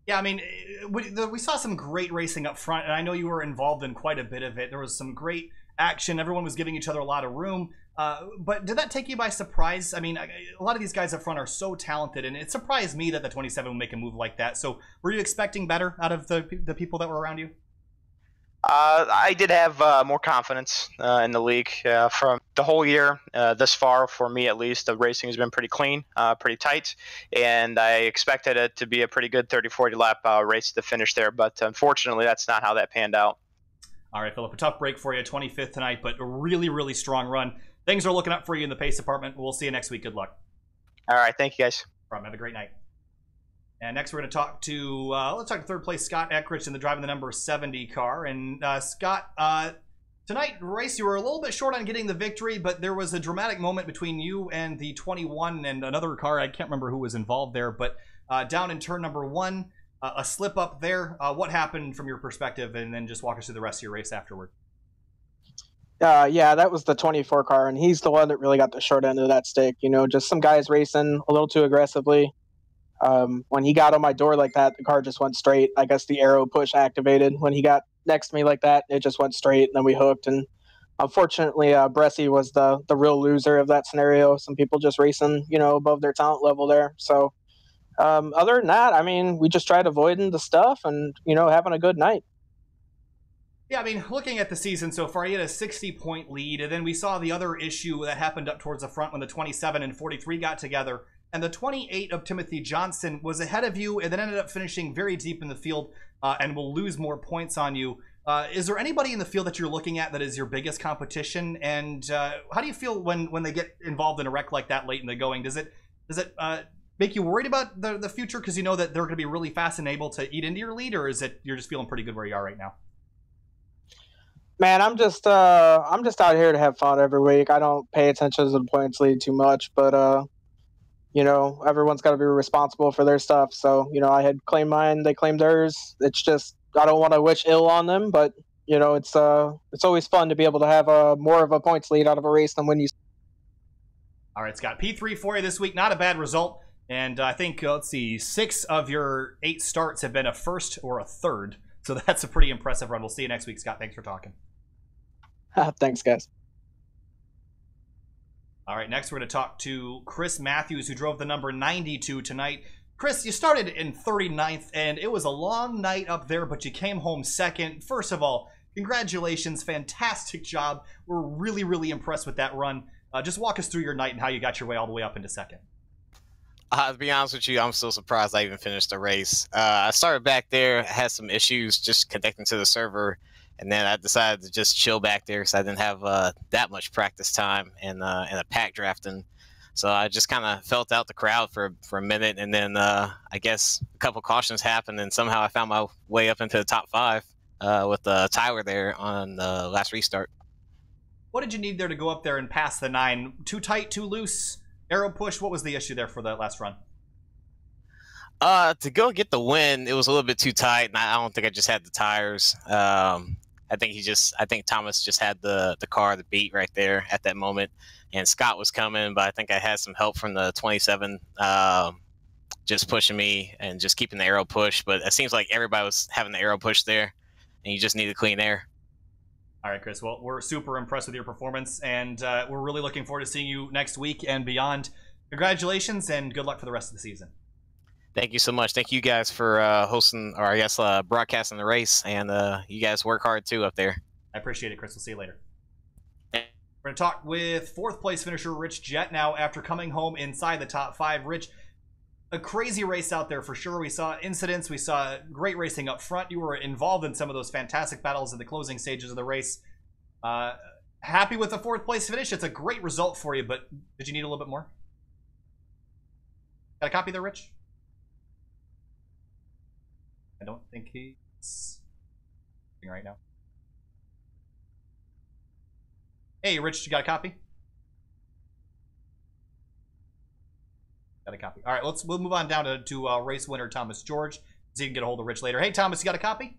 Yeah, I mean, we saw some great racing up front, and I know you were involved in quite a bit of it. There was some great action. Everyone was giving each other a lot of room. But did that take you by surprise? I mean, a lot of these guys up front are so talented, and it surprised me that the 27 would make a move like that. So were you expecting better out of the people that were around you? I did have more confidence in the league from the whole year this far. For me, at least, the racing has been pretty clean, pretty tight, and I expected it to be a pretty good 30-40 lap race to finish there. But unfortunately, that's not how that panned out. All right, Filip, a tough break for you, 25th tonight, but a really, really strong run. Things are looking up for you in the pace department. We'll see you next week. Good luck. All right, thank you, guys. Have a great night. And next we're going to talk to, let's talk to third place Scott Eckrich in the driving the number 70 car. And Scott, tonight, race, you were a little bit short on getting the victory, but there was a dramatic moment between you and the 21 and another car. I can't remember who was involved there, but down in turn number 1, a slip up there. What happened from your perspective? And then just walk us through the rest of your race afterward. Yeah, that was the 24 car, and he's the one that really got the short end of that stick. Just some guys racing a little too aggressively. When he got on my door like that, the car just went straight. I guess the arrow push activated. When he got next to me like that, it just went straight, and then we hooked. And unfortunately, Bressie was the real loser of that scenario. Some people just racing, above their talent level there. So other than that, I mean, we just tried avoiding the stuff and, having a good night. Yeah, I mean, looking at the season so far, he had a 60-point lead, and then we saw the other issue that happened up towards the front when the 27 and 43 got together, and the 28 of Timothy Johnson was ahead of you and then ended up finishing very deep in the field and will lose more points on you. Is there anybody in the field that you're looking at that is your biggest competition, and how do you feel when they get involved in a wreck like that late in the going? Does it make you worried about the future because you know that they're going to be really fast and able to eat into your lead, or is it you're just feeling pretty good where you are right now? Man, I'm just out here to have fun every week. I don't pay attention to the points lead too much, but everyone's got to be responsible for their stuff. So, I had claimed mine, they claimed theirs. It's just I don't want to wish ill on them, but it's always fun to be able to have more of a points lead out of a race than when you. All right, Scott, P3 for you this week. Not a bad result, and I think let's see, 6 of your 8 starts have been a first or a third. So that's a pretty impressive run. We'll see you next week, Scott. Thanks for talking. Thanks, guys. All right, next we're going to talk to Chris Matthews, who drove the number 92 tonight. Chris, you started in 39th, and it was a long night up there, but you came home second. First of all, congratulations. Fantastic job. We're really, really impressed with that run. Just walk us through your night and how you got your way all the way up into second. To be honest with you, I'm still surprised I even finished the race. I started back there, had some issues just connecting to the server, and then I decided to just chill back there because I didn't have that much practice time in a pack drafting. So I just kind of felt out the crowd for a minute, and then I guess a couple cautions happened, and somehow I found my way up into the top 5 with Tyler there on the last restart. What did you need there to go up there and pass the 9? Too tight, too loose? Arrow push, what was the issue there for that last run? To go get the win, it was a little bit too tight, and I don't think I just had the tires. I think Thomas just had the car, the beat right there at that moment, and Scott was coming, but I think I had some help from the 27 just pushing me and just keeping the arrow push, but it seems like everybody was having the arrow push there, and you just needed clean air. All right, Chris. Well, we're super impressed with your performance, and we're really looking forward to seeing you next week and beyond. Congratulations, and good luck for the rest of the season. Thank you so much. Thank you guys for hosting, or I guess broadcasting the race, and you guys work hard too up there. I appreciate it, Chris. We'll see you later. We're going to talk with 4th place finisher Rich Jett now after coming home inside the top 5. Rich, a crazy race out there for sure. We saw incidents. We saw great racing up front. You were involved in some of those fantastic battles in the closing stages of the race. Happy with the 4th place finish. It's a great result for you, but did you need a little bit more? Got a copy there, Rich? I don't think he's right now. Hey, Rich, you got a copy? Got a copy. All right, we'll move on down to race winner Thomas George, so you can get a hold of Rich later. Hey, Thomas, you got a copy?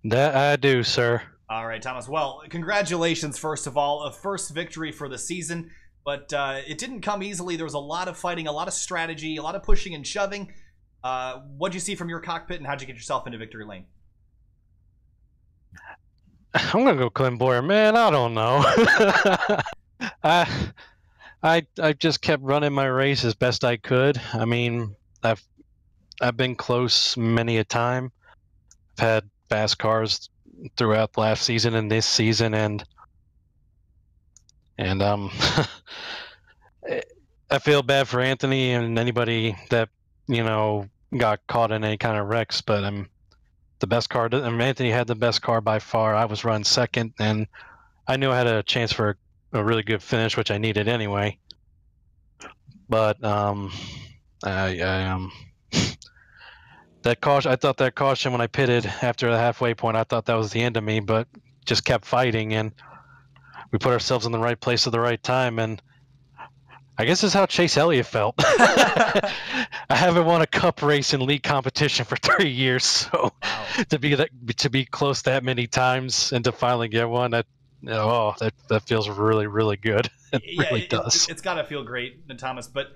That I do, sir. All right, Thomas. Well, congratulations, first of all. A first victory for the season, but it didn't come easily. There was a lot of fighting, a lot of strategy, a lot of pushing and shoving. What'd you see from your cockpit, and how'd you get yourself into victory lane? I'm gonna go Clint Boyer, man. I don't know. I just kept running my race as best I could. I mean, I've been close many a time. I've had fast cars throughout last season and this season, and I feel bad for Anthony and anybody that got caught in any kind of wrecks, but the best car. Anthony had the best car by far. I was running second, and I knew I had a chance for a really good finish, which I needed anyway. But that caution. I thought that caution when I pitted after the halfway point, I thought that was the end of me, but just kept fighting, and we put ourselves in the right place at the right time, and I guess this is how Chase Elliott felt. I haven't won a cup race in league competition for 3 years, so wow. to be close that many times and to finally get one, that feels really, really good. It really does. It's got to feel great, Thomas. But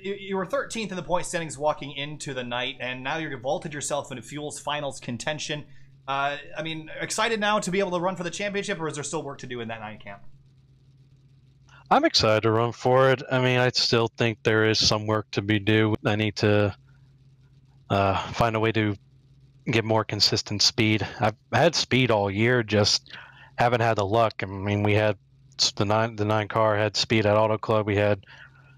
you were 13th in the point standings walking into the night, and now you've vaulted yourself into Fuel's finals contention. I mean, excited now to be able to run for the championship, or is there still work to do in that 9 camp? I'm excited to run for it. I mean, I still think there is some work to be done. I need to find a way to get more consistent speed. I've had speed all year, just haven't had the luck. I mean, we had the nine car had speed at Auto Club. We had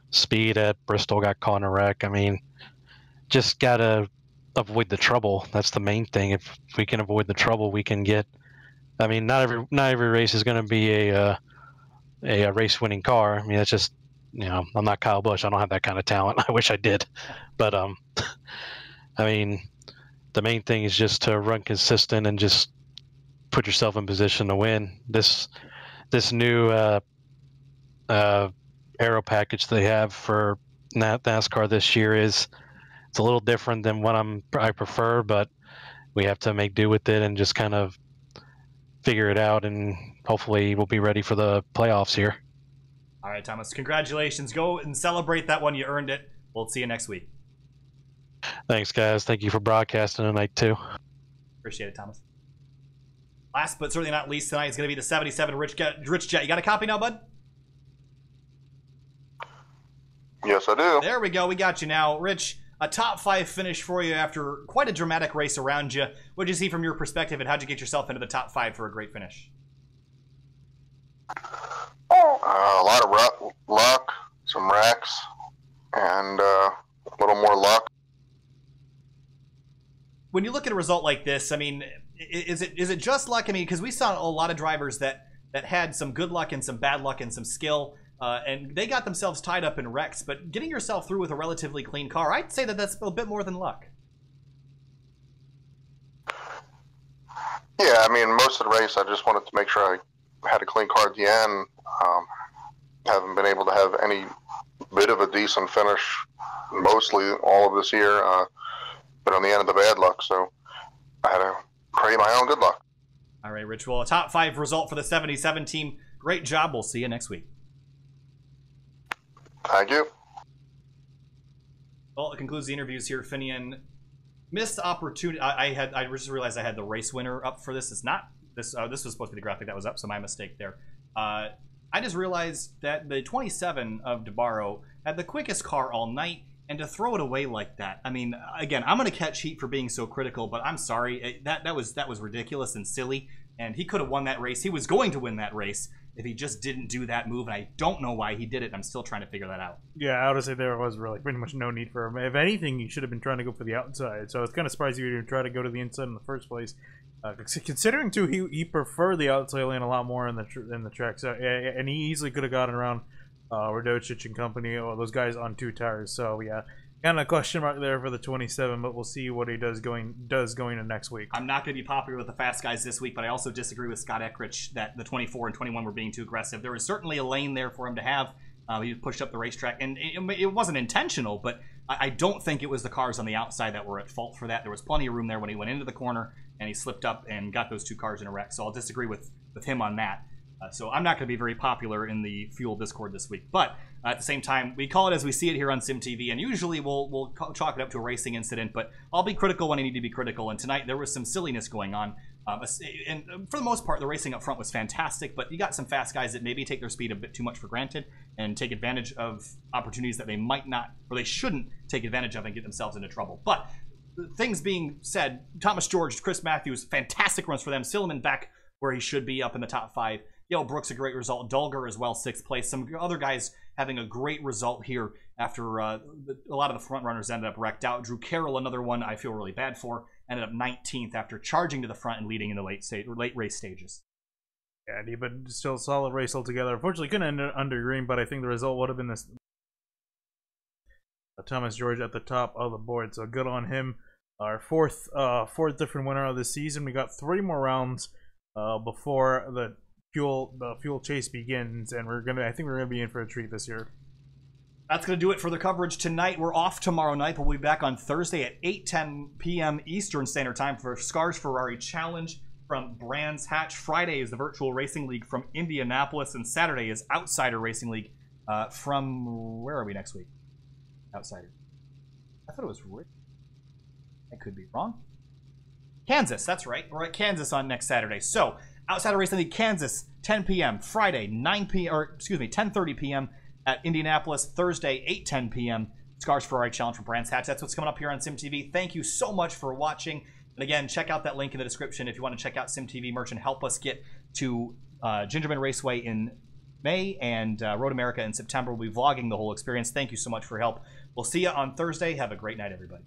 speed at Bristol, got caught in a wreck. I mean, just gotta avoid the trouble. That's the main thing. If we can avoid the trouble, we can get. I mean, not every race is going to be a race winning car. I mean, it's just, I'm not Kyle Busch. I don't have that kind of talent. I wish I did, but I mean, the main thing is just to run consistent and just put yourself in position to win. This new aero package they have for NASCAR this year it's a little different than what I prefer, but we have to make do with it and just kind of figure it out, and hopefully we'll be ready for the playoffs here. All right, Thomas, congratulations. Go and celebrate that one. You earned it. We'll see you next week. Thanks, guys. Thank you for broadcasting tonight, too. Appreciate it, Thomas. Last but certainly not least tonight is going to be the 77 Rich Jett. You got a copy now, bud? Yes, I do. There we go. We got you now. Rich, a top 5 finish for you after quite a dramatic race around you. What did you see from your perspective, and how'd you get yourself into the top 5 for a great finish? A lot of luck, some wrecks, and a little more luck. When you look at a result like this, I mean, is it just luck? I mean, because we saw a lot of drivers that had some good luck and some bad luck and some skill, and they got themselves tied up in wrecks. But getting yourself through with a relatively clean car, I'd say that's a bit more than luck. Yeah, I mean, most of the race, I just wanted to make sure I had a clean car at the end. Haven't been able to have any bit of a decent finish mostly all of this year, but on the end of the bad luck, so I had to pray my own good luck. All right, Rich. Well, a top 5 result for the 77 team. Great job. We'll see you next week. Thank you. Well, it concludes the interviews here. Finian missed opportunity. I just realized I had the race winner up for this. It's not this. This was supposed to be the graphic that was up, so my mistake there. I just realized that the 27 of DeBarro had the quickest car all night, and to throw it away like that. I mean, again, I'm going to catch heat for being so critical, but I'm sorry. That was ridiculous and silly, and he could have won that race. He was going to win that race, if he just didn't do that move, and I don't know why he did it. I'm still trying to figure that out. Yeah, I would say there was really pretty much no need for him. If anything, he should have been trying to go for the outside. So it's kind of surprising you didn't try to go to the inside in the first place. Considering too, he preferred the outside lane a lot more in the track. So and he easily could have gotten around Radocic and company, or those guys on 2 tires. So yeah, kind of a question mark there for the 27, but we'll see what he does going into next week. I'm not going to be popular with the fast guys this week, but I also disagree with Scott Eckrich that the 24 and 21 were being too aggressive. There was certainly a lane there for him to have. He pushed up the racetrack, and it wasn't intentional, but I don't think it was the cars on the outside that were at fault for that. There was plenty of room there when he went into the corner, and he slipped up and got those 2 cars in a wreck. So I'll disagree with him on that. So I'm not going to be very popular in the Fuel Discord this week. But at the same time, we call it as we see it here on SimTV, and usually we'll chalk it up to a racing incident, but I'll be critical when I need to be critical. And tonight there was some silliness going on. And for the most part, the racing up front was fantastic, but you got some fast guys that maybe take their speed a bit too much for granted and take advantage of opportunities that they might not, or they shouldn't take advantage of and get themselves into trouble. But things being said, Thomas George, Chris Matthews, fantastic runs for them. Silliman back where he should be, up in the top 5. Yale Brooks, a great result. Dulger as well, 6th place. Some other guys having a great result here after a lot of the front runners ended up wrecked out. Drew Carroll, another one I feel really bad for, ended up 19th after charging to the front and leading in the late race stages. Yeah, but still solid race altogether. Unfortunately, couldn't end under green, but I think the result would have been this. Thomas George at the top of the board, so good on him. Our fourth different winner of the season. We got 3 more rounds before the fuel chase begins, and I think we're gonna be in for a treat this year. That's gonna do it for the coverage tonight. We're off tomorrow night, but we'll be back on Thursday at 8:10 p.m. Eastern Standard Time for Scars Ferrari Challenge from Brands Hatch. Friday is the Virtual Racing League from Indianapolis, and Saturday is Outsider Racing League from, where are we next week? Outsider. I thought it was Rick. I could be wrong. Kansas, that's right. We're at Kansas on next Saturday. So, Outsider Racing League, Kansas, 10 p.m. Friday, 10:30 p.m. at Indianapolis. Thursday, 8:10 p.m. Scars Ferrari Challenge from Brands Hatch. That's what's coming up here on SimTV. Thank you so much for watching. And again, check out that link in the description if you want to check out SimTV merch and help us get to Gingerman Raceway in May and Road America in September. We'll be vlogging the whole experience. Thank you so much for your help. We'll see you on Thursday. Have a great night, everybody.